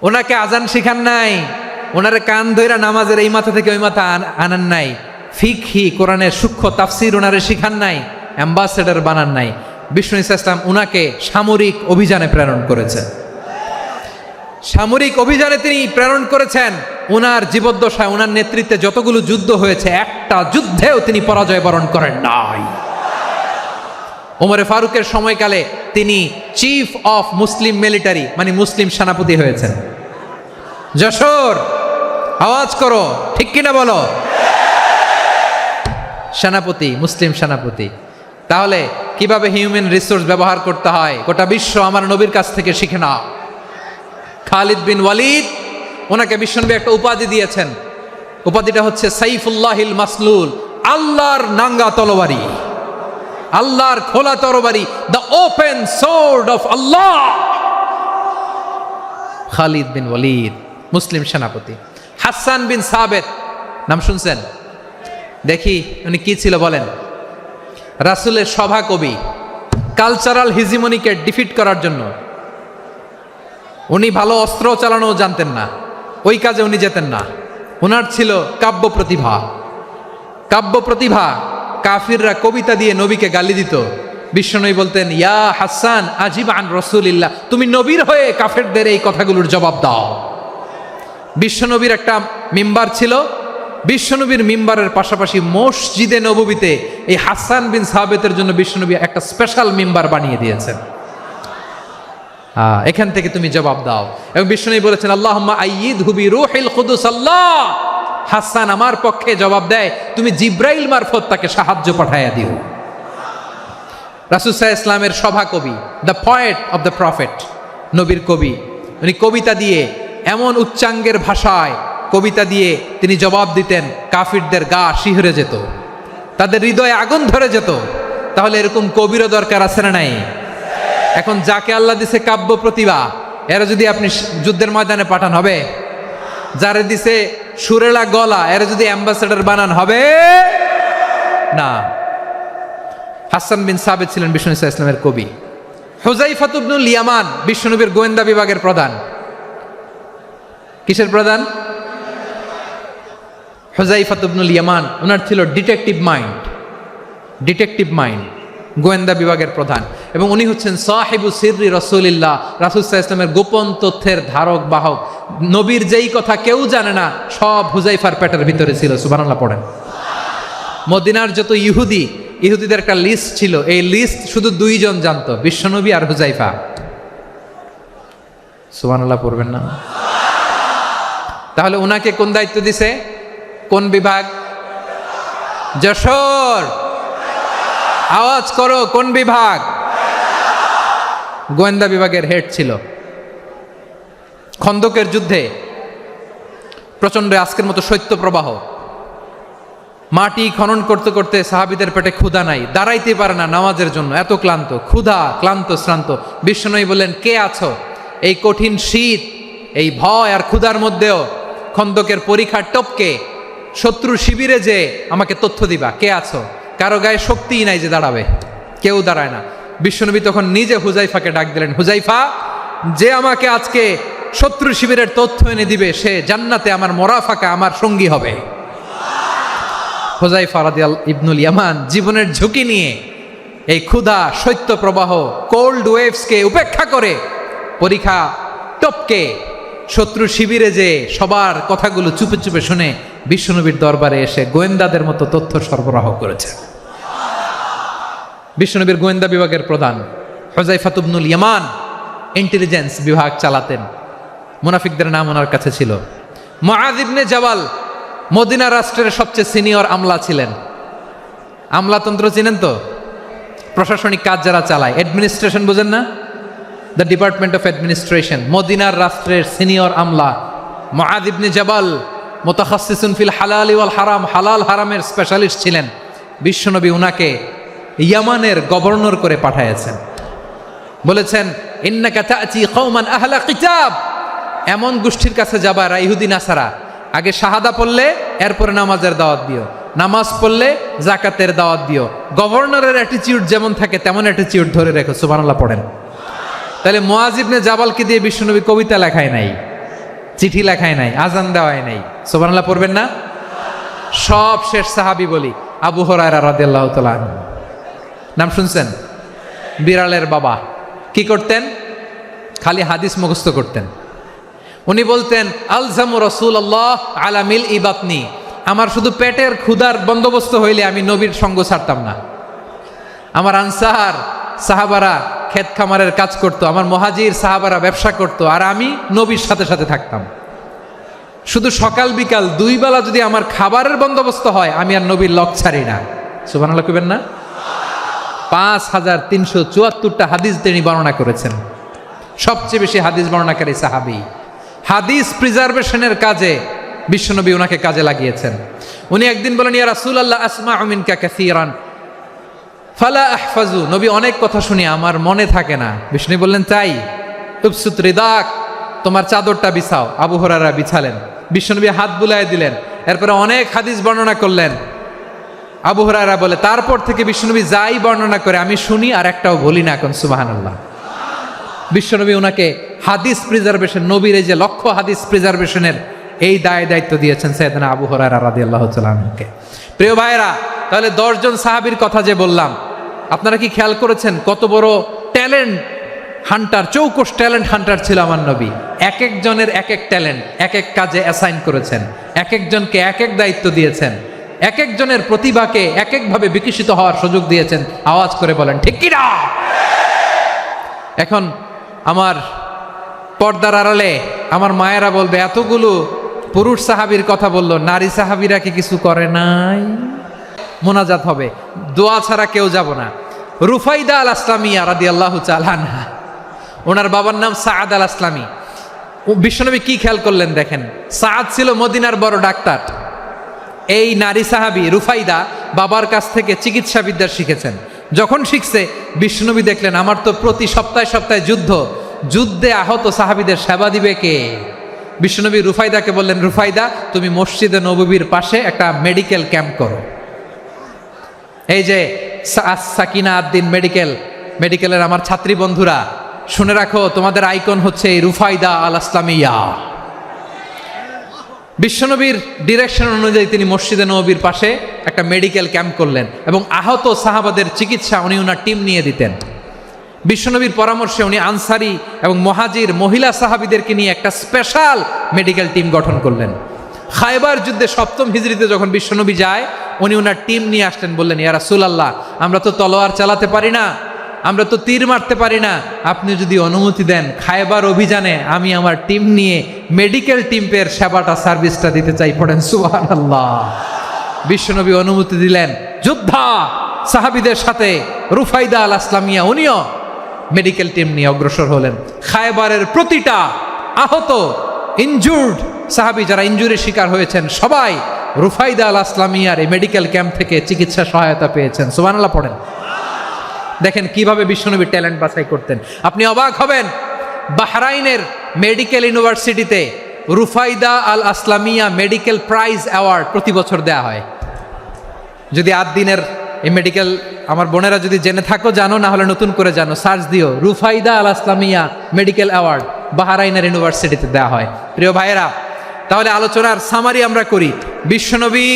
ওনাকে আজান শিখান নাই, ওনারে কান ধইরা নামাজের এই মাথা থেকে ওই মাথা আনান নাই, ফিকহি কোরআনের সূক্ষ্ম তাফসীর ওনারে শিখান নাই, অ্যাম্বাসেডর বানান নাই। বিষ্ণু ইসলাম উনাকে সামরিক অভিযানে প্রেরণ করেছেন। সামরিক অভিযানে তিনি প্রেরণ করেছেন। উনার জীবদ্দশায় উনার নেতৃত্বে যতগুলো যুদ্ধ হয়েছে, একটা যুদ্ধেও তিনি পরাজয় বরণ করেন নাই। ওমরে ফারুকের সময়কালে তিনি চিফ অফ মুসলিম মিলিটারি, মানে মুসলিম সেনাপতি হয়েছেন। যশোর, আওয়াজ করো, ঠিক কিনা বলো? সেনাপতি, মুসলিম সেনাপতি। তাহলে কিভাবে হিউম্যান রিসোর্স ব্যবহার করতে হয় গোটা বিশ্ব আমার নবীর কাছ থেকে শিখে নাও। খালিদ বিন ওয়ালিদ, ওনাকে বিশ্বনবী একটা উপাধি দিয়েছেন। উপাধিটা হচ্ছে সাইফুল্লাহিল মাসলুল, আল্লাহর নাঙ্গা তরবারি, আল্লাহর খোলা তরবারি, দ্য ওপেন সোর্ড অফ আল্লাহ। খালিদ বিন ওয়ালিদ মুসলিম সেনাপতি। হাসান বিন সাবেত নাম শুনছেন? দেখি উনি কি ছিল বলেন। রাসূলের সভা কবি, কালচারাল হিজিমনিকে ডিফিট করার জন্য। উনি ভালো অস্ত্র চালানো জানতেন না, ওই কাজে উনি যেতেন না। ওনার ছিল কাব্য প্রতিভা। কাব্য প্রতিভা, কাফিররা কবিতা দিয়ে নবীকে গালি দিত। বিশ্বনবী বলতেন, ইয়া হাসান আজিব আন রাসূলিল্লাহ, তুমি নবীর হয়ে কাফেরদের এই কথাগুলোর জবাব দাও। বিশ্বনবীর একটা মিম্বার ছিল। বিশ্বনবীর মিম্বারের পাশাপাশি মসজিদে নববীতে এই হাসান বিন সাবেতের জন্য বিশ্বনবী একটা স্পেশাল মিম্বার বানিয়ে দিয়েছেন। এখান থেকে তুমি জবাব দাও। এবং বিশ্বনবী বলেছেন, আল্লাহুম্মা আইয়িদহু বিরূহিল কুদুস, আল্লাহ হাসান আমার পক্ষে জবাব দেয়, তুমি জিব্রাইল মারফত তাকে সাহায্য পাঠাইয়া দিও। রাসূল সাল্লাল্লাহু আলাইহি ইসলামের সভা কবি, the poet of the prophet, নবীর কবি। উনি কবিতা দিয়ে, এমন উচ্চাঙ্গের ভাষায় কবিতা দিয়ে তিনি জবাব দিতেন, কাফিরদের গা শিহরে যেত, তাদের হৃদয়ে আগুন ধরে যেত। তাহলে এরকম কবিরও দরকার আছে না নাই? এখন যাকে আল্লাহ দিছে কাব্য প্রতিভা, এরা যদি আপনি যুদ্ধের ময়দানে পাঠান হবে? যারে দিছে সুরেলা গলা, এরা যদি অ্যাম্বাসেডর বানান হবে না। হাসান বিন সাবেত ছিলেন বিষ্ণু ইসলামের কবি। হুযায়ফা ইবনুল ইয়ামান বিশ্বনবীর গোয়েন্দা বিভাগের প্রধান। কিসের প্রধান? হুযায়ফা ইবনুল ইয়ামান। ওনার ছিল ডিটেকটিভ মাইন্ড, ডিটেকটিভ মাইন্ড, গোয়েন্দা বিভাগের প্রধান। এবং উনি হচ্ছেন সাহিবু সিররি রাসূলিল্লাহ, রাসূল সাল্লাল্লাহু আলাইহি ওয়াসাল্লামের গোপন তথ্যের ধারক বাহক। নবীর যেই কথা কেউ জানে না, সব হুযায়ফার পেটের ভিতরে ছিল। সুবহানাল্লাহ পড়েন। মদিনার যত ইহুদিদের একটা লিস্ট ছিল, এই লিস্ট শুধু 2 জন জানতো, বিশ্বনবী আর হুযায়ফা। সুবহানাল্লাহ পড়বেন না? তাহলে উনাকে কোন দায়িত্ব দিছে? কোন বিভাগ? যশোর, আওয়াজ করো, কোন বিভাগ? গোয়েন্দা বিভাগের হেড ছিল। খন্দকের যুদ্ধে প্রচন্ড আজকের মতো শৈত্য প্রবাহ, মাটি খনন করতে করতে সাহাবীদের পেটে ক্ষুধা নাই, দাঁড়াইতে পারে না নামাজের জন্য, এত ক্লান্ত, ক্ষুধা, ক্লান্ত, শ্রান্ত। বিশ্বনবী বললেন, কে আছো? এই কঠিন শীত, এই ভয় আর ক্ষুধার মধ্যেও খন্দকের পরীক্ষার টপকে শত্রু শিবিরে যে আমাকে তথ্য দিবা, কে আছো? কারো গায়ে শক্তিই নাই যে দাঁড়াবে, কেউ দাঁড়ায় না। বিশ্বনবী তখন নিজে হুযায়ফাকে ডাক দিলেন, হুযায়ফা, যে আমাকে আজকে শত্রু শিবিরের তথ্য এনে দিবে, সে জান্নাতে আমার মোরাফাকা, আমার সঙ্গী হবে। হুযায়ফা রাদিয়াল্লাহু ইবনুল ইয়ামান জীবনের ঝুঁকি নিয়ে এই ক্ষুধা, শৈত্য প্রবাহ, কোল্ড ওয়েভসকে উপেক্ষা করে পরীক্ষা টপকে শত্রু শিবিরে যে সবার কথাগুলো চুপে চুপে শুনে বিশ্বনবীর দরবারে এসে গোয়েন্দাদের মতো তথ্য সরবরাহ করেছে। বিশ্বনবীর গোয়েন্দা বিভাগের প্রধান হুযায়ফা ইবনুল ইয়ামান ইন্টেলিজেন্স বিভাগ চালাতেন। মুনাফিকদের নাম ওনার কাছে ছিল। মুআয ইবনে জাবাল মদিনা রাষ্ট্রের সবচেয়ে সিনিয়র আমলা ছিলেন। আমলাতন্ত্র চিনেন তো? প্রশাসনিক কাজ যারা চালায়, অ্যাডমিনিস্ট্রেশন বুঝেন না? The department of administration. মদিনার রাষ্ট্রের সিনিয়র আমলা মুআয ইবনে জাবাল মুতাখাসসিসুন ফিল হালাল ওয়াল হারাম, হালাল হারামের স্পেশালিস্ট ছিলেন। বিশ্বনবী উনাকে ইয়ামানের গভর্নর করে পাঠাইছেন। বলেছেন, ইন্নাকা তা'তি কওমান আহলা কিতাব, এমন গোষ্ঠীর কাছে যাবা এরা ইহুদি নাসারা, আগে শাহাদা পড়লে এরপরে নামাজের দাওয়াত দিও, নামাজ পড়লে যাকাতের দাওয়াত দিও। গভর্নরের অ্যাটিটিউড যেমন থাকে তেমন অ্যাটিটিউড ধরে রেখো। সুবহানাল্লাহ পড়েন। তাহলে মুআয ইবনে জাবালকে দিয়ে বিশ্বনবী কবিতা লেখায় নাই, চিঠি লেখায় নাই, আজান দেওয়ায় নাই। সুবহানাল্লাহ পড়বেন না? সব শেষ সাহাবী বলি আবু হুরায়রা রাদিয়াল্লাহু তাআলা আনহু। নাম শুনছেন? বিড়ালের বাবা। কি করতেন? খালি হাদিস মুখস্থ করতেন। উনি বলতেন, আলজামু রাসূলুল্লাহ আলা মিল ইবাতনি, আমার শুধু পেটের ক্ষুধার বন্দোবস্ত হইলে আমি নবীর সঙ্গ ছাড়তাম না। আমার আনসার সাহাবারা ক্ষেত খামারের কাজ করতো, আমার মুহাজির সাহাবারা ব্যবসা করতো, আর আমি নবীর সাথে সাথে থাকতাম। শুধু সকাল বিকাল দুই বেলা যদি আমার খাবারের বন্দোবস্ত হয়, আমি আর নবীর লক ছাড়ি না। সুবহানাল্লাহ কইবেন না? 5374টা হাদিস তিনি বর্ণনা করেছেন। সবচেয়ে বেশি হাদিস বর্ণনাকারী সাহাবী। হাদিস প্রিজার্ভেশনের কাজে বিশ্বনবী ওনাকে কাজে লাগিয়েছেন। উনি একদিন বলেন, ইয়া রাসূলুল্লাহ আসমাউ মিনকা কাসীরান ফালা আহফাজু, নবী অনেক কথা শুনি আমার মনে থাকে না। বিষ্ণু বললেন, তাই? উবসুত রিদাক, তোমার চাদরটা বিছাও। আবু হুরায়রা বিছালেন, বিশ্বনবী হাত বুলায় দিলেন, এরপরে অনেক হাদিস বর্ণনা করলেন। আবু হুরায়রা বলে, তারপর থেকে বিশ্বনবী যাই বর্ণনা করে আমি শুনি আর একটাও বলি না। এখন সুবহানাল্লাহ। বিশ্বনবী ওনাকে হাদিস প্রিজার্ভেশন, নবীর এই যে লক্ষ্য হাদিস প্রিজার্ভেশনের এই দায়িত্ব দিয়েছেন সাইয়েদনা আবু হুরায়রা রাদিয়াল্লাহু তাআলা আনহুকে। প্রিয় ভাইরা, তাহলে 10 জন সাহাবীর কথা যে বললাম, আপনারা কি খেয়াল করেছেন কত বড় ট্যালেন্ট হান্টার, চৌকস ট্যালেন্ট হান্টার ছিল আমার নবী। এক একজনের এক এক ট্যালেন্ট, এক এক কাজে অ্যাসাইন করেছেন, এক একজনকে এক এক দায়িত্ব দিয়েছেন, এক একজনের প্রতিভাকে এক একভাবে বিকশিত হওয়ার সুযোগ দিয়েছেন। আওয়াজ করে বলেন ঠিক কি না? এখন আমার পর্দার আড়ালে আমার মায়েরা বলবে, এতগুলো পুরুষ সাহাবীর কথা বললো, নারী সাহাবীরা কি কিছু করে নাই? মোনাজাত হবে, দোয়া ছাড়া কেউ যাব না। রুফাইদা আল আসলামিয়া রাদিয়াল্লাহু তাআলা আনহা, ওনার বাবার নাম সাআদ আল আসলামি। বিশ্বনবী কি খেয়াল করলেন দেখেন, সাআদ ছিল মদিনার বড় ডাক্তার। এই নারী সাহাবী রুফাইদা বাবার কাছ থেকে চিকিৎসা বিদ্যা শিখেছেন। যখন শিখছে, বিশ্বনবী দেখলেন আমার তো প্রতি সপ্তাহে সপ্তাহে যুদ্ধে আহত সাহাবীদের সেবা দিবে কে? বিশ্বনবী রুফাইদাকে বললেন, রুফাইদা তুমি মসজিদে নববীর পাশে একটা মেডিকেল ক্যাম্প করো। এই যে সাকিনা আদ্দিন মেডিকেলের আমার ছাত্রী বন্ধুরা, শুনে রাখো, তোমাদের আইকন হচ্ছে এই রুফাইদা আল আসলামিয়া। বিশ্বনবীর ডিরেকশন অনুযায়ী তিনি মসজিদে নববীর পাশে একটা মেডিকেল ক্যাম্প করলেন এবং আহত সাহাবাদের চিকিৎসা উনি ওনার টিম নিয়ে দিতেন। বিশ্বনবীর পরামর্শে উনি আনসারি এবং মুহাজির মহিলা সাহাবীদেরকে নিয়ে একটা স্পেশাল মেডিকেল টিম গঠন করলেন। খায়বার যুদ্ধে 7ম হিজরিতে যখন বিশ্বনবী যায়, উনি ওনার টিম নিয়ে আসলেন, বললেন, ইয়া রাসূলুল্লাহ, আমরা তো তলোয়ার চালাতে পারি না, আমরা তো তীর মারতে পারি না, আপনি যদি অনুমতি দেন খায়বার অভিযানে আমি আমার টিম নিয়ে মেডিকেল টিমের সেবাটা সার্ভিসটা দিতে চাই। পড়েন সুবহানাল্লাহ। বিশ্বনবী অনুমতি দিলেন, যোদ্ধা সাহাবীদের সাথে রুফাইদা আল আসলামিয়া উনিও মেডিকেল টিম নিয়ে অগ্রসর হলেন। খায়বারের প্রতিটা আহত ইনজুর্ড সাহাবী যারা ইনজুরির শিকার হয়েছেন, সবাই রুফাইদা আল আসলামিয়ার এই মেডিকেল ক্যাম্প থেকে চিকিৎসা সহায়তা পেয়েছেন। সুবহানাল্লাহ পড়েন। দেখেন কিভাবে বিশ্বনবী ট্যালেন্ট বাছাই করতেন। আপনি অবাক হবেন, বাহরাইনের মেডিকেল ইউনিভার্সিটিতে রুফাইদা আল আসলামিয়া মেডিকেল প্রাইজ অ্যাওয়ার্ড প্রতি বছর দেয়া হয়। যদি আদ্দিনের এই মেডিকেল আমার বোনেরা যদি জেনে থাকো জানো, না হলে নতুন করে জানো, সার্চ দিও রুফাইদা আল আসলামিয়া মেডিকেল অ্যাওয়ার্ড। বাহরাইনের ইউনিভার্সিটিতে দেওয়া হয়। প্রিয় ভাইয়েরা, তাহলে আলোচনার সামারি আমরা করি। বিশ্বনবী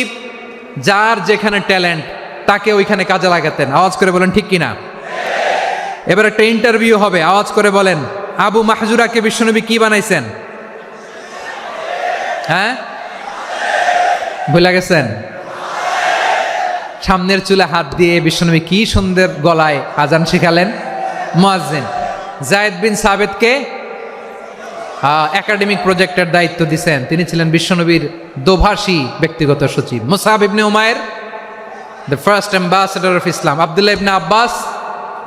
যার যেখানে ট্যালেন্ট তাকে ওইখানে কাজে লাগাতেন। আওয়াজ করে বলেন ঠিক কিনা? এবার একটা ইন্টারভিউ হবে, আওয়াজ করে বলেন আবু মাহজুরাকে বিশ্বনবী কি বানাইছেন? হ্যাঁ, ভুলে গেছেন? সামনের চুলে হাত দিয়ে বিশ্বনবী কি সুন্দর গলায় আজান শিখালেন। মুয়াজ্জিন। যায়েদ বিন সাবেতকে একাডেমিক প্রজেক্টের দায়িত্ব দিয়েছেন, তিনি ছিলেন বিশ্বনবীর দোভাষী ব্যক্তিগত সচিব। Musab ibn Umair the first ambassador of Islam. Abdullah ibn Abbas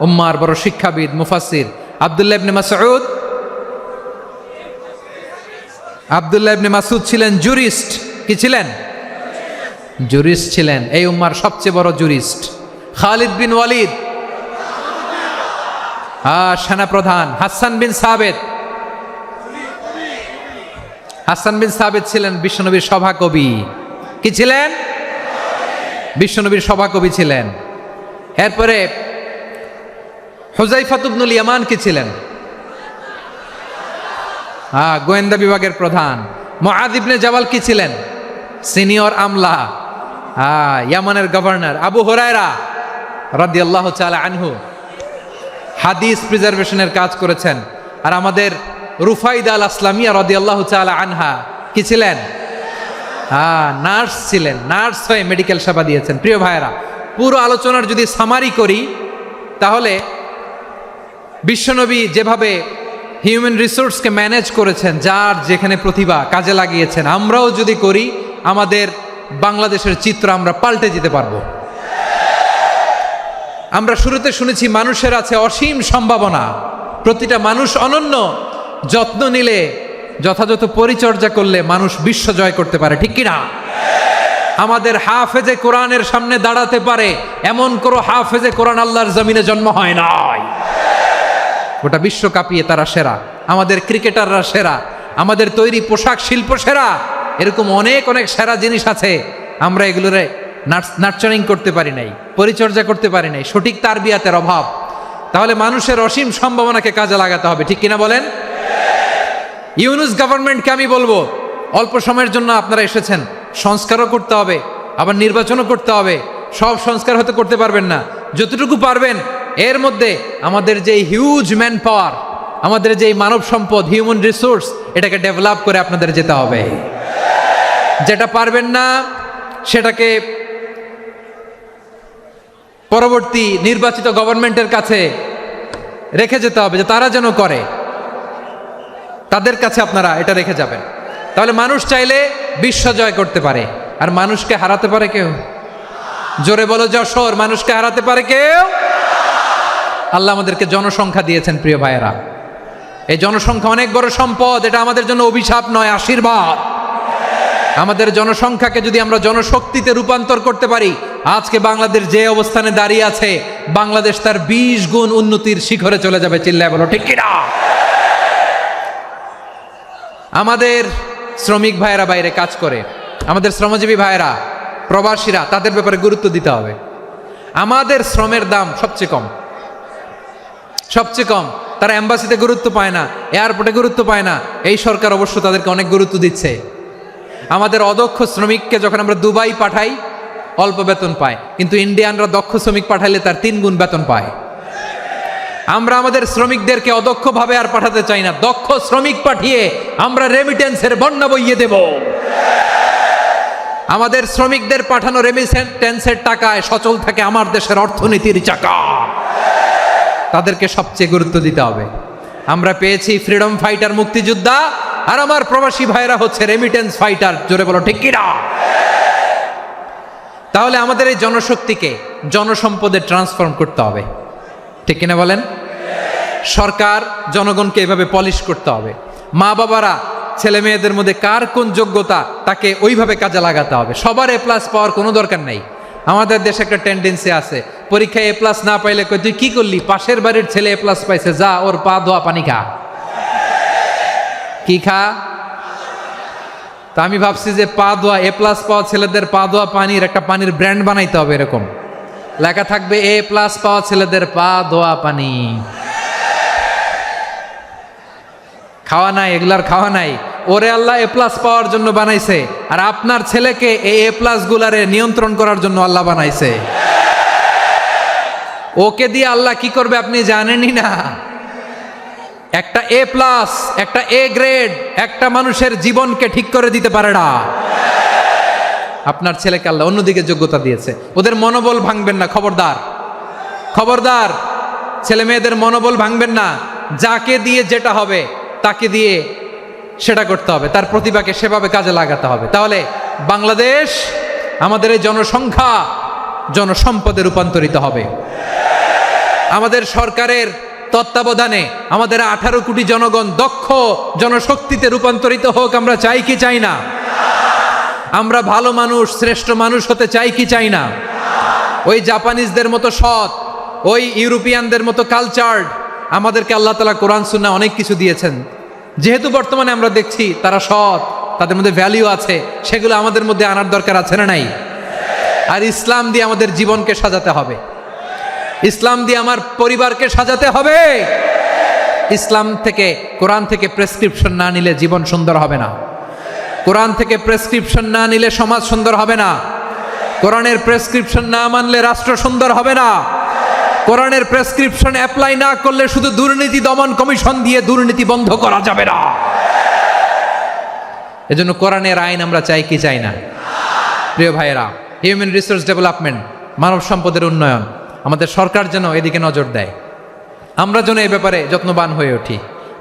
উম্মার বড় শিক্ষাবিদ মুফাসসির। আব্দুল্লাহ ইবনে মাসউদ, আব্দুল্লাহ ইবনে মাসউদ ছিলেন জুরিস্ট। কি ছিলেন? জুরিস্ট ছিলেন, এই উম্মার সবচেয়ে বড় জুরিস্ট। খালিদ বিন ওয়ালিদ সেনাপ্রধান। হাসান বিন সাবেত, হাসান বিন সাবেত ছিলেন বিশ্বনবীর সভাকবি। কি ছিলেন? বিশ্বনবীর সভাকবি ছিলেন। এরপরে হুযায়ফা ইবনুল ইয়ামান কি ছিলেন? গোয়েন্দা বিভাগের প্রধান। মুআয ইবনে জাবাল কি ছিলেন? সিনিয়র আমলা, ইয়ামানের গভর্নর। আবু হুরায়রা রাদিয়াল্লাহু তাআলা আনহু হাদিস প্রিজার্ভেশনের কাজ করেছেন। আর আমাদের রুফাইদা আল আসলামিয়া রাদিয়াল্লাহু তাআলা আনহা কি ছিলেন? নার্স ছিলেন, নার্স হয়ে মেডিকেল সেবা দিয়েছেন। প্রিয় ভাইয়েরা, পুরো আলোচনার যদি সামারি করি তাহলে বিশ্বনবী যেভাবে হিউম্যান রিসোর্সকে ম্যানেজ করেছেন, যার যেখানে প্রতিভা কাজে লাগিয়েছেন, আমরাও যদি করি আমাদের বাংলাদেশের চিত্র আমরা পাল্টে যেতে পারবো। আমরা শুরুতে শুনেছি মানুষের আছে অসীম সম্ভাবনা, প্রতিটা মানুষ অনন্য, যত্ন নিলে, যথাযথ পরিচর্যা করলে মানুষ বিশ্ব জয় করতে পারে। ঠিক কিনা? আমাদের হাফেজে কোরআনের সামনে দাঁড়াতে পারে এমন কোনো হাফেজে কোরআন আল্লাহর জমিনে জন্ম হয় নাই। গোটা বিশ্ব কাঁপিয়ে তারা সেরা, আমাদের ক্রিকেটাররা সেরা, আমাদের তৈরি পোশাক শিল্প সেরা। এরকম অনেক অনেক সেরা জিনিস আছে, আমরা এগুলোরে নার্চারিং করতে পারি নাই, পরিচর্যা করতে পারি নাই, সঠিক তারবিয়াতের অভাব। তাহলে মানুষের অসীম সম্ভাবনাকে কাজে লাগাতে হবে। ঠিক কিনা বলেন? ইউনুস গভর্নমেন্টকে আমি বলবো, অল্প সময়ের জন্য আপনারা এসেছেন, সংস্কারও করতে হবে, আবার নির্বাচনও করতে হবে। সব সংস্কার হয়তো করতে পারবেন না, যতটুকু পারবেন এর মধ্যে আমাদের যে হিউজ ম্যান পাওয়ার, আমাদের যে মানব সম্পদ, হিউম্যান রিসোর্স, এটাকে ডেভেলপ করে আপনাদের যেতে হবে। যেটা পারবেন না সেটাকে পরবর্তী নির্বাচিত গভর্নমেন্টের কাছে রেখে যেতে হবে, যে তারা যেন করে, তাদের কাছে আপনারা এটা রেখে যাবেন। তাহলে মানুষ চাইলে বিশ্ব জয় করতে পারে। আর মানুষকে হারাতে পারে কেউ? জোরে বলো যশোর, মানুষকে হারাতে পারে কেউ? আল্লাহ আমাদেরকে জনসংখ্যা দিয়েছেন প্রিয় ভাইয়েরা। এই জনসংখ্যা অনেক বড় সম্পদ, এটা আমাদের জন্য অভিশাপ নয়, আশীর্বাদ। আমাদের জনসংখ্যাকে যদি আমরা জনশক্তিতে রূপান্তর করতে পারি, আজকে বাংলাদেশ যে অবস্থানে দাঁড়িয়ে আছে, বাংলাদেশ তার 20 গুণ উন্নতির শিখরে চলে যাবে। চিল্লায় বলো ঠিক কিনা? আমাদের শ্রমিক ভাইয়েরা বাইরে কাজ করে, আমাদের শ্রমজীবী ভাইয়েরা, প্রবাসীরা, তাদের ব্যাপারে গুরুত্ব দিতে হবে। আমাদের শ্রমের দাম সবচেয়ে কম, সবচেয়ে কম। তারা এম্বাসিতে গুরুত্ব পায় না, এয়ারপোর্টে গুরুত্ব পায় না। এই সরকার অবশ্য তাদেরকে অনেক গুরুত্ব দিচ্ছে। আমাদের অদক্ষ শ্রমিককে যখন আমরা দুবাই পাঠাই, অল্প বেতন পায়, কিন্তু ইন্ডিয়ানরা দক্ষ শ্রমিক পাঠাইলে তার 3 গুণ বেতন পায়। আমরা আমাদের শ্রমিকদেরকে অদক্ষভাবে আর পাঠাতে চাই না, দক্ষ শ্রমিক পাঠিয়ে আমরা রেমিটেন্সের বন্যা বইয়ে দেব। আমাদের শ্রমিকদের পাঠানো রেমিটেন্সের টাকায় সচল থাকে আমার দেশের অর্থনীতির চাকা। তাদেরকে সবচেয়ে গুরুত্ব দিতে হবে। আমরা পেয়েছি ফ্রিডম ফাইটার, মুক্তিযোদ্ধা, আর আমার প্রবাসী ভাইরা হচ্ছে রেমিটেন্স ফাইটার। জোরে বলো ঠিক কিনা? তাহলে আমাদের এই জনশক্তিকে জনসম্পদে ট্রান্সফর্ম করতে হবে। ঠিক কিনা বলেন? সরকার জনগণকে এভাবে পলিশ করতে হবে। মা বাবারা ছেলে মেয়েদের মধ্যে কার কোন যোগ্যতা, তাকে ওইভাবে কাজে লাগাতে হবে। সবার A+ পাওয়ার কোনো দরকার নাই। আমাদের দেশে একটা টেন্ডেন্সি আছে, পরীক্ষায় A+ না পাইলে কই তুই কি করলি, পাশের বাড়ির ছেলে A+ পাইছে, যা ওর পা ধোয়া পানি খা। কি খা? তা আমি ভাবছি যে পা ধোয়া, A+ পাওয়া ছেলেদের পা ধোয়া পানির একটা পানির ব্র্যান্ড বানাইতে হবে। এরকম লেখা থাকবে, A+ পাওয়া ছেলেদের পা ধোয়া পানি। খাওয়া নাই, এগুলার খাওয়া নাই। ওরে আল্লাহ এ প্লাস পাওয়ার জন্য বানাইছে, আর আপনার ছেলেকে এই এ প্লাস গুলারে নিয়ন্ত্রণ করার জন্য আল্লাহ বানাইছে। ওকে দিয়ে আল্লাহ কি করবে আপনি জানেনই না। একটা এ প্লাস, একটা এ গ্রেড একটা মানুষের জীবনকে ঠিক করে দিতে পারে না। আপনার ছেলেকে আল্লাহ অন্যদিকে যোগ্যতা দিয়েছে। ওদের মনোবল ভাঙবেন না, খবরদার খবরদার। ছেলে মেয়েদের মনোবল ভাঙবেন না। যাকে দিয়ে যেটা হবে তাকে দিয়ে সেটা করতে হবে, তার প্রতিভাকে সেভাবে কাজে লাগাতে হবে। তাহলে বাংলাদেশ আমাদের এই জনসংখ্যা জনসম্পদে রূপান্তরিত হবে। আমাদের সরকারের তত্ত্বাবধানে আমাদের 18 কোটি জনগণ দক্ষ জনশক্তিতে রূপান্তরিত হোক। আমরা চাই কি চাই না? আমরা ভালো মানুষ, শ্রেষ্ঠ মানুষ হতে চাই কি চাই না? ওই জাপানিজদের মতো সৎ, ওই ইউরোপিয়ানদের মতো কালচার্ড। আমাদেরকে আল্লাহ তাআলা কোরআন সুন্নাহ অনেক কিছু দিয়েছেন। যেহেতু বর্তমানে আমরা দেখছি তারা সৎ, তাদের মধ্যে ভ্যালিউ আছে, সেগুলো আমাদের মধ্যে আনার দরকার আছে না নাই? আর ইসলাম দিয়ে আমাদের জীবনকে সাজাতে হবে, ইসলাম দিয়ে আমার পরিবারকে সাজাতে হবে। ইসলাম থেকে, কোরআন থেকে প্রেসক্রিপশন না নিলে জীবন সুন্দর হবে না। কোরআন থেকে প্রেসক্রিপশন না নিলে সমাজ সুন্দর হবে না। কোরআনের প্রেসক্রিপশন না মানলে রাষ্ট্র সুন্দর হবে না। কোরআনের প্রেসক্রিপশন অ্যাপ্লাই না করলে শুধু দুর্নীতি দমন কমিশন দিয়ে দুর্নীতি বন্ধ করা যাবে না। এজন্য কোরআনের আইন আমরা চাই কি চাই না? প্রিয় ভাইয়েরা, হিউম্যান রিসোর্স ডেভেলপমেন্ট, মানব সম্পদের উন্নয়ন, আমাদের সরকার যেন এদিকে নজর দেয়। আমরা যেন এই ব্যাপারে যত্নবান হয়ে উঠি।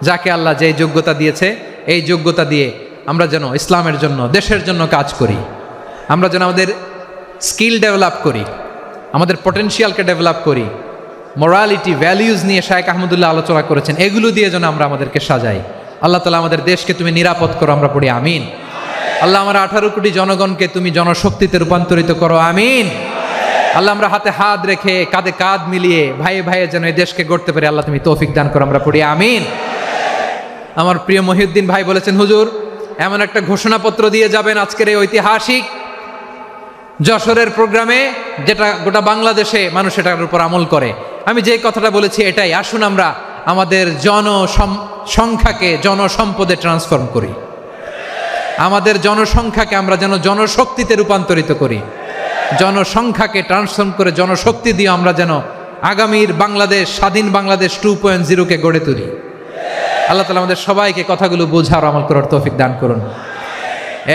যাকে আল্লাহ যে যোগ্যতা দিয়েছে, এই যোগ্যতা দিয়ে আমরা যেন ইসলামের জন্য, দেশের জন্য কাজ করি। আমরা যেন আমাদের স্কিল ডেভেলপ করি, আমাদের পটেনশিয়ালকে ডেভেলপ করি। মোরালিটি, ভ্যালিউজ নিয়ে শায়েখ আহমদুল্লাহ আলোচনা করেছেন। এগুলো দিয়ে যেন আমরা আমাদেরকে সাজাই। আল্লাহ তাআলা আমাদের দেশকে তুমি নিরাপদ করো, আমরা পড়ি আমিন। আল্লাহ আমার 18 কোটি জনগণকে তুমি জনশক্তিতে রূপান্তরিত করো, আমিন। আল্লাহ আমরা হাতে হাত রেখে, কাঁধে কাঁধ মিলিয়ে, ভাইয়ে ভাইয়ে যেন এই দেশকে গড়তে পারি, আল্লাহ তুমি তৌফিক দান করো, আমরা পড়ি আমিন। আমার প্রিয় মহিউদ্দিন ভাই বলেছেন, হুজুর এমন একটা ঘোষণাপত্র দিয়ে যাবেন আজকের এই ঐতিহাসিক যশোরের প্রোগ্রামে, যেটা গোটা বাংলাদেশে মানুষ এটার উপর আমল করে। আমি যে কথাটা বলেছি এটাই, আসুন আমরা আমাদের জনসংখ্যাকে জনসম্পদে ট্রান্সফর্ম করি। আমাদের জনসংখ্যাকে আমরা যেন জনশক্তিতে রূপান্তরিত করি। জনসংখ্যাকে ট্রান্সফর্ম করে জনশক্তি দিয়ে আমরা যেন আগামীর বাংলাদেশ, স্বাধীন বাংলাদেশ 2.0-কে গড়ে তুলি। আল্লাহ তাআলা আমাদের সবাইকে কথাগুলো বোঝার, আমল করার তৌফিক দান করুন।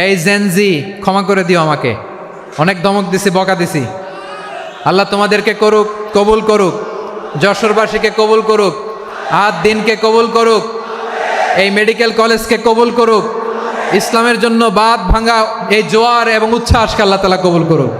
এই জেনজি, ক্ষমা করে দিও আমাকে, অনেক ধমক দিছি, বকা দিছি। আল্লাহ তোমাদেরকে করুক, কবুল করুক, যশোরবাসীকে কবুল করুক, আদ দিনকে কবুল করুক, এই মেডিকেল কলেজকে কবুল করুক, ইসলামের জন্য বাঁধ ভাঙা এই জোয়ার এবং উচ্ছ্বাসকে আল্লাহ তাআলা কবুল করুক।